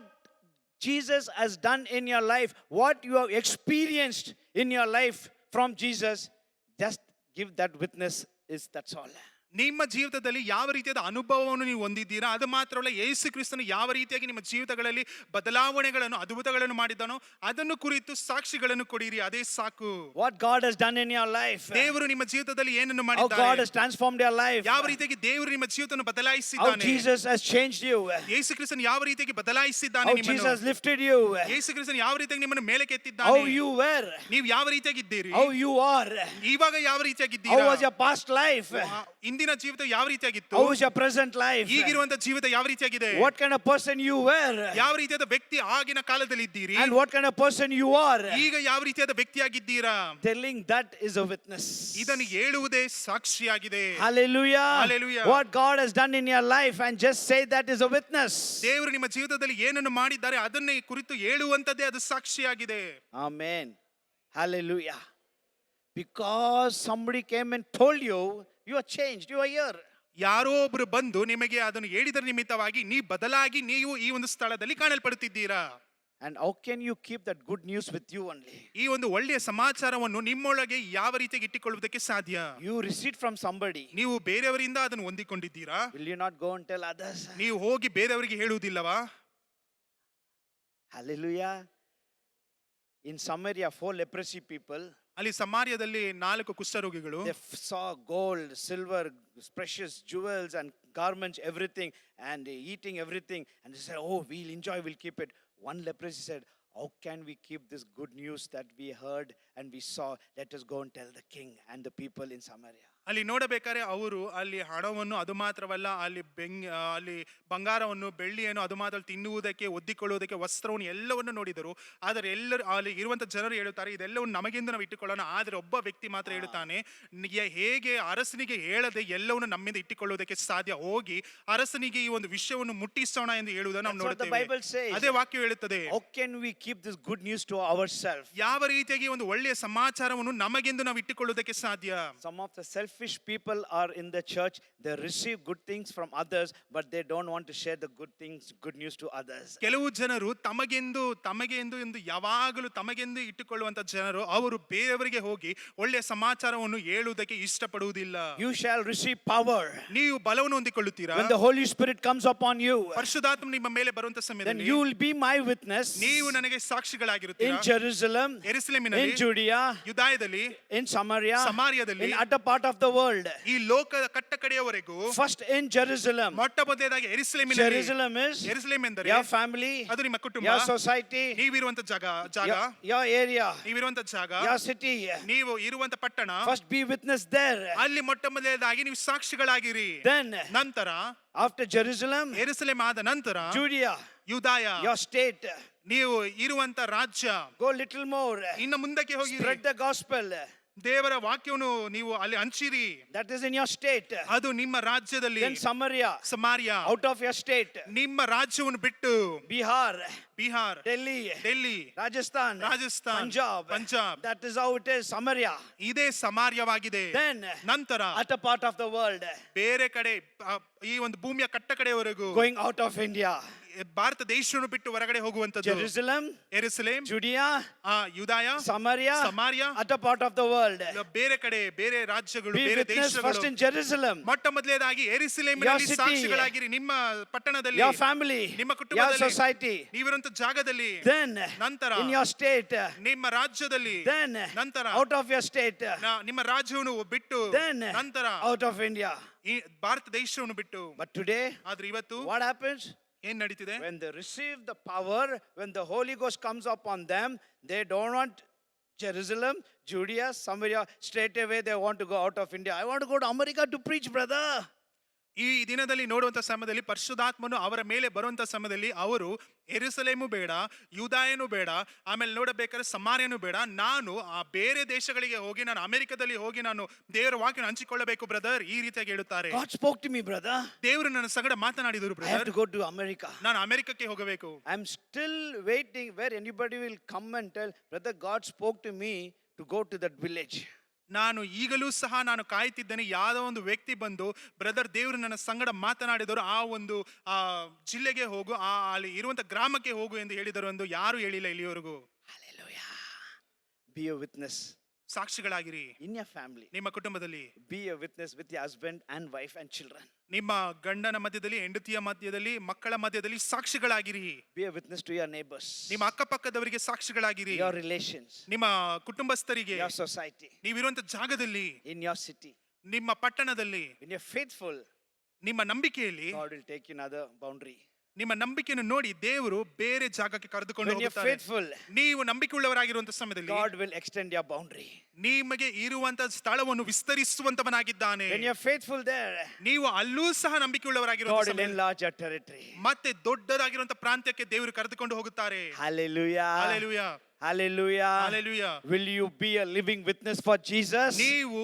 Jesus has done in your life, what you have experienced in your life from Jesus. Just give that witness. That's all. ನಿಮ್ಮ ಜೀವಿತದಲ್ಲಿ ಯಾವ ರೀತಿಯಾದ ಅನುಭವವನ್ನು ನೀವು ಹೊಂದಿದ್ದೀರಾ, ಅದು ಮಾತ್ರವಲ್ಲ ಯೇಸು ಕ್ರಿಸ್ತನು ಯಾವ ರೀತಿಯಾಗಿ ನಿಮ್ಮ ಜೀವಿತಗಳಲ್ಲಿ ಬದಲಾವಣೆಗಳನ್ನು ಅದ್ಭುತಗಳನ್ನು ಮಾಡಿದ್ದಾನೋ ಅದನ್ನು ಕುರಿತು ಸಾಕ್ಷಿಗಳನ್ನು ಕೊಡಿರಿ, ಅದೇ ಸಾಕು. What God has done in your life. ದೇವರು ನಿಮ್ಮ ಜೀವಿತದಲ್ಲಿ ಏನನ್ನು How God ಮಾಡಿದ್ದಾನೆ, has transformed your life. ಯಾವ ರೀತಿಯಾಗಿ ದೇವರು ನಿಮ್ಮ ಜೀವಿತವನ್ನು How ಬದಲಾಯಿಸಿದ್ದಾನೆ, Jesus has changed you. ಯೇಸು ಕ್ರಿಸ್ತನು ಯಾವ ರೀತಿಯಾಗಿ ಬದಲಾಯಿಸಿದ್ದಾನೆ How ನಿಮ್ಮನ್ನು, Jesus lifted you. ಯೇಸು ಕ್ರಿಸ್ತನು ಯಾವ ರೀತಿಯಾಗಿ ನಿಮ್ಮನ್ನು ಮೇಲಕ್ಕೆ How ಎತ್ತಿದ್ದಾನೆ, you were. ನೀವು ಯಾವ ರೀತಿಯಾಗಿದ್ದೀರಿ, How you are. ಇವಾಗ ಯಾವ How ರೀತಿಯಾಗಿದ್ದೀರಾ, was your past life? ಇಂದಿನ ಜೀವಿತ ಯಾವ ರೀತಿಯಾಗಿತ್ತು, How is your present life? ಈಗಿರುವಂತ ಜೀವಿತ ಯಾವ ರೀತಿಯಾಗಿದೆ, What kind of person you were? ಯಾವ ರೀತಿಯಾದ ವ್ಯಕ್ತಿ ಆಗಿನ ಕಾಲದಲ್ಲಿ ಇದ್ದೀರಿ, And what kind of person you are. ಈಗ ಯಾವ ರೀತಿಯಾದ ವ್ಯಕ್ತಿಯಾಗಿದ್ದೀರಾ. Telling that is a witness. ಇದನ್ನು ಹೇಳುವುದೇ ಸಾಕ್ಷಿಯಾಗಿದೆ. Hallelujah. Hallelujah. What God has done in your life and just say that is a witness. ದೇವರು ನಿಮ್ಮ ಜೀವಿತದಲ್ಲಿ ಏನನ್ನು ಮಾಡಿದ್ದಾರೆ ಅದನ್ನೇ ಕುರಿತು ಹೇಳುವಂತದ್ದೇ ಅದು ಸಾಕ್ಷಿಯಾಗಿದೆ. Amen. Hallelujah. Because somebody came and told you, you are changed, you are here. ಯಾರೋ ಒಬ್ರು ಬಂದು ನಿಮಗೆ ಅದನ್ನು ಹೇಳಿದರ ನಿಮಿತ್ತವಾಗಿ ನೀವು ಬದಲಾಗಿ ನೀವು ಈ ಒಂದು ಸ್ಥಳದಲ್ಲಿ ಕಾಣಲ್ಪಡುತ್ತಿದ್ದೀರಾ. And how can you keep that good news with you only? ಈ ಒಂದು ಒಳ್ಳೆಯ ಸಮಾಚಾರವನ್ನು ನಿಮ್ಮೊಳಗೆ ಯಾವ ರೀತಿಯಾಗಿ ಇಟ್ಟುಕೊಳ್ಳುವುದಕ್ಕೆ ಸಾಧ್ಯ? You receive from somebody. ನೀವು ಬೇರೆಯವರಿಂದ ಅದನ್ನು ಹೊಂದಿಕೊಂಡಿದ್ದೀರಾ? Will you not go and tell others? ನೀವು ಹೋಗಿ ಬೇರೆಯವರಿಗೆ ಹೇಳುವುದಿಲ್ಲವಾ? Hallelujah. In Samaria, 4 leprosy people, ಅಲ್ಲಿ ಸಮಾರ್ಯದಲ್ಲಿ 4 ಕುಷ್ಠರೋಗಿಗಳು they saw gold, silver, precious jewels and garments, everything, and eating everything. And they said, oh, we'll enjoy, we'll keep it. One leprosy said, how can we keep this good news that we heard and we saw? Let us go and tell the king and the people in Samaria. ಅಲ್ಲಿ ನೋಡಬೇಕಾದ್ರೆ ಅವರು ಅಲ್ಲಿ ಹಣವನ್ನು ಅದು ಮಾತ್ರವಲ್ಲ ಅಲ್ಲಿ ಬಂಗಾರವನ್ನು ಬೆಳ್ಳಿಯನ್ನು ಅದು ಮಾತ್ರ ತಿನ್ನುವುದಕ್ಕೆ ಒದ್ದಿಕೊಳ್ಳುವುದಕ್ಕೆ ವಸ್ತ್ರವನ್ನು ಎಲ್ಲವನ್ನು ನೋಡಿದರು. ಆದರೆ ಎಲ್ಲರೂ ಅಲ್ಲಿ ಇರುವಂತ ಜನರು ಹೇಳುತ್ತಾರೆ ಇದೆಲ್ಲವನ್ನು ನಮಗೆಂದು ನಾವು ಇಟ್ಟುಕೊಳ್ಳೋಣ. ಆದರೆ ಒಬ್ಬ ವ್ಯಕ್ತಿ ಮಾತ್ರ ಹೇಳುತ್ತಾನೆ ಹೇಗೆ ಅರಸನಿಗೆ ಹೇಳದೆ ಎಲ್ಲವನ್ನು ನಮ್ಮಿಂದ ಇಟ್ಟುಕೊಳ್ಳುವುದಕ್ಕೆ ಸಾಧ್ಯ, ಹೋಗಿ ಅರಸನಿಗೆ ಈ ಒಂದು ವಿಷಯವನ್ನು ಮುಟ್ಟಿಸೋಣ ಎಂದು ಹೇಳುವುದನ್ನು ನಾವು ನೋಡುತ್ತೇವೆ. ಅದೇ ವಾಕ್ಯ ಹೇಳುತ್ತದೆ. How can we keep this good news to ourselves? ಯಾವ ರೀತಿಯಾಗಿ ಒಂದು ಒಳ್ಳೆಯ ಸಮಾಚಾರವನ್ನು ನಮಗೆಂದು ನಾವು ಇಟ್ಟುಕೊಳ್ಳುವುದಕ್ಕೆ ಸಾಧ್ಯ? Some of the selfish people are in the church. They receive good things from others, but they don't want to share the good news to others. ಕೆಲವು ಜನರು ತಮಗೆಂದು ಎಂದು ಯಾವಾಗಲೂ ತಮಗೆಂದು ಇಟ್ಟುಕೊಳ್ಳುವಂತ ಜನರು ಅವರು ಬೇರೆಯವರಿಗೆ ಹೋಗಿ ಒಳ್ಳೆಯ ಸಮಾಚಾರವನ್ನು ಹೇಳುವುದಕ್ಕೆ ಇಷ್ಟಪಡುವುದಿಲ್ಲ. You shall receive power. ನೀವು ಬಲವನ್ನು ಹೊಂದಿಕೊಳ್ಳುತ್ತೀರಾ When the Holy Spirit comes upon you. ಪರಿಶುದ್ಧಾತ್ಮ ನಿಮ್ಮ ಮೇಲೆ ಬರುವಂತ Then ಸಮಯದಲ್ಲಿ you will be my witness. ನೀವು ನನಗೆ ಸಾಕ್ಷಿಗಳಾಗಿರುತ್ತೀರಾ. In Jerusalem, ಯೆರೂಸಲೇಮಿನಲ್ಲಿ, in Judea, ಯುದಾಯದಲ್ಲಿ, in Samaria, ಸಮಾರ್ಯದಲ್ಲಿ, in other part of the world. ಈ ಲೋಕದ ಕಟ್ಟಕಡೆಯವರೆಗೂ First in Jerusalem. ಮೊಟ್ಟ ಮೊದಲನೇದಾಗಿ ಎರುಸಲೇಮಿನಲ್ಲಿ. Jerusalem is ಎರುಸಲೇಮ್ ಎಂದರೆ your family, ಅದು ನಿಮ್ಮ ಕುಟುಂಬ, your society, ನೀವಿರುವಂತ ಜಾಗ, your area, ನೀವಿರುವಂತ ಜಾಗ, your city. ನೀವು ಇರುವಂತ ಪಟ್ಟಣ. First be witness there. ಅಲ್ಲಿ ಮೊಟ್ಟ ಮೊದಲನೇದಾಗಿ ನೀವು ಸಾಕ್ಷಿಗಳಾಗಿರಿ. Then ನಂತರ after Jerusalem, ಎರುಸಲೇಮ್ ಆದ ನಂತರ Judea, ಯೂದಾಯ, your state. ನೀವು ಇರುವಂತ ರಾಜ್ಯ. Go little more. ಇನ್ನು ಮುಂದಕ್ಕೆ ಹೋಗಿ Spread the gospel. ದೇವರ ವಾಕ್ಯವನ್ನು ನೀವು ಅಲ್ಲಿ ಹಂಚಿರಿ. That is in your state. ಅದು ನಿಮ್ಮ ರಾಜ್ಯದಲ್ಲಿ. Then Samaria, Samaria, out of your state. ನಿಮ್ಮ ರಾಜ್ಯವನ್ನು ಬಿಟ್ಟು Bihar, Bihar, Delhi, Rajasthan, Punjab. That is how it is, Samaria. ಇದೇ ಸಮಾರ್ಯವಾಗಿದೆ. Then ನಂತರ other part of the world, ಬೇರೆ ಕಡೆ ಈ ಒಂದು ಭೂಮಿಯ ಕಟ್ಟ ಕಡೆಯವರೆಗೂ going out of India. Bharat ದೇಶವನ್ನು ಬಿಟ್ಟು ಹೊರಗಡೆ ಹೋಗುವಂತದ್ದು. Jerusalem, Jerusalem, Judea, ಯೂದಾಯ, Samaria, other part of the world. ಬೇರೆ ಕಡೆ ಬೇರೆ ರಾಜ್ಯಗಳು, Be ಬೇರೆ witness first ದೇಶಗಳು. in Jerusalem. ಮೊಟ್ಟ ಮೊದಲನೇದಾಗಿ ಯೆರೂಸಲೇಮಿನಲ್ಲಿ Your city, ಸಾಕ್ಷಿಗಳಾಗಿರಿ. ನಿಮ್ಮ ಪಟ್ಟಣದಲ್ಲಿ, Your family, ನಿಮ್ಮ your ಕುಟುಂಬದಲ್ಲಿ, society. ನೀವಿರುವಂತ ಜಾಗದಲ್ಲಿ, Then ನಂತರ in your state. ನಿಮ್ಮ ರಾಜ್ಯದಲ್ಲಿ, Then ನಂತರ out of your state. ನಿಮ್ಮ ರಾಜ್ಯವನ್ನು ಬಿಟ್ಟು, Then ನಂತರ out of India. ಈ ಭಾರತ ದೇಶವನ್ನು ಬಿಟ್ಟು. But today, ಆದ್ರೆ ಇವತ್ತು what happens? ಏನ್ ನಡೀತಿದೆ? When they receive the power, when the Holy Ghost comes upon them, they don't want Jerusalem, Judea, Samaria. Straight away they want to go out of India. I want to go to America to preach, brother. ಈ ದಿನದಲ್ಲಿ ನೋಡುವಂತ ಸಮಯದಲ್ಲಿ ಪರಿಶುದ್ಧಾತ್ಮನು ಅವರ ಮೇಲೆ ಬರುವಂತ ಸಮಯದಲ್ಲಿ ಅವರು ಯೆರೂಸಲೇಮು ಬೇಡ, ಯೂದಾಯನು ಬೇಡ, ಆಮೇಲೆ ನೋಡಬೇಕಾದ್ರೆ ಸಮಾರ್ಯನು ಬೇಡ, ನಾನು ಆ ಬೇರೆ ದೇಶಗಳಿಗೆ ಹೋಗಿ, ನಾನು ಅಮೆರಿಕದಲ್ಲಿ ಹೋಗಿ ನಾನು ದೇವರ ವಾಕ್ಯನ ಹಂಚಿಕೊಳ್ಳಬೇಕು ಬ್ರದರ್, ಈ ರೀತಿಯಾಗಿ ಹೇಳುತ್ತಾರೆ. God spoke to me, brother. ದೇವರು ನನ್ನ ಸಂಗಡ ಮಾತನಾಡಿದರು I have brother, to go to America. ನಾನು ಅಮೆರಿಕಕ್ಕೆ ಹೋಗಬೇಕು. I'm still waiting where anybody will come and tell, brother, God spoke to me to go to that village. ನಾನು ಈಗಲೂ ಸಹ ನಾನು ಕಾಯ್ತಿದ್ದೇನೆ, ಯಾವುದೋ ಒಂದು ವ್ಯಕ್ತಿ ಬಂದು ಬ್ರದರ್ ದೇವರು ನನ್ನ ಸಂಗಡ ಮಾತನಾಡಿದರು, ಆ ಒಂದು ಜಿಲ್ಲೆಗೆ ಹೋಗು, ಅಲ್ಲಿ ಇರುವಂತ ಗ್ರಾಮಕ್ಕೆ ಹೋಗು ಎಂದು ಹೇಳಿದರು ಎಂದು ಯಾರು ಹೇಳಿಲ್ಲ ಇಲ್ಲಿವರೆಗೂ. Hallelujah. Be a witness. ಸಾಕ್ಷಿಗಳಾಗಿರಿ. In your family, ನಿಮ್ಮ ಕುಟುಂಬದಲ್ಲಿ be a witness with your husband and wife and children. ನಿಮ್ಮ ಗಂಡನ ಮಧ್ಯದಲ್ಲಿ, ಹೆಂಡತಿಯ ಮಧ್ಯದಲ್ಲಿ, ಮಕ್ಕಳ ಮಧ್ಯದಲ್ಲಿ ಸಾಕ್ಷಿಗಳಾಗಿರಿ. Be a witness to your neighbors, ನಿಮ್ಮ ಅಕ್ಕಪಕ್ಕದವರಿಗೆ ಸಾಕ್ಷಿಗಳಾಗಿರಿ. your relations, ನಿಮ್ಮ ಕುಟುಂಬಸ್ಥರಿಗೆ, your society, ನೀವಿರುವಂತ ಜಾಗದಲ್ಲಿ, in your city. ನಿಮ್ಮ ಪಟ್ಟಣದಲ್ಲಿ, When you're faithful, ನಿಮ್ಮ ನಂಬಿಕೆಯಲ್ಲಿ, God will take you another boundary. ನಿಮ್ಮ ನಂಬಿಕೆಯನ್ನು ನೋಡಿ ದೇವರು ಬೇರೆ ಜಾಗಕ್ಕೆ ಕರೆದುಕೊಂಡು When you're ಹೋಗುತ್ತಾರೆ. faithful, ನೀವು ನಂಬಿಕೆಯುಳ್ಳವರಾಗಿರುವಂತ ಸಮಯದಲ್ಲಿ God will extend your boundary. ನಿಮಗೆ ಇರುವಂತ ಸ್ಥಳವನ್ನು ವಿಸ್ತರಿಸುವಂತವನಾಗಿದ್ದಾನೆ. When you're faithful there, ನೀವು ಅಲ್ಲೂ ಸಹ God ನಂಬಿಕೆಯುಳ್ಳವರಾಗಿರುವಂತ will ಸಮಯದಲ್ಲಿ enlarge your territory. ಮತ್ತೆ ದೊಡ್ಡದಾಗಿರುವಂತ ಪ್ರಾಂತ್ಯಕ್ಕೆ ದೇವರು ಕರೆದುಕೊಂಡು ಹೋಗುತ್ತಾರೆ. Hallelujah. Hallelujah, Hallelujah. Hallelujah. Will you be a living witness for Jesus? ನೀವು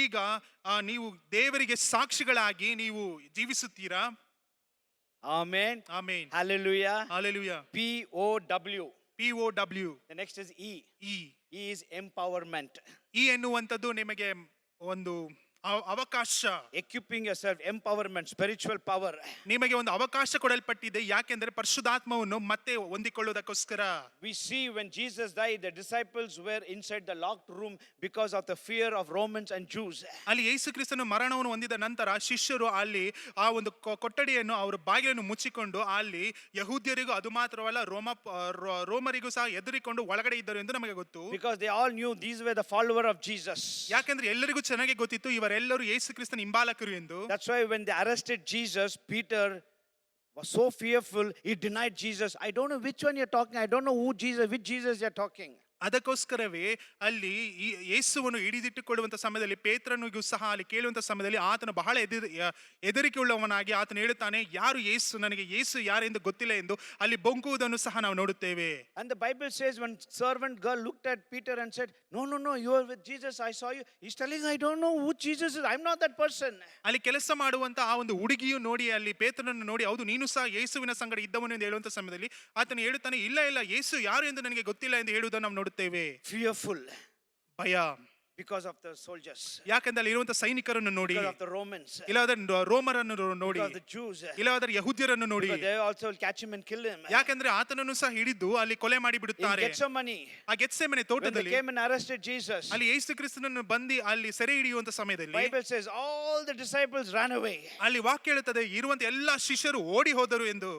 ಈಗ ನೀವು ದೇವರಿಗೆ ಸಾಕ್ಷಿಗಳಾಗಿ ನೀವು ಜೀವಿಸುತ್ತೀರಾ? Amen. Amen. Hallelujah. Hallelujah. POW. POW. The next is E. ಈ E is empowerment. ಈ ಎನ್ನುವಂಥದ್ದು ನಿಮಗೆ ಒಂದು ಅವಕಾಶ, Equipping yourself, empowerment, spiritual power. ನಿಮಗೆ ಒಂದು ಅವಕಾಶ ಕೊಡಲ್ಪಟ್ಟಿದೆ. ಯಾಕೆಂದ್ರೆ ಪರಿಶುದ್ಧಾತ್ಮವನ್ನು ಮತ್ತೆ ಹೊಂದಿಕೊಳ್ಳುವುದಕ್ಕೋಸ್ಕರ. We see when Jesus died, the disciples were inside the locked room because of the fear of Romans and Jews. ಅಲ್ಲಿ ಯೇಸು ಕ್ರಿಸ್ತನು ಮರಣವನ್ನು ಹೊಂದಿದ ನಂತರ ಶಿಷ್ಯರು ಅಲ್ಲಿ ಆ ಒಂದು ಕೊಠಡಿಯನ್ನು ಅವರ ಬಾಗಿಲನ್ನು ಮುಚ್ಚಿಕೊಂಡು ಅಲ್ಲಿ ಯಹೂದ್ಯರಿಗೂ ಅದು ಮಾತ್ರವಲ್ಲ ರೋಮರಿಗೂ ಸಹ ಎದುರಿಕೊಂಡು ಒಳಗಡೆ ಇದ್ದರು ಎಂದು ನಮಗೆ ಗೊತ್ತು. Because they all knew these were the follower of Jesus. ಯಾಕೆಂದ್ರೆ ಎಲ್ಲರಿಗೂ ಚೆನ್ನಾಗಿ ಗೊತ್ತಿತ್ತು ಇವರೆಲ್ಲರೂ ಯೇಸು ಕ್ರಿಸ್ತನ ಹಿಂಬಾಲಕರು ಎಂದು. That's why when they arrested Jesus, Peter was so fearful, he denied Jesus. I don't know which one you're talking. I don't know which Jesus you're talking. ಅದಕ್ಕೋಸ್ಕರವೇ ಅಲ್ಲಿ ಯೇಸುವನ್ನು ಹಿಡಿದಿಟ್ಟುಕೊಳ್ಳುವಂತ ಸಮಯದಲ್ಲಿ ಪೇತ್ರನಿಗೂ ಸಹ ಅಲ್ಲಿ ಕೇಳುವಂತ ಸಮಯದಲ್ಲಿ ಆತನು ಬಹಳ ಹೆದರಿಕೆ ಉಳ್ಳವನಾಗಿ ಆತನು ಹೇಳುತ್ತಾನೆ, ಯಾರು ಯೇಸು, ನನಗೆ ಯೇಸು ಯಾರೆಂದು ಗೊತ್ತಿಲ್ಲ ಎಂದು ಅಲ್ಲಿ ಬೊಂಕುವುದನ್ನು ಸಹ ನಾವು ನೋಡುತ್ತೇವೆ. And the Bible says when servant girl looked at Peter and said, no, you are with Jesus, I saw you. He's telling, I don't know who Jesus is, I'm not that person. ಅಲ್ಲಿ ಕೆಲಸ ಮಾಡುವಂತ ಆ ಒಂದು ಹುಡುಗಿಯು ನೋಡಿ ಅಲ್ಲಿ ಪೇತ್ರನನ್ನು ನೋಡಿ, ಹೌದು ನೀನು ಸಹ ಯೇಸುವಿನ ಸಂಗಡ ಇದ್ದವನು ಎಂದು ಹೇಳುವಂತ ಸಮಯದಲ್ಲಿ ಆತನು ಹೇಳುತ್ತಾನೆ, ಇಲ್ಲ ಯೇಸು ಯಾರು ಎಂದು ನನಗೆ ಗೊತ್ತಿಲ್ಲ ಎಂದು ಹೇಳುವುದನ್ನು ನಾವು ನೋಡುತ್ತೇವೆ. Fearful. ಭಯ. Because of the soldiers. ಯಾಕಂದ್ರೆ ಅಲ್ಲಿ ಇರುವಂತ ಸೈನಿಕರನ್ನು ನೋಡಿ, because of the Romans. ಇಲ್ಲವಾದ್ರೆ ರೋಮರನ್ನು ನೋಡಿ, because of the Jews. ಇಲ್ಲವಾದ್ರೆ ಯಹೂದ್ಯರನ್ನು ನೋಡಿ, because they also will catch him and kill him. ಯಾಕಂದ್ರೆ ಆತನನ್ನು ಸಹ ಹಿಡಿದು ಅಲ್ಲಿ ಕೊಲೆ ಮಾಡಿ ಬಿಡುತ್ತಾರೆ. in Gethsemane, ಆ ಗೆತ್ಸೆಮನೆ ತೋಟದಲ್ಲಿ when they came and arrested Jesus, ಅಲ್ಲಿ ಯೇಸು ಕ್ರಿಸ್ತನನ್ನು ಬಂದು ಅಲ್ಲಿ ಸೆರೆ ಹಿಡಿಯುವಂತ ಸಮಯದಲ್ಲಿ Bible says all the disciples ran away. ಅಲ್ಲಿ ವಾಕ್ಯ ಹೇಳುತ್ತದೆ ಇರುವಂತ ಎಲ್ಲಾ ಶಿಷ್ಯರು ಓಡಿ ಹೋದರು ಎಂದು.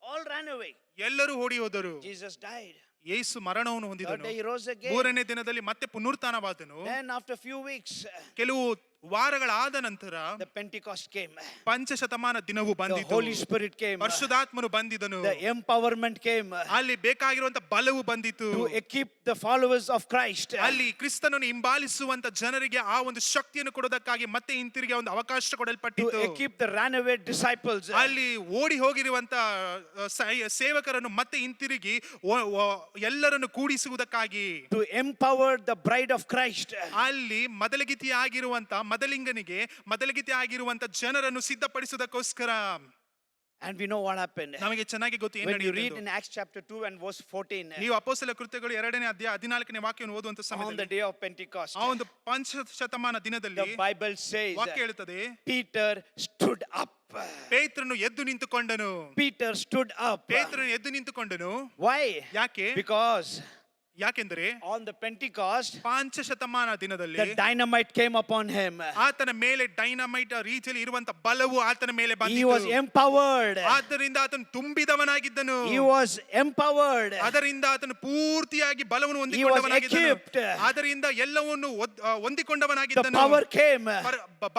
all ran away. ಎಲ್ಲರೂ ಓಡಿ ಹೋದರು. Jesus died. ಯೇಸು ಮರಣವನ್ನು ಹೊಂದಿದನು. Third day he rose again. ಮೂರನೇ ದಿನದಲ್ಲಿ ಮತ್ತೆ ಪುನರುತ್ಥಾನವಾದನು. Then after few weeks, ಕೆಲವು ವಾರಗಳಾದ ನಂತರ the Pentecost came. ಪಂಚಶತಮಾನ ದಿನವು The ಬಂದಿತು. Holy Spirit came. ಪರಿಶುದ್ಧಾತ್ಮನು ಬಂದಿದನು. The empowerment came ಅಲ್ಲಿ ಬೇಕಾಗಿರುವಂತ ಬಲವು ಬಂದಿತು. to equip the followers of Christ. ಅಲ್ಲಿ ಕ್ರಿಸ್ತನನ್ನು ಹಿಂಬಾಲಿಸುವಂತ ಜನರಿಗೆ ಆ ಒಂದು ಶಕ್ತಿಯನ್ನು ಕೊಡೋದಕ್ಕಾಗಿ ಮತ್ತೆ ಹಿಂತಿರುಗಿ ಒಂದು ಅವಕಾಶ To ಕೊಡಲ್ಪಟ್ಟಿತು. equip the runaway disciples. ಅಲ್ಲಿ ಓಡಿ ಹೋಗಿರುವಂತ ಸೇವಕರನ್ನು ಮತ್ತೆ ಹಿಂತಿರುಗಿ ಎಲ್ಲರನ್ನು ಕೂಡಿಸುವುದಕ್ಕಾಗಿ. To empower the bride of Christ. ಅಲ್ಲಿ ಮೊದಲಗಿತಿ ಆಗಿರುವಂತ ಜನರನ್ನು ಸಿದ್ಧಪಡಿಸುವುದಕ್ಕೋಸ್ಕರ. And we know what happened. ನಮಗೆ ಚೆನ್ನಾಗಿ ಗೊತ್ತು ಏನು When you read ನಡೆಯಿತು. in Acts chapter 2 and verse 14, ನೀವು ಅಪೊಸ್ತಲ ಕೃತ್ಯಗಳು 2ನೇ ಅಧ್ಯಾಯ 14ನೇ ವಾಕ್ಯವನ್ನು ಓದುವಂತ on the ಸಮಯದಲ್ಲಿ day of Pentecost, ಆ ಒಂದು ಪಂಚಶತಮಾನ ದಿನದಲ್ಲಿ the Bible says ವಾಕ್ಯ ಹೇಳುತ್ತದೆ, Peter stood up. ಪೇತ್ರನು ಎದ್ದು ನಿಂತುಕೊಂಡನು. Peter stood up. ಪೇತ್ರನು ಎದ್ದು ನಿಂತುಕೊಂಡನು. Why? ಯಾಕೆ? Because ಯಾಕೆಂದರೆ on the Pentecost, ಪಂಚಶತಮಾನ ದಿನದಲ್ಲಿ the dynamite came upon him. ಆತನ ಮೇಲೆ ಡೈನಮೈಟ್ ರೀತಿಯಲ್ಲಿ ಇರುವಂತ ಬಲವು ಆತನ ಮೇಲೆ He was ಬಂದಿತು. empowered. ಆದ್ದರಿಂದ ಆತನು ತುಂಬಿದವನಾಗಿದ್ದನು. He was empowered. ಅದರಿಂದ ಆತನು ಪೂರ್ತಿಯಾಗಿ ಬಲವನ್ನು He was ಹೊಂದಿಕೊಂಡವನಾಗಿದ್ದನು. equipped. ಅದರಿಂದ ಎಲ್ಲವನ್ನು The ಹೊಂದಿಕೊಂಡವನಾಗಿದ್ದನು. power came.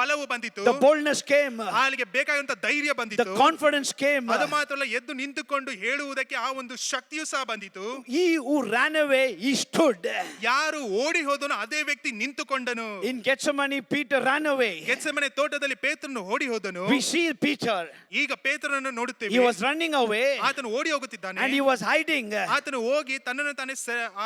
ಬಲವು ಬಂದಿತು. The boldness came. ಅಲ್ಲಿಗೆ ಬೇಕಾಗಿರುವಂತ ಧೈರ್ಯ The ಬಂದಿತು. confidence came. ಅದು ಮಾತ್ರ ಅಲ್ಲ, ಎದ್ದು ನಿಂತುಕೊಂಡು ಹೇಳುವುದಕ್ಕೆ ಆ ಒಂದು ಶಕ್ತಿಯೂ ಸಹ ಬಂದಿತು. He who ran away, he stood. ಯಾರು ಓಡಿ ಹೋದನು ಅದೇ ವ್ಯಕ್ತಿ ನಿಂತುಕೊಂಡನು. In Gethsemane, Peter ran away. Gethsemane ತೋಟದಲ್ಲಿ ಪೇತ್ರನು ಓಡಿ ಹೋದನು. We see Peter. ಈಗ ಪೇತ್ರನನ್ನು ನೋಡುತ್ತೇವೆ. He was running away ಆತನು ಓಡಿ ಹೋಗುತ್ತಿದ್ದಾನೆ. and he was hiding ಆತನು ಹೋಗಿ ತನ್ನನ್ನು ತಾನೇ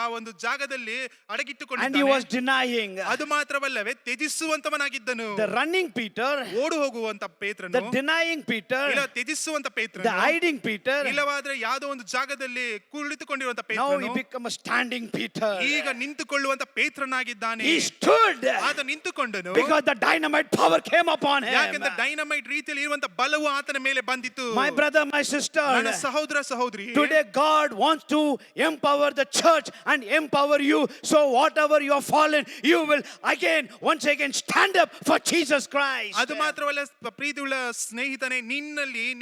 ಆ ಒಂದು ಜಾಗದಲ್ಲಿ and he ಅಡಗಿಟ್ಟುಕೊಂಡಿದ್ದಾನೆ. was denying. ಅದು ಮಾತ್ರವಲ್ಲವೇ ತ್ಯಜಿಸುವಂತವನಾಗಿದ್ದನು. The running Peter, ಓಡು ಹೋಗುವಂತ ಪೇತ್ರನು, the denying Peter, ಇಲ್ಲ ತ್ಯಜಿಸುವಂತ the ಪೇತ್ರನು, hiding Peter. ಇಲ್ಲವಾದ್ರೆ ಯಾವುದೋ ಒಂದು ಜಾಗದಲ್ಲಿ ಕುಳಿತುಕೊಂಡಿರುವಂತ Now he ಪೇತ್ರನು became a standing Peter. ಈಗ ನಿಂತುಕೊಳ್ಳುವಂತ ಪೇತ್ರನಾಗಿದ್ದಾನೆ. He stood ಆತ ನಿಂತುಕೊಂಡನು. because the dynamite power came upon him. ಯಾಕೆಂದ್ರೆ ಡೈನಮೈಟ್ ರೀತಿಯಲ್ಲಿ ಇರುವಂತ ಬಲವು ಆತನ ಮೇಲೆ ಬಂದಿತು. My brother, my sister, ನನ್ನ ಸಹೋದರ ಸಹೋದರಿ, today God wants to empower the church and empower you. So whatever you have fallen, you will once again stand up for Jesus Christ. ಅದು ಮಾತ್ರವಲ್ಲ ಪ್ರೀತಿಯುಳ್ಳ ಸ್ನೇಹಿತನೇ,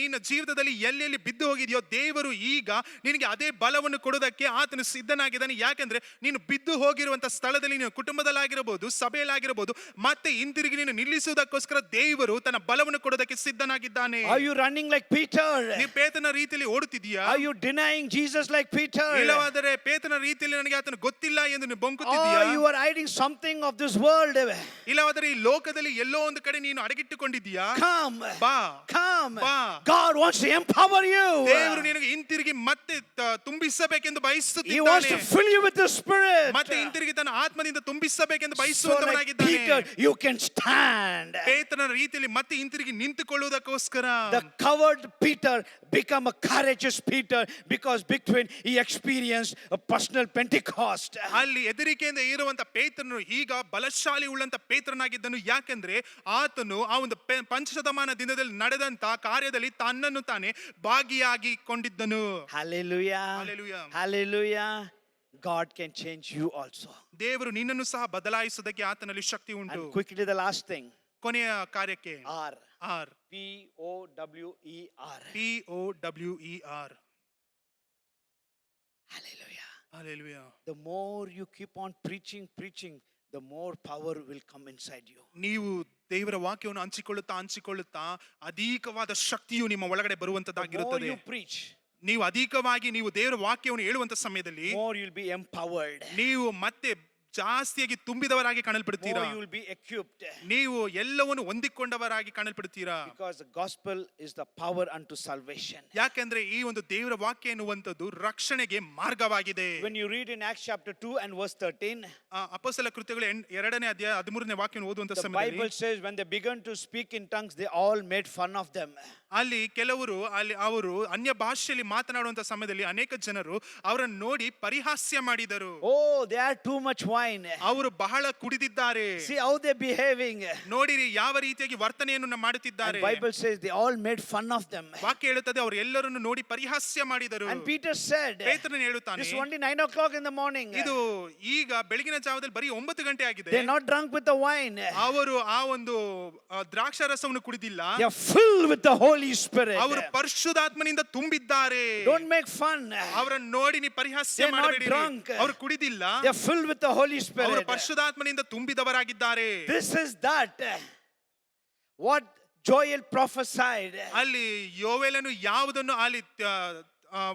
ನಿನ್ನ ಜೀವಿತದಲ್ಲಿ ಎಲ್ಲೆಲ್ಲಿ ಬಿದ್ದು ಹೋಗಿದೆಯೋ ದೇವರು ಈಗ ನಿನಗೆ ಅದೇ ಬಲವನ್ನು ಕೊಡೋದಕ್ಕೆ ಆತನು ಸಿದ್ಧನಾಗಿದ್ದಾನೆ. ಯಾಕೆಂದ್ರೆ ನೀನು ಬಿದ್ದು ಹೋಗಿರುವಂತ ಸ್ಥಳದಲ್ಲಿ, ನೀನು ಕುಟುಂಬದಲ್ಲಾಗಿರಬಹುದು, ಸಭೆಯಲ್ಲಾಗಿರಬಹುದು, ಮತ್ತೆ ಹಿಂತಿರುಗಿ ನೀನು ನಿಲ್ಲಿಸುವುದಕ್ಕೋಸ್ಕರ ದೇವರು ತನ್ನ ಬಲವನ್ನು ಕೊಡೋದಕ್ಕೆ ಸಿದ್ಧನಾಗಿದ್ದಾನೆ. Are you running like Peter? ನೀವು ಪೇತ್ರನ ರೀತಿಯಲ್ಲಿ ಓಡುತ್ತಿದ್ದೀಯಾ? Are you denying Jesus like Peter? ಇಲ್ಲವಾದರೆ ಪೇತ್ರನ ರೀತಿಯಲ್ಲಿ ನನಗೆ ಆತನು ಗೊತ್ತಿಲ್ಲ ಎಂದು ನೀವು Or ಬೊಂಕುತ್ತಿದ್ದೀಯಾ? you are hiding something of this world? ಇಲ್ಲವಾದರೆ ಈ ಲೋಕದಲ್ಲಿ ಎಲ್ಲೋ ಒಂದು ಕಡೆ ನೀನು ಅಡಗಿಟ್ಟುಕೊಂಡಿದ್ದೀಯಾ? Come. ಬಾ, Come. ಬಾ. God wants to empower you. ದೇವರು ನಿನಗೆ ಹಿಂತಿರುಗಿ ಮತ್ತೆ ತುಂಬಿಸಬೇಕೆಂದು He wants ಬಯಸುತ್ತಿದ್ದಾನೆ. to fill you with the Spirit. ಮತ್ತೆ ಹಿಂತಿರುಗಿ ತನ್ನ ಆತ್ಮದಿಂದ ತುಂಬಿಸಬೇಕೆಂದು So like ಬಯಸುವಂತವನಾಗಿದ್ದಾನೆ. Peter, you can stand. ಪೇತ್ರನ ರೀತಿಯಲ್ಲಿ ಮತ್ತೆ ಹಿಂತಿರುಗಿ ನಿಂತುಕೊಳ್ಳುವುದಕ್ಕೋಸ್ಕರ The coward Peter become a courageous Peter because between he experienced a personal Pentecost. ಅಲ್ಲಿ ಹೆದರಿಕೆಯಿಂದ ಇರುವಂತ ಪೇತ್ರನು ಈಗ ಬಲಶಾಲಿ ಉಳ್ಳಂತ ಪೇತ್ರನಾಗಿದ್ದನು. ಯಾಕೆಂದ್ರೆ ಆತನು ಆ ಒಂದು ಪಂಚಶತಮಾನ ದಿನದಲ್ಲಿ ನಡೆದಂತ ಕಾರ್ಯದಲ್ಲಿ ತನ್ನನ್ನು ತಾನೇ ಭಾಗಿಯಾಗಿ ಕೊಂಡಿದ್ದನು. Hallelujah. Hallelujah. Hallelujah. God can change you also. ದೇವರು ನಿನ್ನನ್ನು ಸಹ ಬದಲಾಯಿಸುವುದಕ್ಕೆ ಆತನಲ್ಲಿ ಶಕ್ತಿ ಉಂಟು. And quickly the last thing. ಕೊನೆಯ ಕಾರ್ಯಕ್ಕೆ R. R, Power. POWER. Hallelujah. Hallelujah. The more you keep on preaching, the more power will come inside you. ನೀವು ದೇವರ ವಾಕ್ಯವನ್ನು ಹಂಚಿಕೊಳ್ಳುತ್ತಾ ಅಧಿಕವಾದ ಶಕ್ತಿಯು ನಿಮ್ಮ ಒಳಗಡೆ The more ಬರುವಂತದ್ದಾಗಿರುತ್ತದೆ. you preach, ನೀವು ಅಧಿಕವಾಗಿ ನೀವು ದೇವರ ವಾಕ್ಯವನ್ನು ಹೇಳುವಂತ ಸಮಯದಲ್ಲಿ more you'll be empowered. ನೀವು ಮತ್ತೆ ಜಾಸ್ತಿಯಾಗಿ ತುಂಬಿದವರಾಗಿ ಕಾಣಲ್ಪಡುತ್ತೀರಾ. More you will be equipped. ನೀವು ಎಲ್ಲವನ್ನು ಹೊಂದಿಕೊಂಡವರಾಗಿ ಕಾಣಲ್ಪಡುತ್ತೀರಾ. Because the gospel is the power unto salvation. ಯಾಕೆಂದ್ರೆ ಈ ಒಂದು ದೇವರ ವಾಕ್ಯ ಎನ್ನುವಂಥದ್ದು ರಕ್ಷಣೆಗೆ ಮಾರ್ಗವಾಗಿದೆ. When you read in Acts chapter 2 and verse 13, ಅಪೊಸ್ತಲ ಕೃತ್ಯಗಳು 2ನೇ ಅಧ್ಯಾಯ 13ನೇ ವಾಕ್ಯವನ್ನು ಓದುವಂತ the ಸಮಯದಲ್ಲಿ Bible says when they began to speak in tongues, they all made fun of them. ಅಲ್ಲಿ ಅವರು ಅನ್ಯ ಭಾಷೆಯಲ್ಲಿ ಮಾತನಾಡುವಂತ ಸಮಯದಲ್ಲಿ ಅನೇಕ ಜನರು ಅವರನ್ನು ನೋಡಿ ಪರಿಹಾಸ್ಯ ಮಾಡಿದರು. Oh, they are too much wine. ಅವರು ಬಹಳ ಕುಡಿದಿದ್ದಾರೆ. See how they behaving. ನೋಡಿರಿ ಯಾವ ರೀತಿಯಾಗಿ ವರ್ತನೆಯನ್ನು ಮಾಡುತ್ತಿದ್ದಾರೆ. And Bible says they all made fun of them. ವಾಕ್ಯ ಹೇಳುತ್ತದೆ ಅವರು ಎಲ್ಲರನ್ನು ನೋಡಿ ಪರಿಹಾಸ್ಯ ಮಾಡಿದರು. And Peter said, ಪೇತ್ರನು ಹೇಳುತ್ತಾನೆ, this is only 9 o'clock in the morning. ಇದು ಈಗ ಬೆಳಗಿನ ಜಾವದಲ್ಲಿ ಬರೀ 9 ಗಂಟೆ ಆಗಿದೆ. They're not drunk with the wine. ಅವರು ಆ ಒಂದು ದ್ರಾಕ್ಷಾರಸವನ್ನು ಕುಡಿದಿಲ್ಲ. They are filled with the Holy Holy Spirit. ಅವರು ಪರಿಶುದ್ಧಾತ್ಮನಿಂದ ತುಂಬಿದ್ದಾರೆ. Don't make fun. ಅವರನ್ನು ನೋಡಿ ನೀವು ಪರಿಹಾಸ್ಯ They're not ಮಾಡಬೇಡಿ. drunk. ಅವರು ಕುಡಿದಿಲ್ಲ, They're filled with the Holy ಅವರು Spirit. ಪರಿಶುದ್ಧಾತ್ಮನಿಂದ ತುಂಬಿದವರಾಗಿದ್ದಾರೆ. This is that. What Joel prophesied. ಅಲ್ಲಿ ಯೋವೇಲನು ಯಾವುದನ್ನು ಅಲ್ಲಿ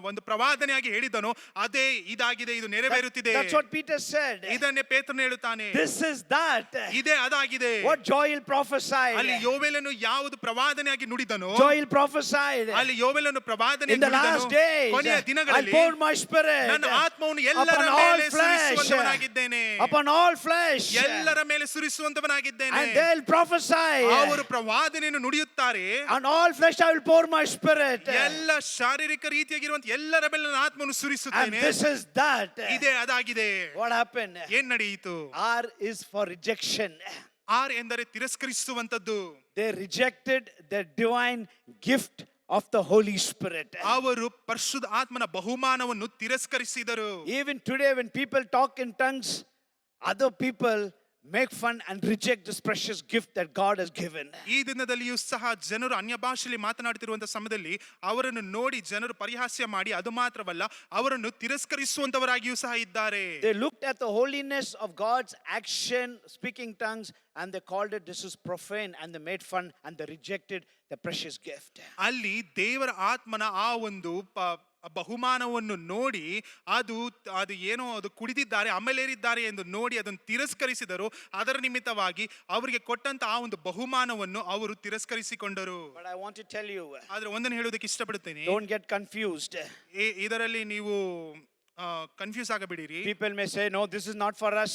ಒಂದು ಪ್ರವಾದನೆಯಾಗಿ ಹೇಳಿದನೋ ಅದೇ ಇದಾಗಿದೆ, ಇದು ನೆರವೇರುತ್ತಿದೆ. That's what Peter said. ಇದನ್ನೇ ಪೇತ್ರನು ಹೇಳುತ್ತಾನೆ. This is that. ಇದೇ ಅದಾಗಿದೆ. What Joel prophesied. ಅಲ್ಲಿ ಯೋವೇಲನು ಯಾವುದು ಪ್ರವಾದನೆಯಾಗಿ ನುಡಿದನೋ, Joel prophesied. ಅಲ್ಲಿ ಯೋವೇಲನು ಪ್ರವಾದನೆ In the last days, ಕೊನೆಯ I'll ದಿನಗಳಲ್ಲಿ pour my spirit ನನ್ನ ಆತ್ಮವನ್ನು ಎಲ್ಲರ upon all ಮೇಲೆ flesh. ಸುರಿಸುವಂತವನಾಗಿದ್ದೇನೆ. Upon all flesh. ಎಲ್ಲರ ಮೇಲೆ ಸುರಿಸುವಂತವನಾಗಿದ್ದೇನೆ. And they'll prophesy. ಅವರು ಪ್ರವಾದನೆಯನ್ನು ನುಡಿಯುತ್ತಾರೆ. On all flesh I will pour my spirit. ಎಲ್ಲ ಶಾರೀರಿಕ ರೀತಿಯಾಗಿರುವಂತ ಎಲ್ಲರ ಮೇಲೆ ನನ್ನ ಆತ್ಮವನ್ನು And ಸುರಿಸುತ್ತೇನೆ. this is that. ಇದೇ ಅದಾಗಿದೆ. What happened? ಏನ್ ನಡೆಯಿತು? R is for rejection. R ಎಂದರೆ ತಿರಸ್ಕರಿಸುವಂತದ್ದು. They rejected the divine gift of the Holy Spirit. ಅವರು ಪರಿಶುದ್ಧ ಆತ್ಮನ ಬಹುಮಾನವನ್ನು ತಿರಸ್ಕರಿಸಿದರು. Even today when people talk in tongues, other people make fun and reject this precious gift that God has given. ಈ ದಿನದಲ್ಲಿಯೂ ಸಹ ಜನರು ಅನ್ಯ ಭಾಷೆಯಲ್ಲಿ ಮಾತನಾಡುತ್ತಿರುವಂತಹ ಸಮಯದಲ್ಲಿ ಅವರನ್ನು ನೋಡಿ ಜನರು ಪರಿಹಾಸ್ಯ ಮಾಡಿ, ಅದು ಮಾತ್ರವಲ್ಲ ಅವರನ್ನು ತಿರಸ್ಕರಿಸುವಂತವರಾಗಿಯೂ ಸಹ ಇದ್ದಾರೆ. They looked at the holiness of God's action speaking tongues and they called it this is profane, and they made fun and they rejected the precious gift. ಅಲ್ಲಿ ದೇವರ ಆತ್ಮನ ಆ ಒಂದು ಬಹುಮಾನವನ್ನು ನೋಡಿ ಅದು ಏನೋ ಅದು ಕುಡಿದಿದ್ದಾರೆ, ಅಮಲೇರಿದ್ದಾರೆ ಎಂದು ನೋಡಿ ಅದನ್ನು ತಿರಸ್ಕರಿಸಿದರು. ಅದರ ನಿಮಿತ್ತವಾಗಿ ಅವರಿಗೆ ಕೊಟ್ಟಂತ ಆ ಒಂದು ಬಹುಮಾನವನ್ನು ಅವರು ತಿರಸ್ಕರಿಸಿಕೊಂಡರು. But I want to tell you, ಆದ್ರೆ ಒಂದನ್ನು ಹೇಳೋದಕ್ಕೆ ಇಷ್ಟಪಡುತ್ತೇನೆ, don't get confused. ಇದರಲ್ಲಿ ನೀವು confuse ಆಗಬೇಡಿರಿ. People may say no, this is not for us.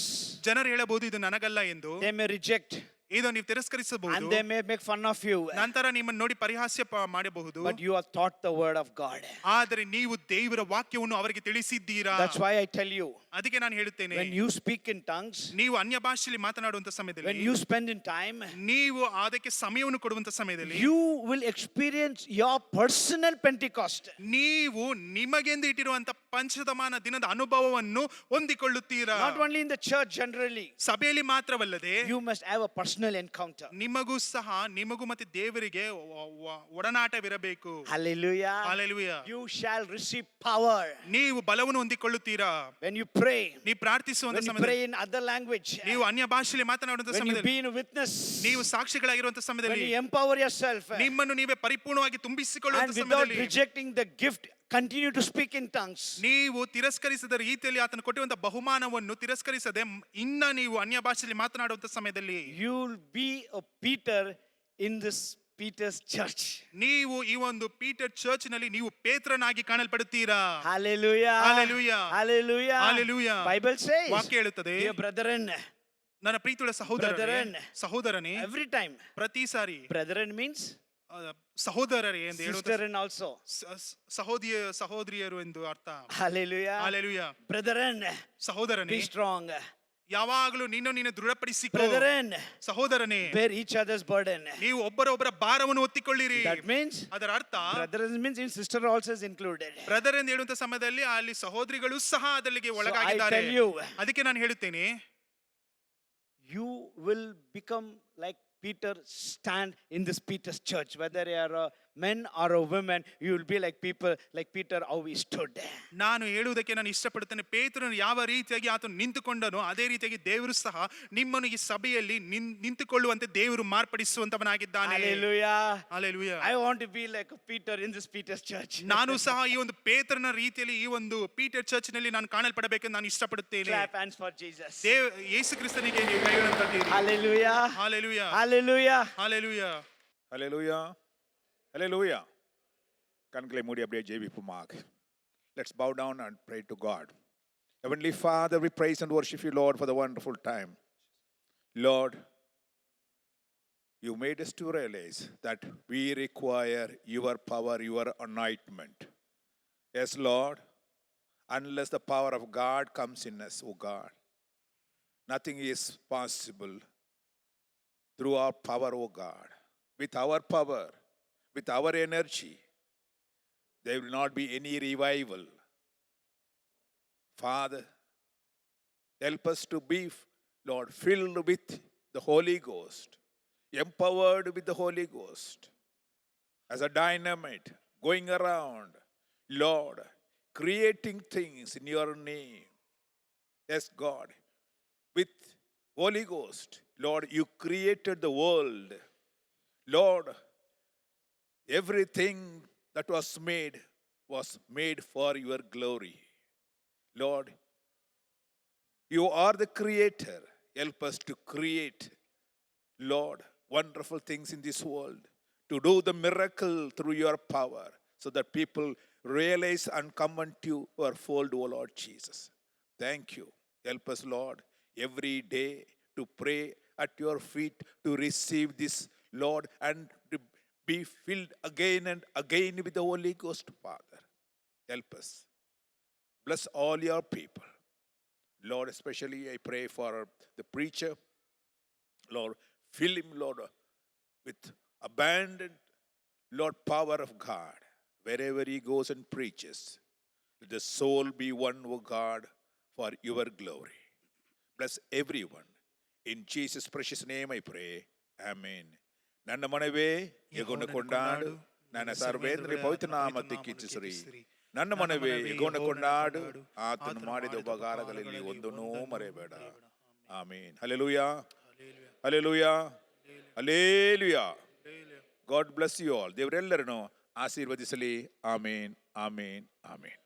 ಜನರು ಹೇಳಬಹುದು ಇದು ನನಗಲ್ಲ ಎಂದು. They may reject ಇದು ನೀವು ತಿರಸ್ಕರಿಸಬಹುದು, and they may make fun of you. ನಂತರ ನಿಮ್ಮನ್ನು ನೋಡಿ ಪರಿಹಾಸ್ಯ ಮಾಡಬಹುದು. But you have taught the word of God. ಆದರೆ ನೀವು ದೇವರ ವಾಕ್ಯವನ್ನು ಅವರಿಗೆ ತಿಳಿಸಿದ್ದೀರಾ. That's why I tell you, ಅದಕ್ಕೆ ನಾನು ಹೇಳುತ್ತೇನೆ, when you speak in tongues, ನೀವು ಅನ್ಯ ಭಾಷೆಯಲ್ಲಿ ಮಾತನಾಡುವಂತ when ಸಮಯದಲ್ಲಿ, you spend in time, ನೀವು ಅದಕ್ಕೆ ಸಮಯವನ್ನು ಕೊಡುವಂತ ಸಮಯದಲ್ಲಿ you will experience your personal Pentecost. ನೀವು ನಿಮಗೆಂದು ಇಟ್ಟಿರುವಂತ ಪಂಚಶತಮಾನ ದಿನದ ಅನುಭವವನ್ನು ಹೊಂದಿಕೊಳ್ಳುತ್ತೀರಾ. Not only in the church generally, ಸಭೆಯಲ್ಲಿ ಮಾತ್ರವಲ್ಲದೆ you must have a personal encounter. ನಿಮಗೂ ಸಹ ನಿಮಗೂ ಮತ್ತೆ ದೇವರಿಗೆ ಒಡನಾಟವಿರಬೇಕು. Hallelujah. Hallelujah. You shall receive power ನೀವು ಬಲವನ್ನು ಹೊಂದಿಕೊಳ್ಳುತ್ತೀರಾ. when you pray. ನೀವು ಪ್ರಾರ್ಥಿಸುವಂತ When you ಸಮಯದಲ್ಲಿ, pray in other language, ನೀವು ಅನ್ಯ ಭಾಷೆಯಲ್ಲಿ ಮಾತನಾಡುವಂತ when you ಸಮಯದಲ್ಲಿ, be in a witness, ನೀವು ಸಾಕ್ಷಿಗಳಾಗಿರುವಂತ when ಸಮಯದಲ್ಲಿ, you empower yourself, ನಿಮ್ಮನ್ನು ನೀವೇ ಪರಿಪೂರ್ಣವಾಗಿ and ತುಂಬಿಸಿಕೊಳ್ಳುವಂತ without ಸಮಯದಲ್ಲಿ, rejecting the gift, continue to speak in tongues. ನೀವು ತಿರಸ್ಕರಿಸಿದ ರೀತಿಯಲ್ಲಿ ಆತನು ಕೊಟ್ಟಿರುವಂತ ಬಹುಮಾನವನ್ನು ತಿರಸ್ಕರಿಸದೆ ಇನ್ನ ನೀವು ಅನ್ಯ ಭಾಷೆಯಲ್ಲಿ ಮಾತನಾಡುವಂತ ಸಮಯದಲ್ಲಿ, You'll be a Peter in this Peter's church. ನೀವು ಈ ಒಂದು ಪೀಟರ್ ಚರ್ಚ್ ನಲ್ಲಿ ನೀವು ಪೇತ್ರನಾಗಿ ಕಾಣಲ್ಪಡುತ್ತೀರಾ. Hallelujah. Hallelujah. Hallelujah. Hallelujah. Bible says, ವಾಕ್ಯ ಹೇಳುತ್ತದೆ, dear brethren, ನನ್ನ ಪ್ರೀತಿಯುಳ್ಳ Brethren. ಸಹೋದರನೇ, every time. ಪ್ರತಿ ಸಾರಿ Brethren means ಸಹೋದರರೇ ಎಂದು ಹೇಳುವಂತ sister also. ಸಹೋದರಿಯರು ಎಂದು ಅರ್ಥ. Hallelujah. Hallelujah. Brethren, ಸಹೋದರನೇ, be strong. ಯಾವಾಗಲೂ ನೀನು ದೃಢಪಡಿಸಿಕೋ. Brethren, ಸಹೋದರನೇ, bear each other's burden. ನೀವು ಒಬ್ಬರೊಬ್ಬರ ಭಾರವನ್ನು ಹೊತ್ತಿಕೊಳ್ಳಿರಿ. That means, ಅದರ ಅರ್ಥ, brethren means in sister also is included. Brother ಎಂದು ಹೇಳುವಂತ ಸಮಯದಲ್ಲಿ ಅಲ್ಲಿ ಸಹೋದರಿಗಳು ಸಹ ಅದಲ್ಲಿಗೆ So I ಒಳಗಾಗಿದ್ದಾರೆ. tell you, ಅದಕ್ಕೆ ನಾನು ಹೇಳುತ್ತೇನೆ, you will become like Peter, stand in this Peter's church. Whether you are a men or a women, you will be like people, like Peter, how he stood. ನಾನು ಹೇಳುವುದಕ್ಕೆ ನಾನು ಇಷ್ಟಪಡುತ್ತೇನೆ, ಪೇತ್ರನು ಯಾವ ರೀತಿಯಾಗಿ ಆತನು ನಿಂತುಕೊಂಡನೋ ಅದೇ ರೀತಿಯಾಗಿ ದೇವರು ಸಹ ನಿಮ್ಮನ್ನು ಈ ಸಭೆಯಲ್ಲಿ ನಿಂತುಕೊಳ್ಳುವಂತೆ ದೇವರು ಮಾರ್ಪಡಿಸುವಂತವನಾಗಿದ್ದಾನೆ. Hallelujah. Hallelujah. I want to be like a Peter in this Peter's church. ನಾನು ಸಹ ಈ ಒಂದು ಪೇತ್ರನ ರೀತಿಯಲ್ಲಿ ಈ ಒಂದು ಪೀಟರ್ ಚರ್ಚ್ ನಲ್ಲಿ ನಾನು ಕಾಣಲ್ಪಡಬೇಕೆಂದು ನಾನು ಇಷ್ಟಪಡುತ್ತೇನೆ. Clap hands for Jesus. ಯೇಸು ಕ್ರಿಸ್ತನಿಗೆ ನೀವು ಕೈಗಳನ್ನು ತಟ್ಟಿರಿ. Hallelujah. Hallelujah. Hallelujah. Hallelujah. Hallelujah. Hallelujah. Kankle Moody Abde JV Pumak. Let's bow down and pray to God. Heavenly Father, we praise and worship you, Lord, for the wonderful time. Lord, you made us to realize that we require your power, your anointment. Yes, Lord, unless the power of God comes in us, oh God, nothing is possible through our power, oh God. With our power, with our energy, there will not be any revival. Father, help us to be, Lord, filled with the Holy Ghost, empowered with the Holy Ghost. as a dynamite going around, Lord, creating things in your name. Yes, God, with Holy Ghost, Lord, you created the world. Lord, everything that was made for your glory. Lord, you are the creator. Help us to create, Lord, wonderful things in this world, to do the miracle through your power, so that people realize and come unto your fold, O Lord Jesus. Thank you. Help us, Lord, every day to pray at your feet, to receive this, Lord, and to be filled again and again with the Holy Ghost, Father. Help us. Bless all your people. Lord, especially I pray for the preacher. Lord, fill him, Lord, with abundant, Lord, power of God. Wherever he goes and preaches, let the soul be one, O God, for your glory. Bless everyone. In Jesus' precious name I pray. Amen. ನನ್ನ ಮನವೇ ಯೆಹೋವನ ಕೊಂಡಾಡು, ನನ್ನ ಸರ್ವೇಂದ್ರಿಯ ಪವಿತ್ರ ನಾಮಕ್ಕೆ ಕೀರ್ತಿಸಿರಿ. ನನ್ನ ಮನವೇ ಯೆಹೋವನ ಕೊಂಡಾಡು, ಆತನು ಮಾಡಿದ ಉಪಕಾರಗಳಲ್ಲಿ ಒಂದನ್ನೂ ಮರೆಯಬೇಡ. Amen. Hallelujah, hallelujah, hallelujah. God bless you all. ದೇವರೆಲ್ಲರನ್ನು ಆಶೀರ್ವದಿಸಲಿ. ಆಮೇನ್, ಆಮೇನ್, ಆಮೇನ್.